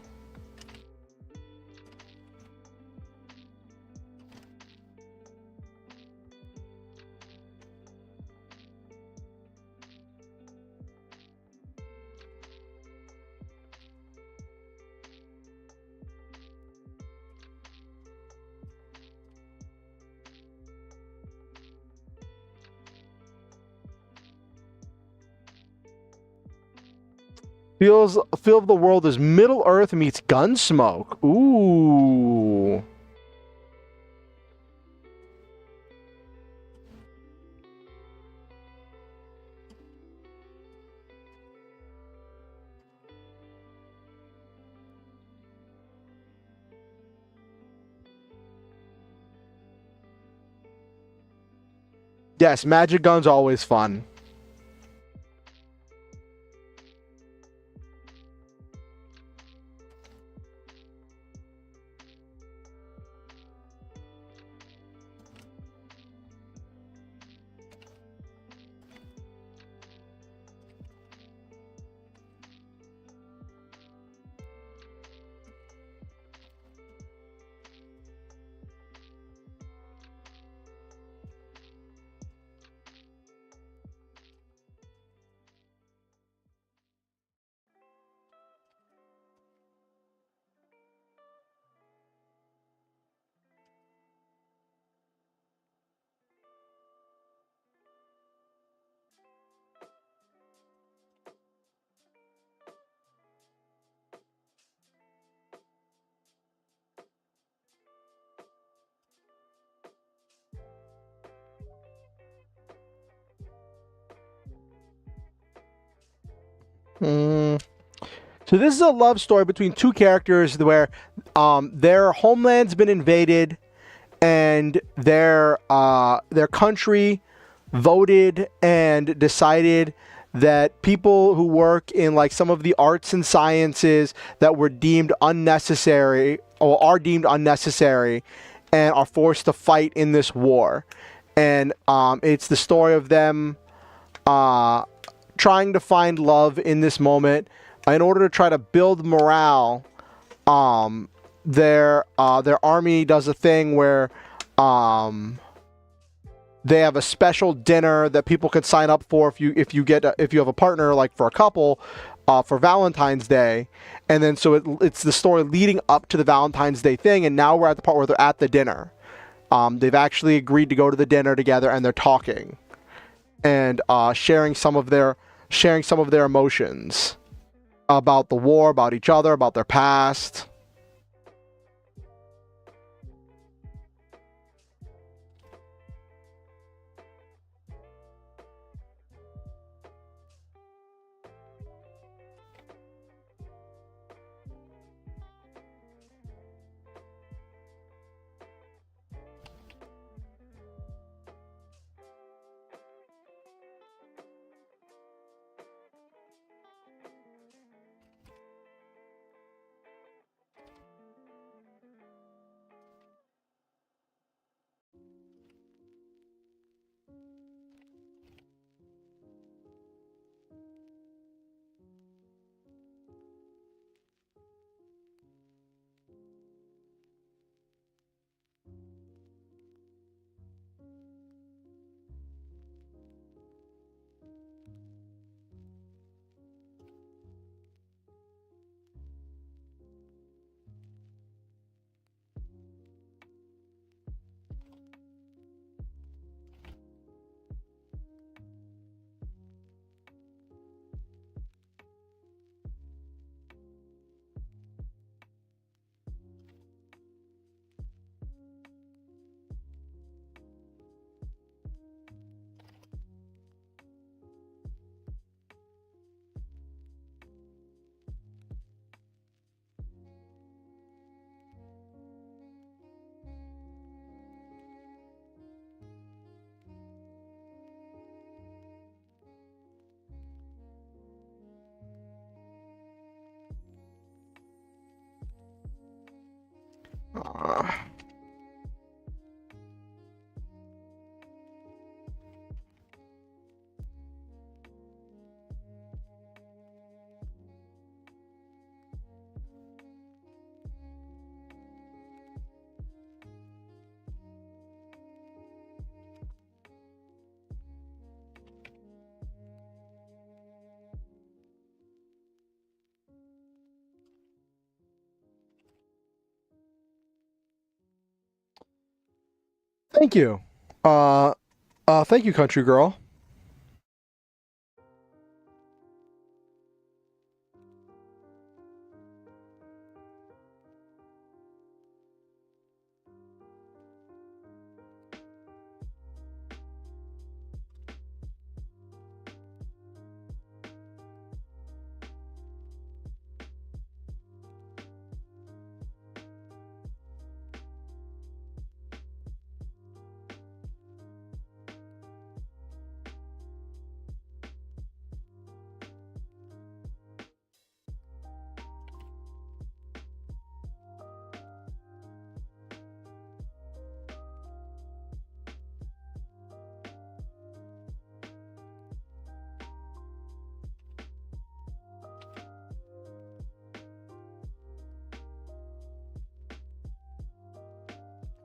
Feel of the world is Middle Earth meets Gunsmoke. Ooh. Yes, magic guns always fun. So this is a love story between two characters where their homeland's been invaded and their country voted and decided that people who work in like some of the arts and sciences that were deemed unnecessary or are deemed unnecessary and are forced to fight in this war. And it's the story of them trying to find love in this moment in order to try to build morale. Their army does a thing where They have a special dinner that people can sign up for if you have a partner, like for a couple, for Valentine's Day. And then so it's the story leading up to the Valentine's Day thing, and now we're at the part where they're at the dinner. They've actually agreed to go to the dinner together, and they're talking and sharing some of their emotions about the war, about each other, about their past. Thank you. Thank you, country girl.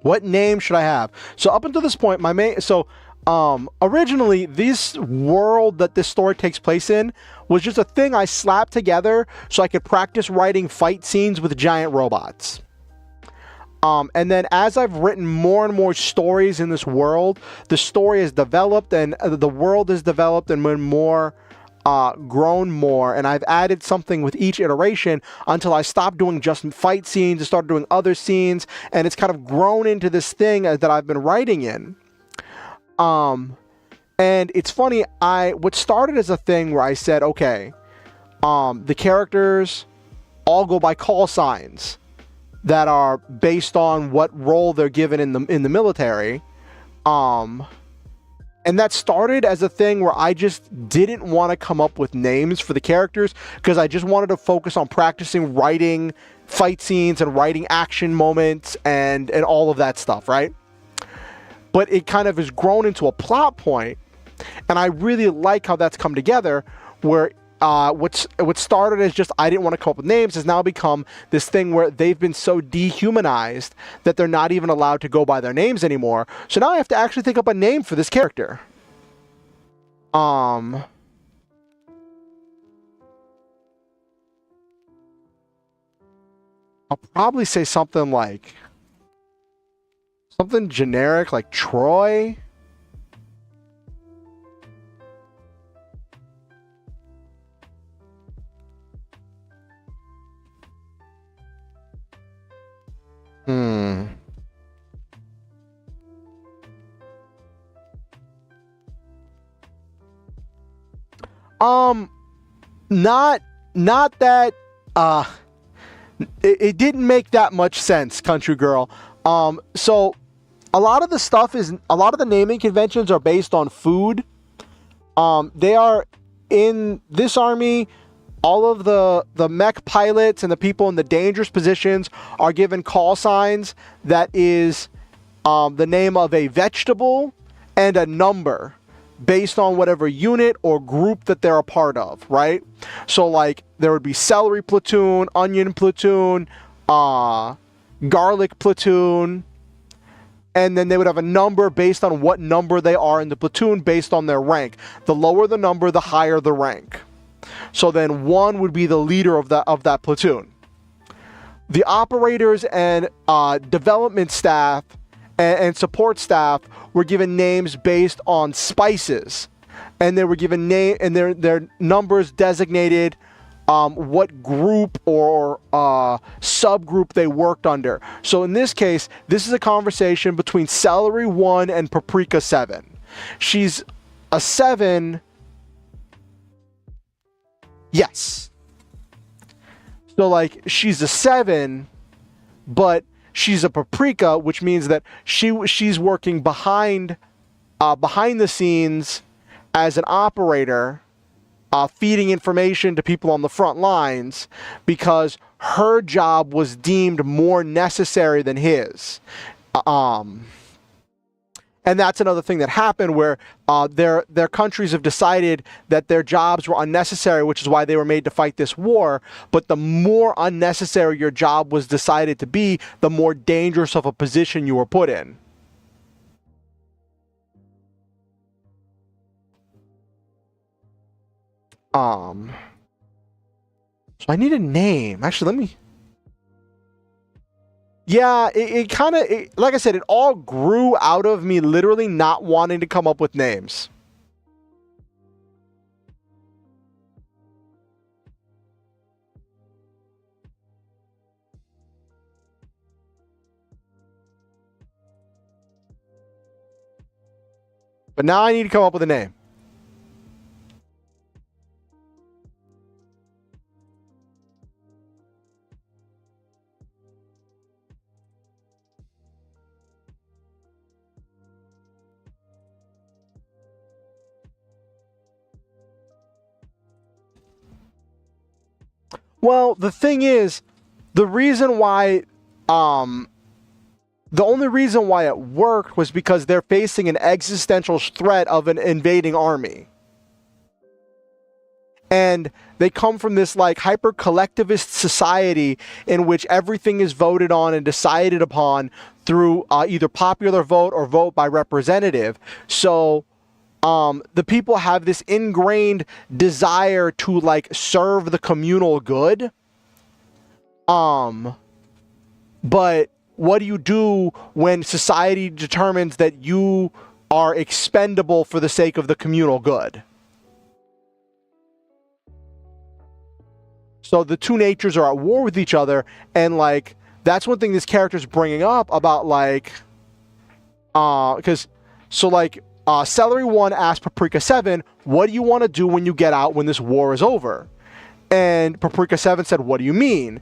What name should I have? So up until this point, originally this world that this story takes place in was just a thing I slapped together so I could practice writing fight scenes with giant robots. And then as I've written more and more stories in this world, the story has developed and the world has developed and been more grown more, and I've added something with each iteration until I stopped doing just fight scenes and started doing other scenes, and it's kind of grown into this thing that I've been writing in. And it's funny, what started as a thing where I said, okay, the characters all go by call signs that are based on what role they're given in the military. And that started as a thing where I just didn't want to come up with names for the characters because I just wanted to focus on practicing writing fight scenes and writing action moments and all of that stuff, right? But it kind of has grown into a plot point, and I really like how that's come together, where what started as just I didn't want to come up with names has now become this thing where they've been so dehumanized that they're not even allowed to go by their names anymore. So now I have to actually think up a name for this character. I'll probably say something like something generic like Troy. Not that it didn't make that much sense, country girl. So a lot of the naming conventions are based on food. They are in this army. All of the mech pilots and the people in the dangerous positions are given call signs that is the name of a vegetable and a number based on whatever unit or group that they're a part of, right? So like there would be celery platoon, onion platoon, garlic platoon, and then they would have a number based on what number they are in the platoon based on their rank. The lower the number, the higher the rank. So then 1 would be the leader of that platoon. The operators and development staff and support staff were given names based on spices, and they were given name and their numbers designated what group or subgroup they worked under. So in this case, this is a conversation between Celery 1 and Paprika 7. She's a 7. Yes. So like she's a 7, but she's a paprika, which means that she's working behind the scenes as an operator, feeding information to people on the front lines because her job was deemed more necessary than his. And that's another thing that happened where their countries have decided that their jobs were unnecessary, which is why they were made to fight this war. But the more unnecessary your job was decided to be, the more dangerous of a position you were put in. So I need a name. Actually, let me... Yeah, it kind of, like I said, it all grew out of me literally not wanting to come up with names. But now I need to come up with a name. Well, the thing is, the only reason why it worked was because they're facing an existential threat of an invading army. And they come from this like hyper-collectivist society in which everything is voted on and decided upon through either popular vote or vote by representative. So the people have this ingrained desire to like serve the communal good. But what do you do when society determines that you are expendable for the sake of the communal good? So the two natures are at war with each other, and like that's one thing this character's bringing up about like Celery 1 asked Paprika 7, what do you want to do when you get out when this war is over? And Paprika 7 said, what do you mean?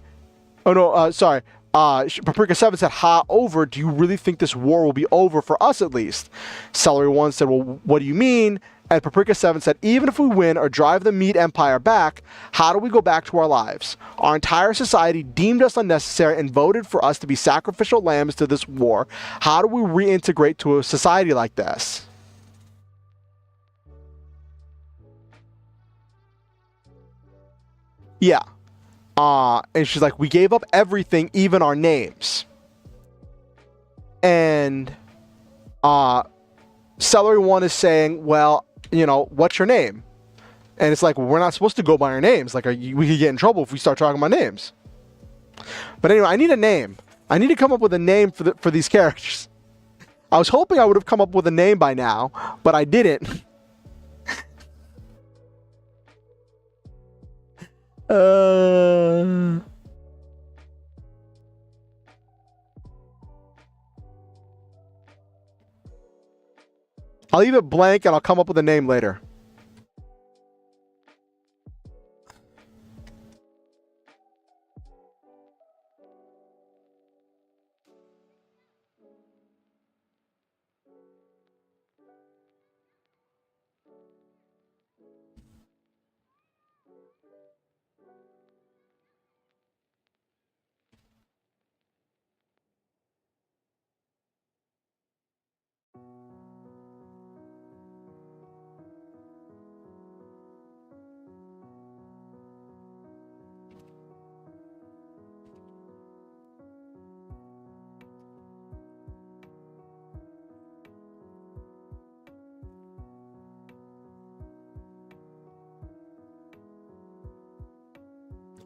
Oh no, sorry. Paprika 7 said, ha, over. Do you really think this war will be over for us at least? Celery 1 said, well, what do you mean? And Paprika 7 said, even if we win or drive the meat empire back, how do we go back to our lives? Our entire society deemed us unnecessary and voted for us to be sacrificial lambs to this war. How do we reintegrate to a society like this? Yeah. And she's like, we gave up everything, even our names. And celery one is saying, well, what's your name? And it's like, well, we're not supposed to go by our names. Like, we could get in trouble if we start talking about names. But anyway, I need a name. I need to come up with a name for these characters. I was hoping I would have come up with a name by now, but I didn't. I'll leave it blank and I'll come up with a name later.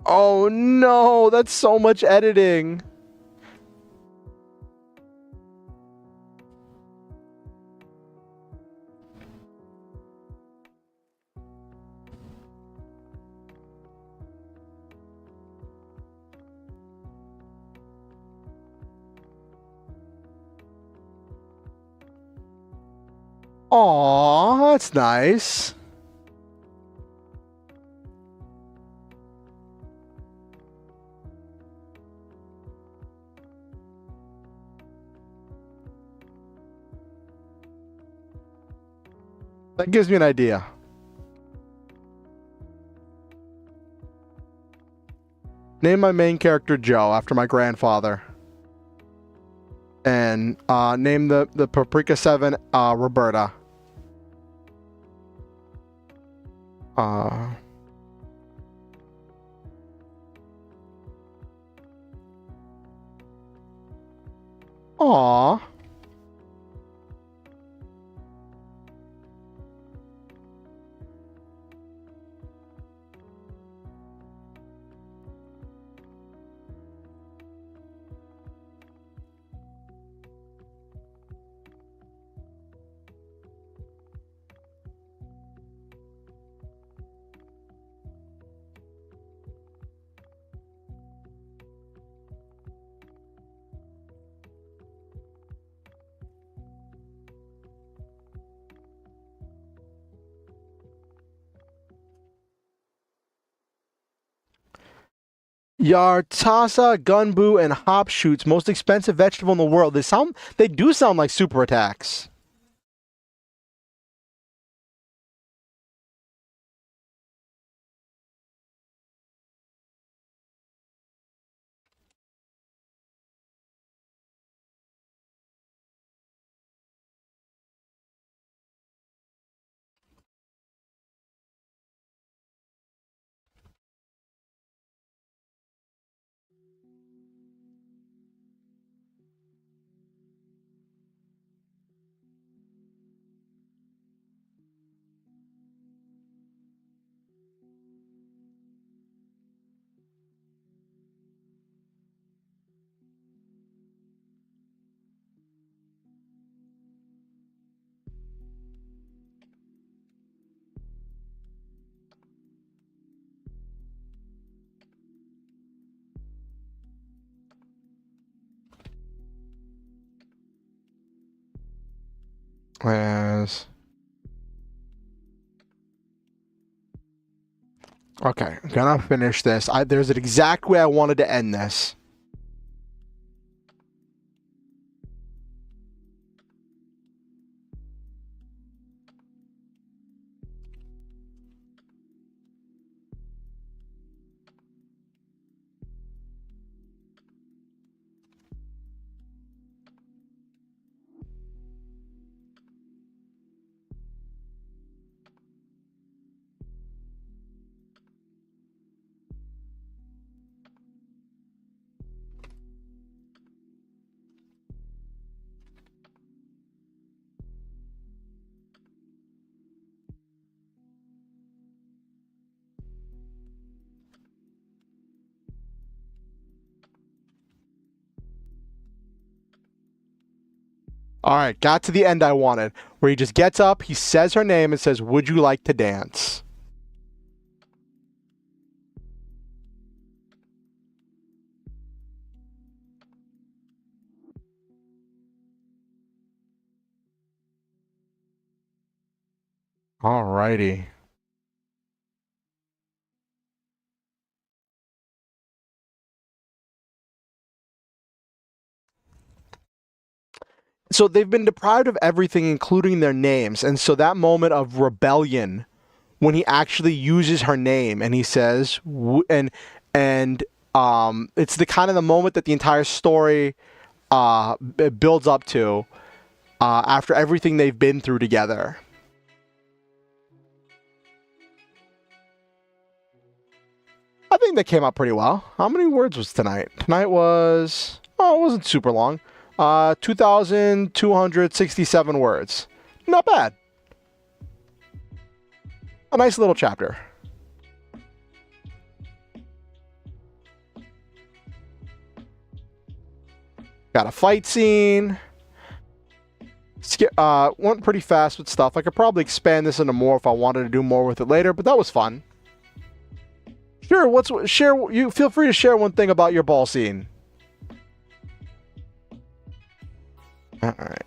Oh no, that's so much editing. Aw, that's nice. That gives me an idea. Name my main character Joe after my grandfather. And name the Paprika 7 Roberta. Aw. Yartasa, Gunbu, and Hop Shoots, most expensive vegetable in the world. They do sound like super attacks. Yes. Okay, I'm gonna finish this. There's an exact way I wanted to end this. All right, got to the end I wanted, where he just gets up, he says her name, and says, "Would you like to dance?" All righty. So they've been deprived of everything, including their names. And so that moment of rebellion, when he actually uses her name and he says, and it's the kind of the moment that the entire story builds up to after everything they've been through together. I think that came out pretty well. How many words was tonight? Tonight was, oh, it wasn't super long. 2,267 words. Not bad. A nice little chapter. Got a fight scene. Went pretty fast with stuff. I could probably expand this into more if I wanted to do more with it later, but that was fun. Sure, share? You feel free to share one thing about your ball scene. All right.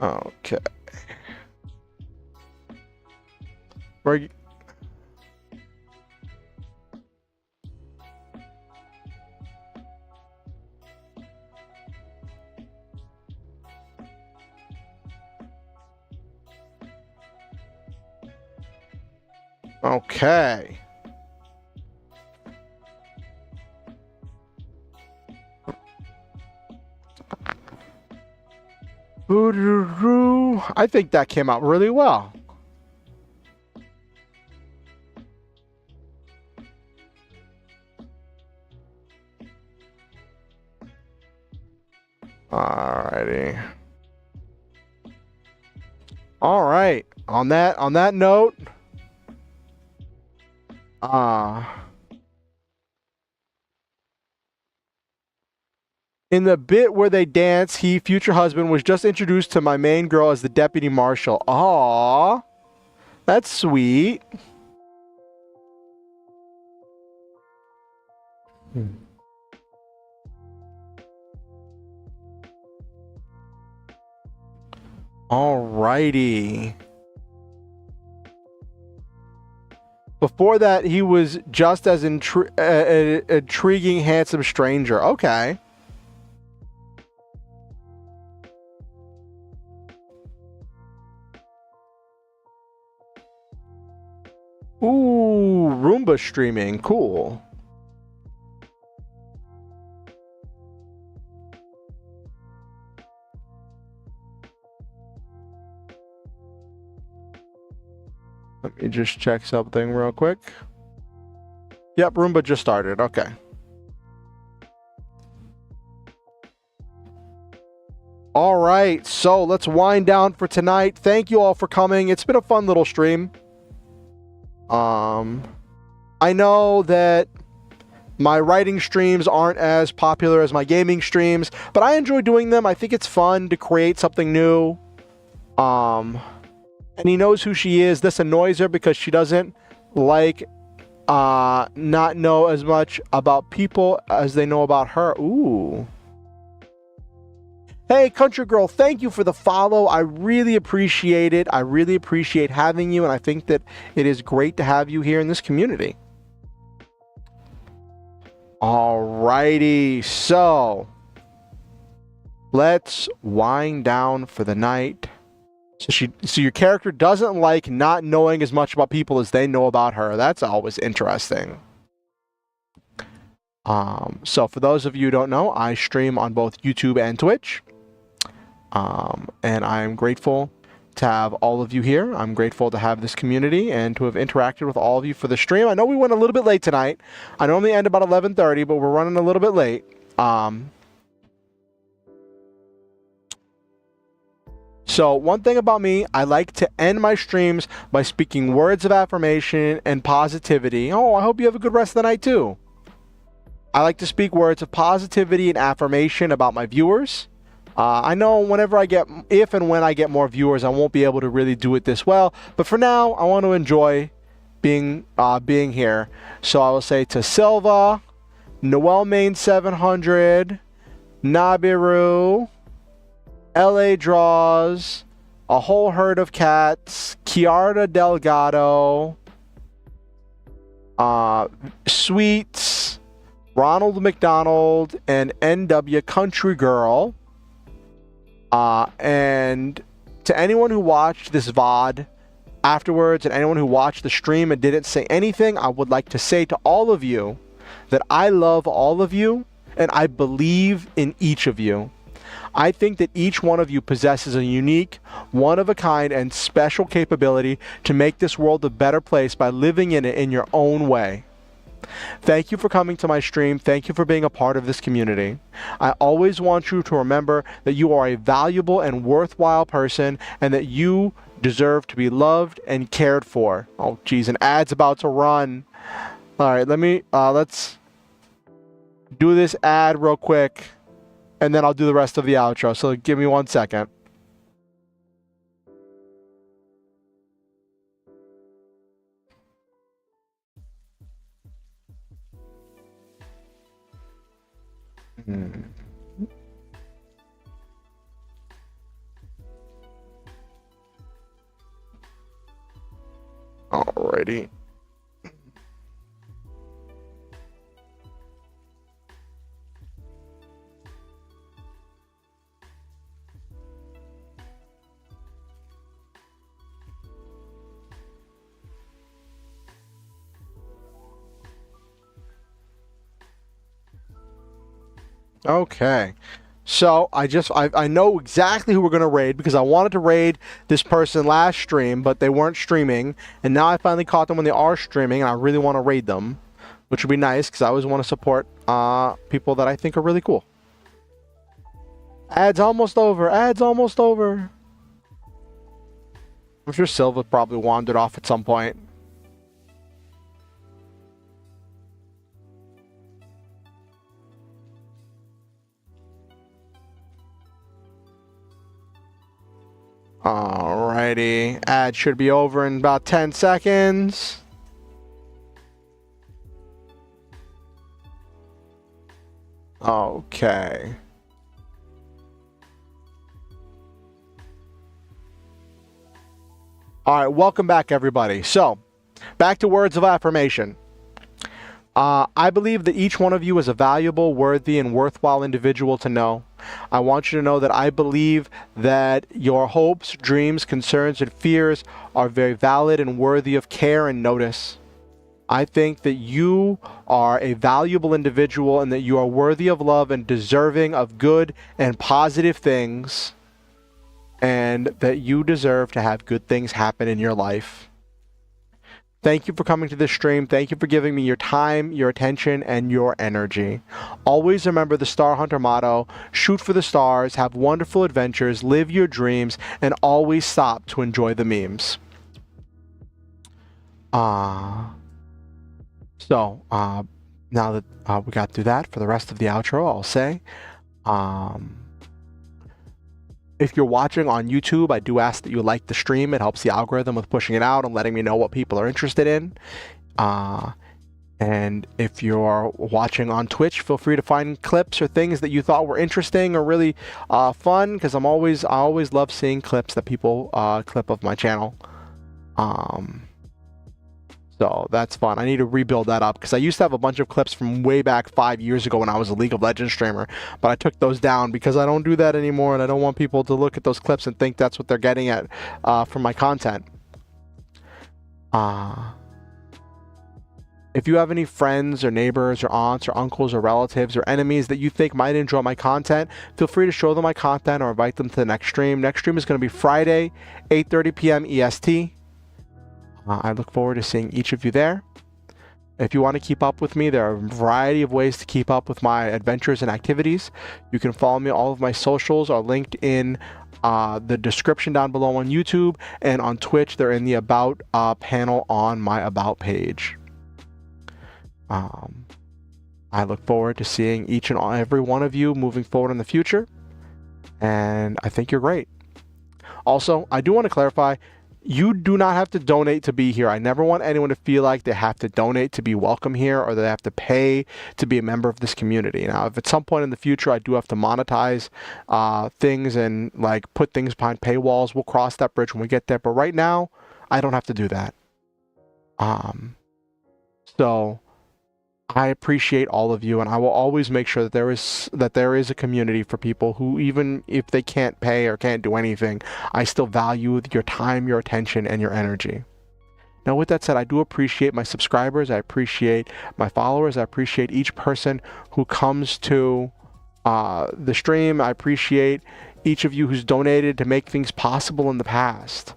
Okay. Where? Okay. I think that came out really well. Alrighty. All right. On that note, in the bit where they dance, future husband, was just introduced to my main girl as the deputy marshal. Aww. That's sweet. Alrighty. Before that, he was just as intriguing, handsome stranger. Okay. Ooh, Roomba streaming. Cool. Let me just check something real quick. Yep, Roomba just started. Okay. All right, so let's wind down for tonight. Thank you all for coming. It's been a fun little stream. I know that my writing streams aren't as popular as my gaming streams, but I enjoy doing them. I think it's fun to create something new. And he knows who she is. This annoys her because she doesn't like not know as much about people as they know about her. Ooh. Hey, Country Girl, thank you for the follow. I really appreciate it. I really appreciate having you, and I think that it is great to have you here in this community. Alrighty, so let's wind down for the night. So your character doesn't like not knowing as much about people as they know about her. That's always interesting. So for those of you who don't know, I stream on both YouTube and Twitch. And I'm grateful to have all of you here. I'm grateful to have this community and to have interacted with all of you for the stream. I know we went a little bit late tonight. I normally end about 11:30, but we're running a little bit late. So one thing about me, I like to end my streams by speaking words of affirmation and positivity. Oh, I hope you have a good rest of the night too. I like to speak words of positivity and affirmation about my viewers. I know if and when I get more viewers, I won't be able to really do it this well. But for now, I want to enjoy being here. So I will say to Silva, Noel Main 700, Nabiru, LA Draws, A Whole Herd of Cats, Kiara Delgado, Sweets, Ronald McDonald, and NW Country Girl. And to anyone who watched this VOD afterwards and anyone who watched the stream and didn't say anything, I would like to say to all of you that I love all of you and I believe in each of you. I think that each one of you possesses a unique, one-of-a-kind, and special capability to make this world a better place by living in it in your own way. Thank you for coming to my stream. Thank you for being a part of this community. I always want you to remember that you are a valuable and worthwhile person and that you deserve to be loved and cared for. Oh, geez, an ad's about to run. All right, let's do this ad real quick, and then I'll do the rest of the outro. So give me 1 second. Alrighty. Okay, so I know exactly who we're gonna raid because I wanted to raid this person last stream, but they weren't streaming, and now I finally caught them when they are streaming, and I really want to raid them, which would be nice because I always want to support people that I think are really cool. Ad's almost over. Ad's almost over. I'm sure Silva probably wandered off at some point. Alrighty, ad should be over in about 10 seconds. Okay. Alright, welcome back everybody. So, back to words of affirmation. I believe that each one of you is a valuable, worthy, and worthwhile individual to know. I want you to know that I believe that your hopes, dreams, concerns, and fears are very valid and worthy of care and notice. I think that you are a valuable individual and that you are worthy of love and deserving of good and positive things, and that you deserve to have good things happen in your life. Thank you for coming to this stream. Thank you for giving me your time, your attention, and your energy. Always remember the Star Hunter motto: shoot for the stars, have wonderful adventures, live your dreams, and always stop to enjoy the memes. Now that we got through that, for the rest of the outro, I'll say, if you're watching on YouTube, I do ask that you like the stream. It helps the algorithm with pushing it out and letting me know what people are interested in. And if you're watching on Twitch, feel free to find clips or things that you thought were interesting or really fun, because I always love seeing clips that people clip of my channel. So that's fun. I need to rebuild that up because I used to have a bunch of clips from way back 5 years ago when I was a League of Legends streamer, but I took those down because I don't do that anymore, and I don't want people to look at those clips and think that's what they're getting at from my content. If you have any friends or neighbors or aunts or uncles or relatives or enemies that you think might enjoy my content, feel free to show them my content or invite them to the next stream. Next stream is going to be Friday, 8:30 p.m. EST. I look forward to seeing each of you there. If you want to keep up with me, there are a variety of ways to keep up with my adventures and activities. You can follow me. All of my socials are linked in the description down below on YouTube, and on Twitch, they're in the About panel on my About page. I look forward to seeing each and every one of you moving forward in the future, and I think you're great. Also, I do want to clarify, you do not have to donate to be here. I never want anyone to feel like they have to donate to be welcome here, or they have to pay to be a member of this community. Now, if at some point in the future I do have to monetize things and like put things behind paywalls, we'll cross that bridge when we get there. But right now, I don't have to do that. So I appreciate all of you, and I will always make sure that there is a community for people who, even if they can't pay or can't do anything, I still value your time, your attention, and your energy. Now, with that said, I do appreciate my subscribers. I appreciate my followers. I appreciate each person who comes to the stream. I appreciate each of you who's donated to make things possible in the past.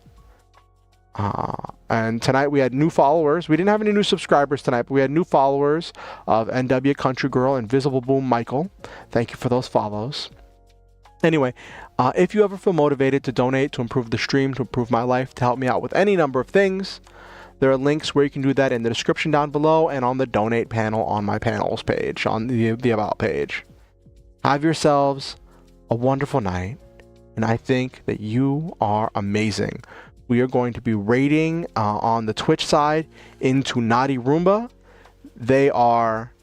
And tonight we had new followers. We didn't have any new subscribers tonight, but we had new followers of NW Country Girl and Visible Boom Michael. Thank you for those follows. Anyway, if you ever feel motivated to donate to improve the stream, to improve my life, to help me out with any number of things, there are links where you can do that in the description down below and on the donate panel on my panels page, on the About page. Have yourselves a wonderful night, and I think that you are amazing. We are going to be raiding on the Twitch side into Naughty Roomba. They are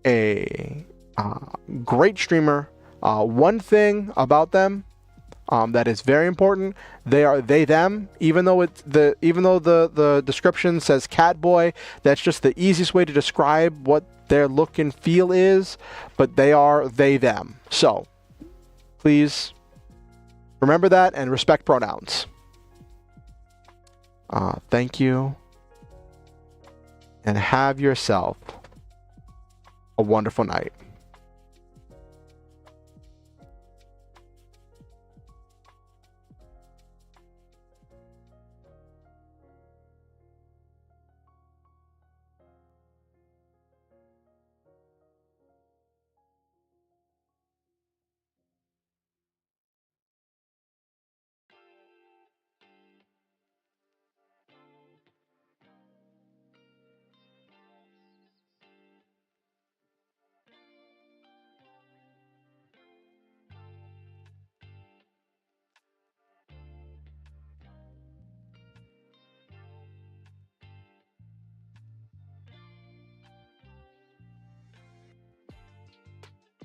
a great streamer. One thing about them that is very important: they are them. Even though the description says Catboy, that's just the easiest way to describe what their look and feel is. But they are them. So please remember that and respect pronouns. Thank you, and have yourself a wonderful night.